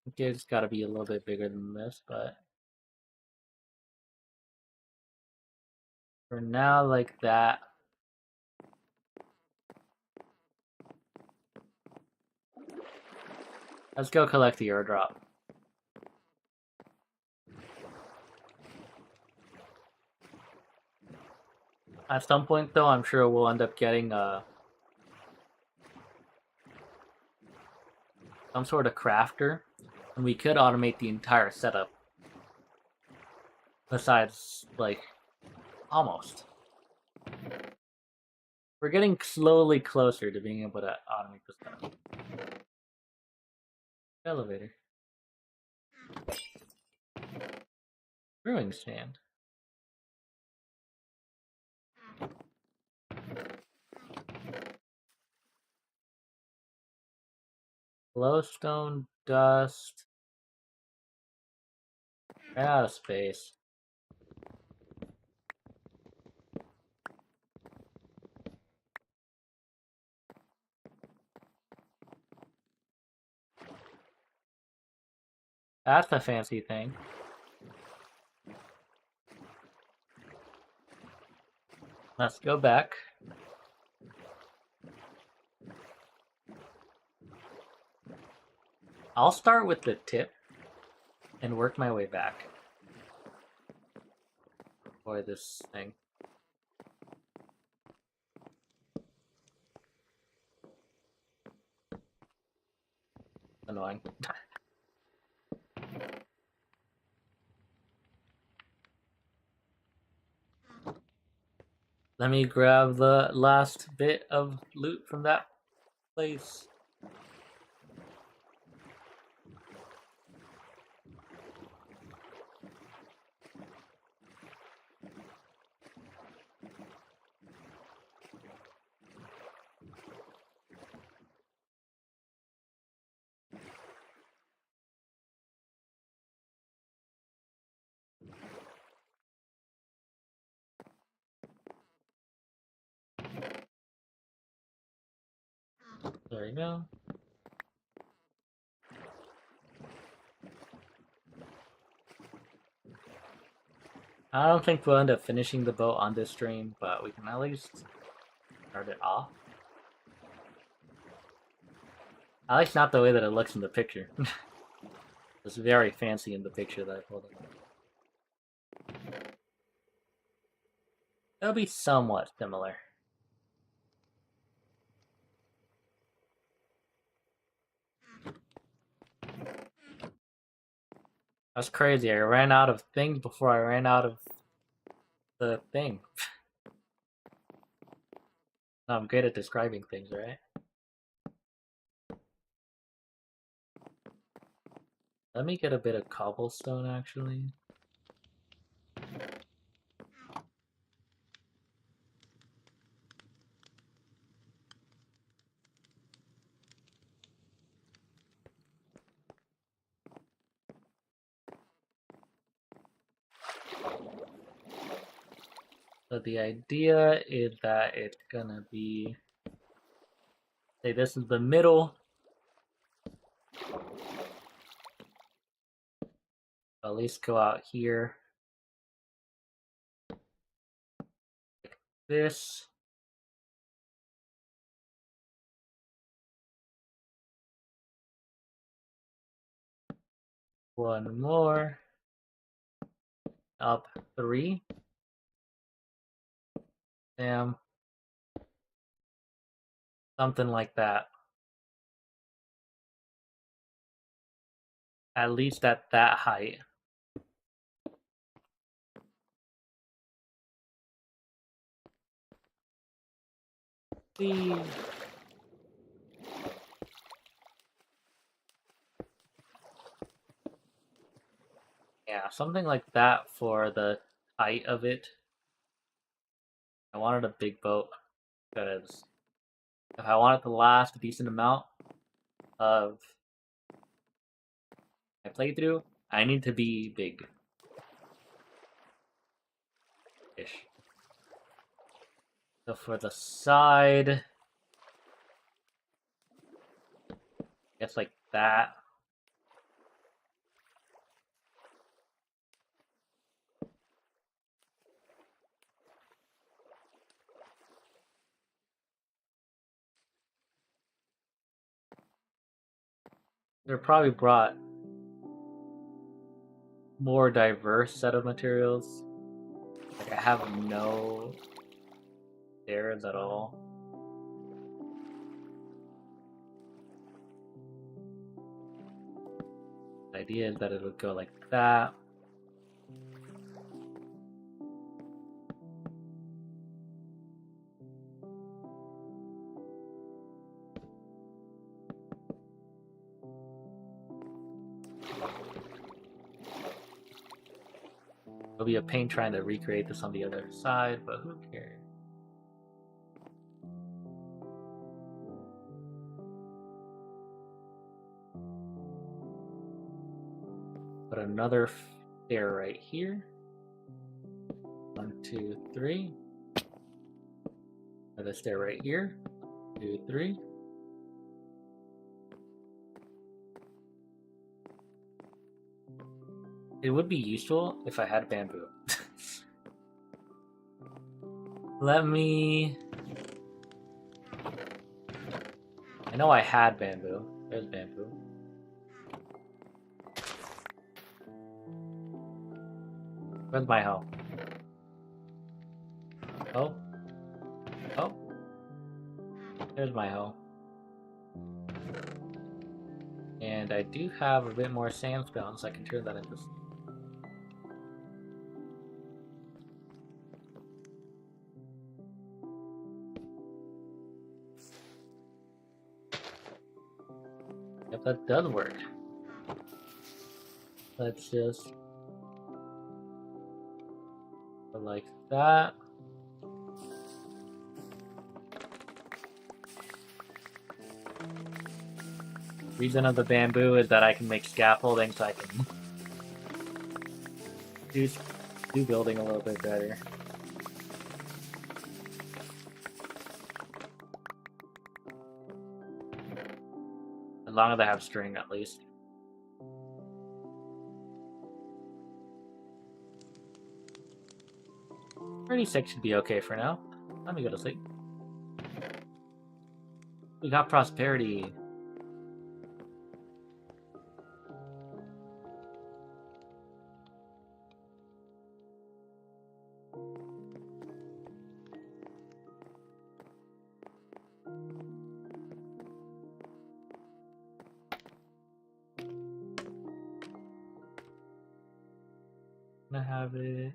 Okay, it's gotta be a little bit bigger than this, but... for now, like that. Let's go collect the airdrop. At some point, though, I'm sure we'll end up getting some sort of crafter, and we could automate the entire setup. Besides, like, almost. We're getting slowly closer to being able to automate this setup. Elevator. Brewing stand. Glowstone, dust. Out of space. That's a fancy thing. Let's go back. I'll start with the tip and work my way back. Boy, this thing. Annoying. Let me grab the last bit of loot from that place. There you go. I don't think we'll end up finishing the boat on this stream, but we can at least start it off. I like not the way that it looks in the picture. It's very fancy in the picture that I pulled up. It'll be somewhat similar. That's crazy. I ran out of things before I ran out of the thing. I'm good at describing things, right? Let me get a bit of cobblestone, actually. So the idea is that it's gonna be, say this is the middle. At least go out here. Like this. One more. Up 3. Damn. Something like that. At least at that height. Please. Yeah, something like that for the height of it. I wanted a big boat because if I want it to last a decent amount of my playthrough, I need to be big-ish. So for the side, I guess like that. They're probably brought more diverse set of materials. Like I have no stairs at all. The idea is that it would go like that. It'll be a pain trying to recreate this on the other side, but who cares? Put another stair right here. 1, 2, 3. Another stair right here. 2, 3. It would be useful if I had bamboo. Let me... I know I had bamboo. There's bamboo. Where's my hoe? Oh? Oh? There's my hoe. And I do have a bit more sandstone, so I can turn that into... Yep, that does work. Let's just go like that. Reason of the bamboo is that I can make scaffolding, so I can do building a little bit better. As long as I have string, at least. $36 should be okay for now. Let me go to sleep. We got prosperity. I'm gonna have it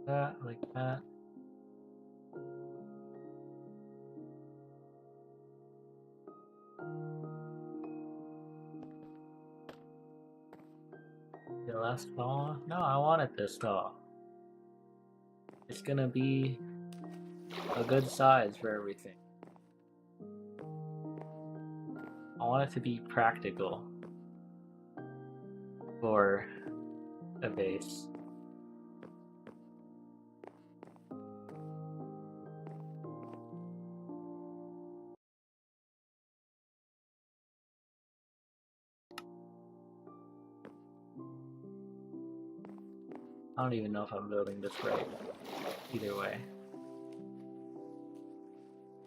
that, like that. The last tall? No, I wanted this tall. It's gonna be a good size for everything. I want it to be practical for a base. I don't even know if I'm building this right. Either way.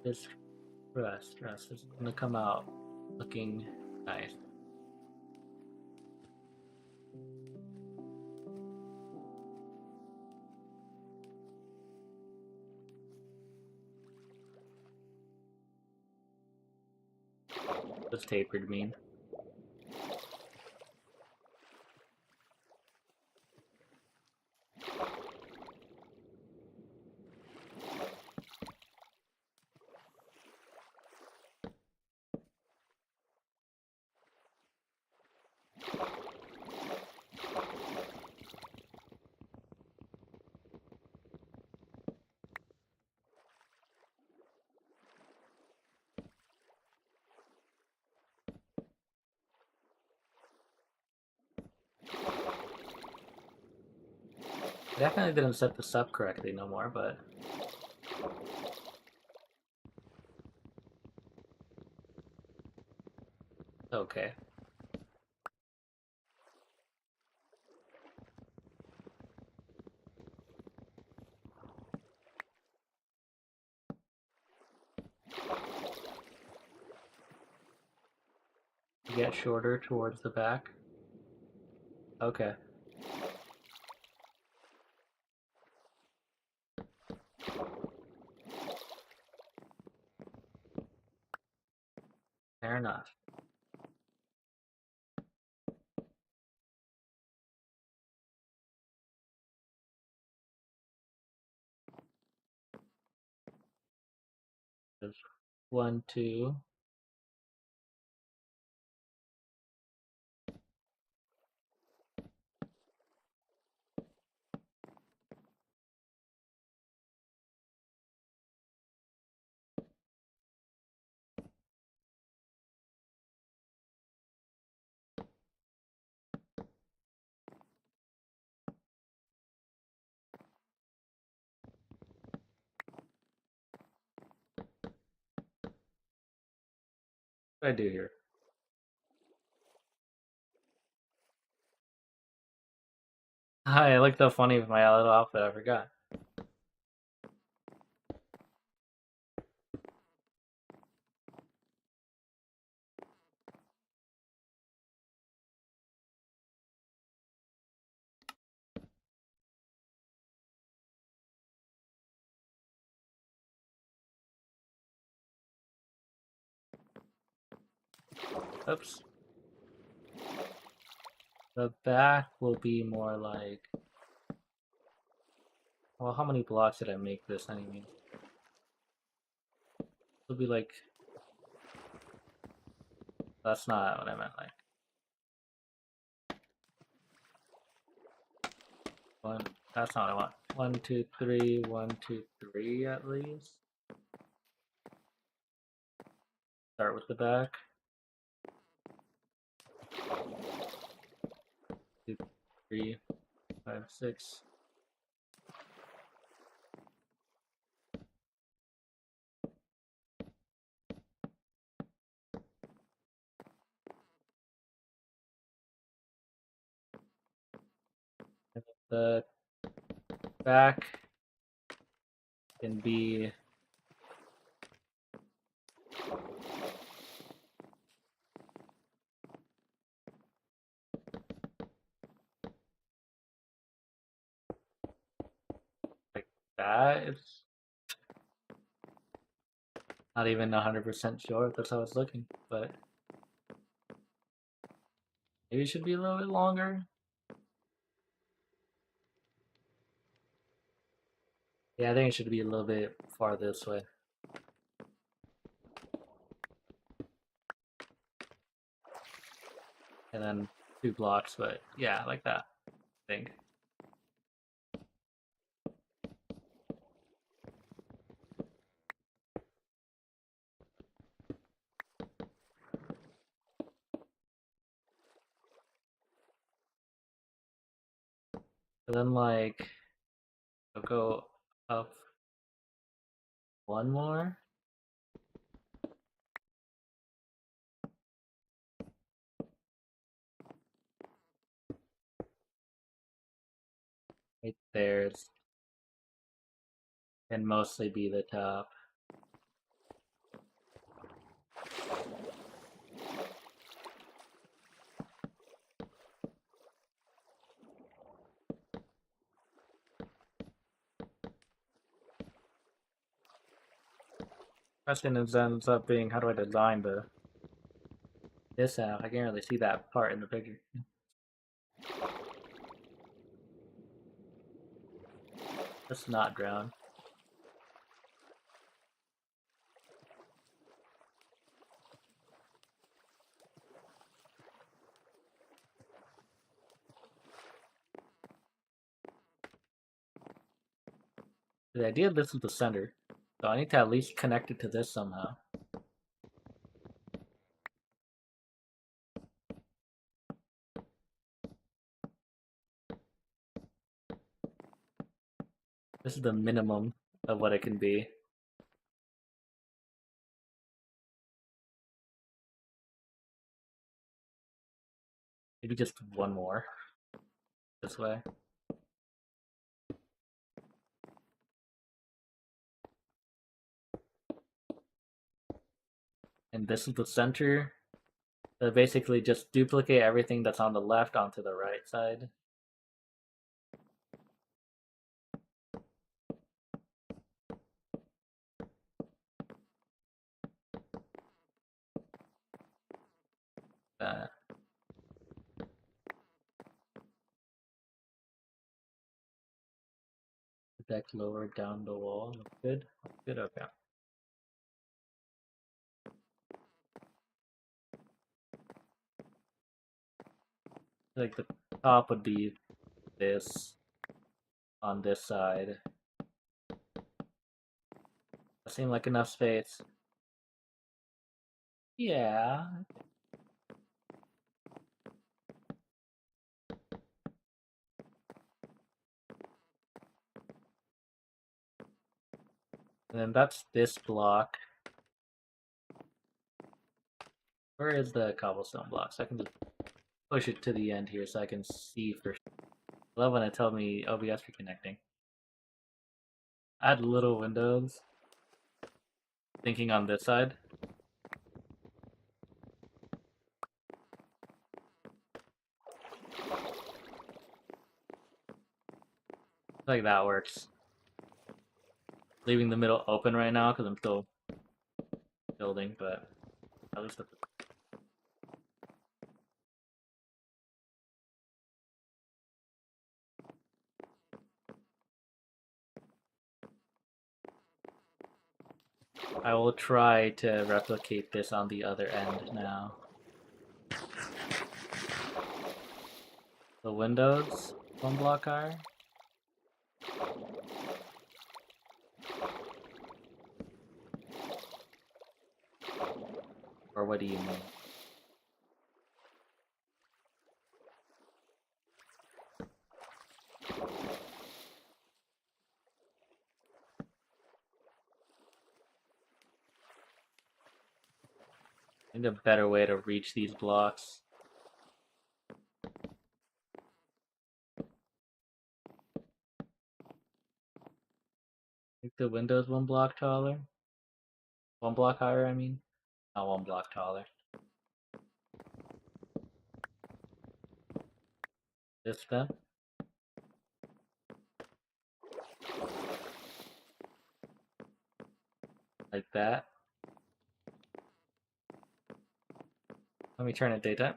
This rest is gonna come out looking nice. What's tapered mean? Definitely didn't set this up correctly no more, but okay. Get shorter towards the back. Okay. Fair enough. There's 1, 2. What do I do here? Hi, I looked so funny with my little outfit, I forgot. Oops. The back will be more like... Well, how many blocks did I make this anyway? It'll be like... That's not what I meant, like... One... That's not what I want. 1, 2, 3, 1, 2, 3 at least. Start with the back. 2, 3, 5, 6. The back can be like that. It's not even 100% sure if that's how it's looking, but maybe it should be a little bit longer. Yeah, I think it should be a little bit far this way. And then 2 blocks, but yeah, like that, I think. And then like, I'll go up 1 more. Right there's can mostly be the top. Question is ends up being how do I design this out? I can't really see that part in the picture. Let's not drown. The idea of this is the center, so I need to at least connect it to this somehow. This is the minimum of what it can be. Maybe just one more this way. And this is the center. So basically just duplicate everything that's on the left onto the right side. Deck lower down the wall. Good. Good. Okay. Like the top would be this on this side. That seemed like enough space. Yeah. And then that's this block. Where is the cobblestone block? So I can just push it to the end here so I can see for sure. I love when it tells me OBS reconnecting. Add little windows. Thinking on this side. Like that works. Leaving the middle open right now because I'm still building, but at least I will try to replicate this on the other end now. The windows, one block higher. Or what do you mean? I think a better way to reach these blocks. Make the windows one block taller. One block higher, I mean. Not one block taller. This then. Like that. Let me turn it daytime.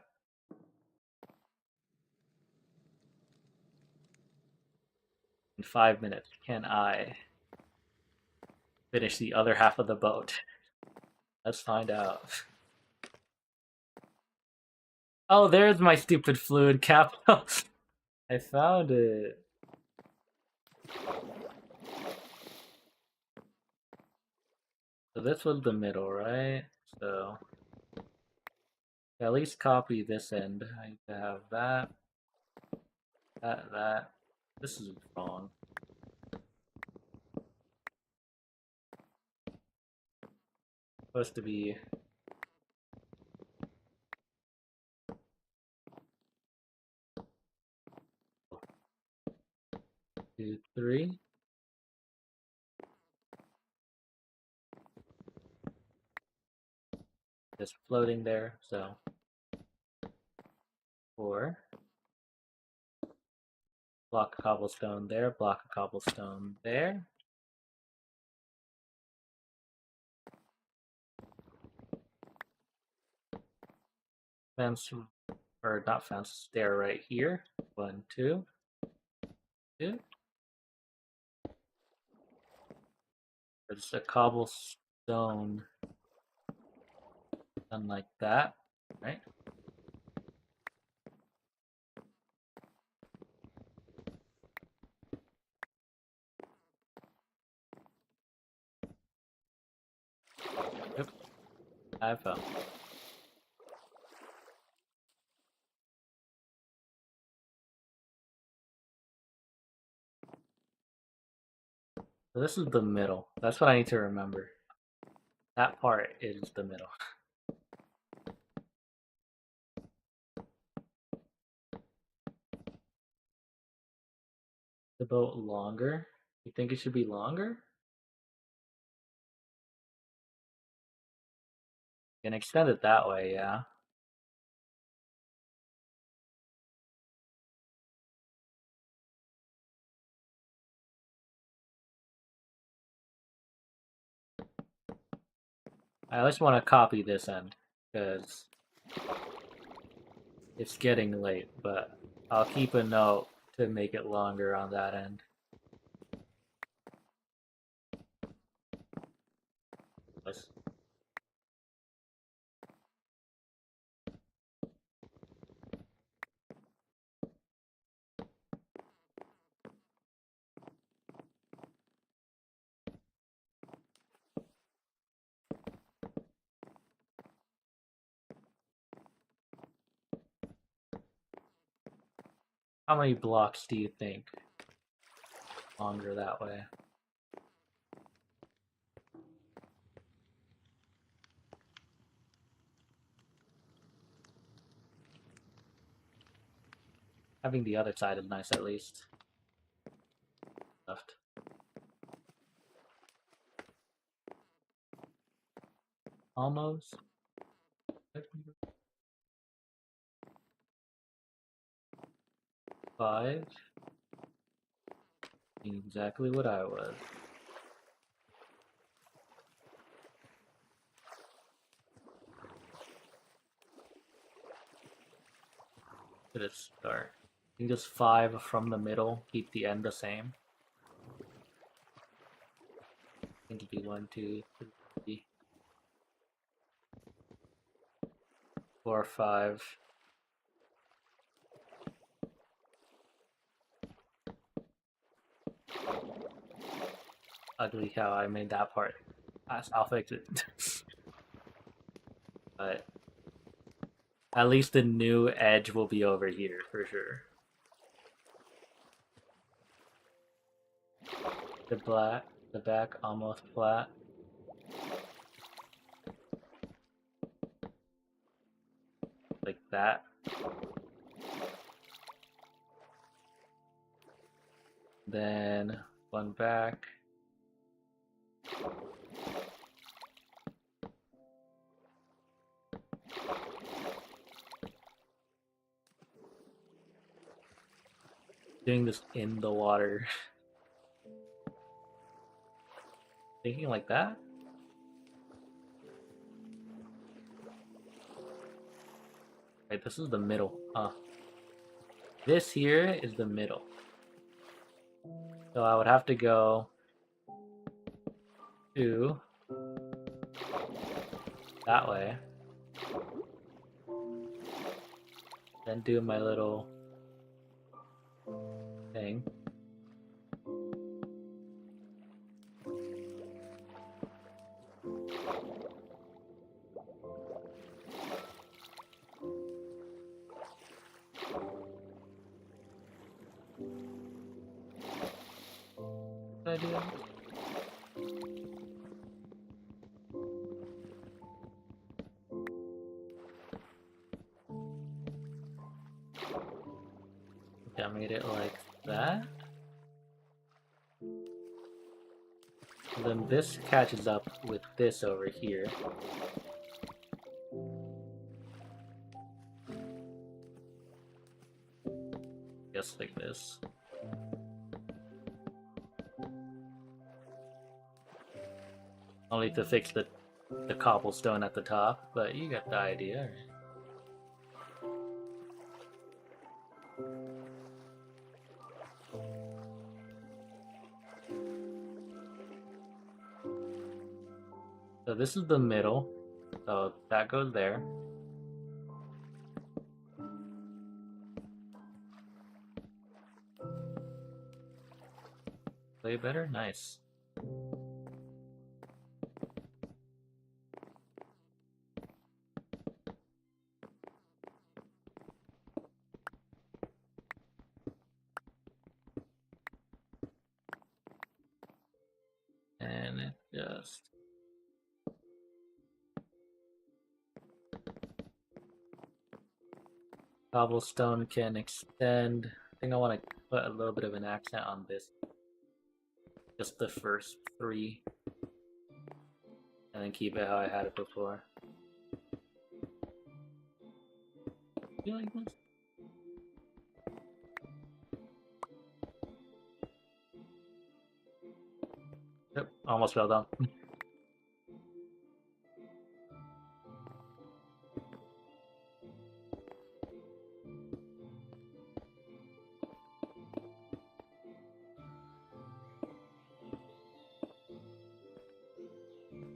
In 5 minutes, can I finish the other half of the boat? Let's find out. Oh, there's my stupid fluid cap. I found it. So this was the middle, right? So at least copy this end. I need to have that, that. This is wrong. Supposed to be 2, 3. Just floating there, so 4. Block of cobblestone there, block of cobblestone there. Fence, or not fence, stair right here. 1, 2, 2. There's a cobblestone done like that, right? Yep, I found. So this is the middle. That's what I need to remember. That part is the middle. The boat longer? You think it should be longer? You can extend it that way, yeah. I just want to copy this end because it's getting late, but I'll keep a note to make it longer on that end. Let's... How many blocks do you think longer that way? Having the other side is nice at least. Left. Almost. 5. Exactly what I was. Did it start? I think just 5 from the middle, keep the end the same. I think it'd be 1, 2, 3, 4, 5. Ugly how I made that part. I'll fix it. But at least the new edge will be over here for sure. The back almost flat. Like that. Then one back. Doing this in the water. Thinking like that? Right, this is the middle. This here is the middle. So I would have to go to that way. Then do my little thing. Idea. Okay, I made it like that. And then this catches up with this over here. Just like this. Only to fix the cobblestone at the top, but you got the idea. So this is the middle, so that goes there. Play better? Nice. list. Cobblestone can extend. I think I want to put a little bit of an accent on this. Just the first 3. And then keep it how I had it before. You like this? Yep, almost fell down.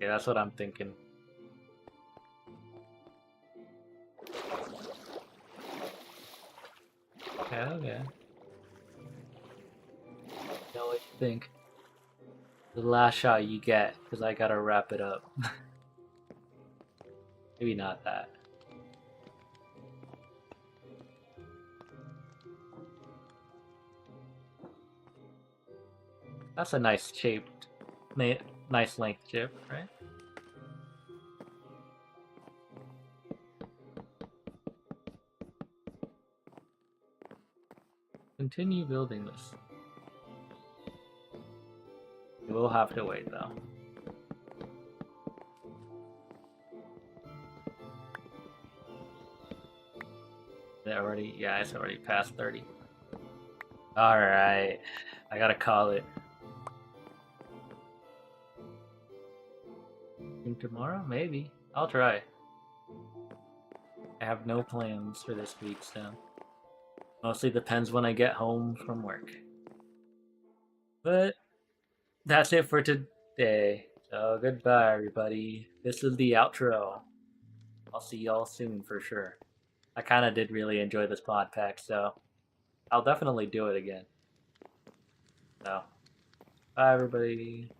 Yeah, that's what I'm thinking. Okay, okay. Now what you think? The last shot you get, because I gotta wrap it up. Maybe not that. That's a nice shaped, nice length chip, right? Continue building this. We'll have to wait though. Yeah, it's already past 30. Alright, I gotta call it. Think tomorrow? Maybe. I'll try. I have no plans for this week, so mostly depends when I get home from work. But that's it for today. So goodbye, everybody. This is the outro. I'll see y'all soon for sure. I kind of did really enjoy this pod pack, so I'll definitely do it again. So, bye, everybody.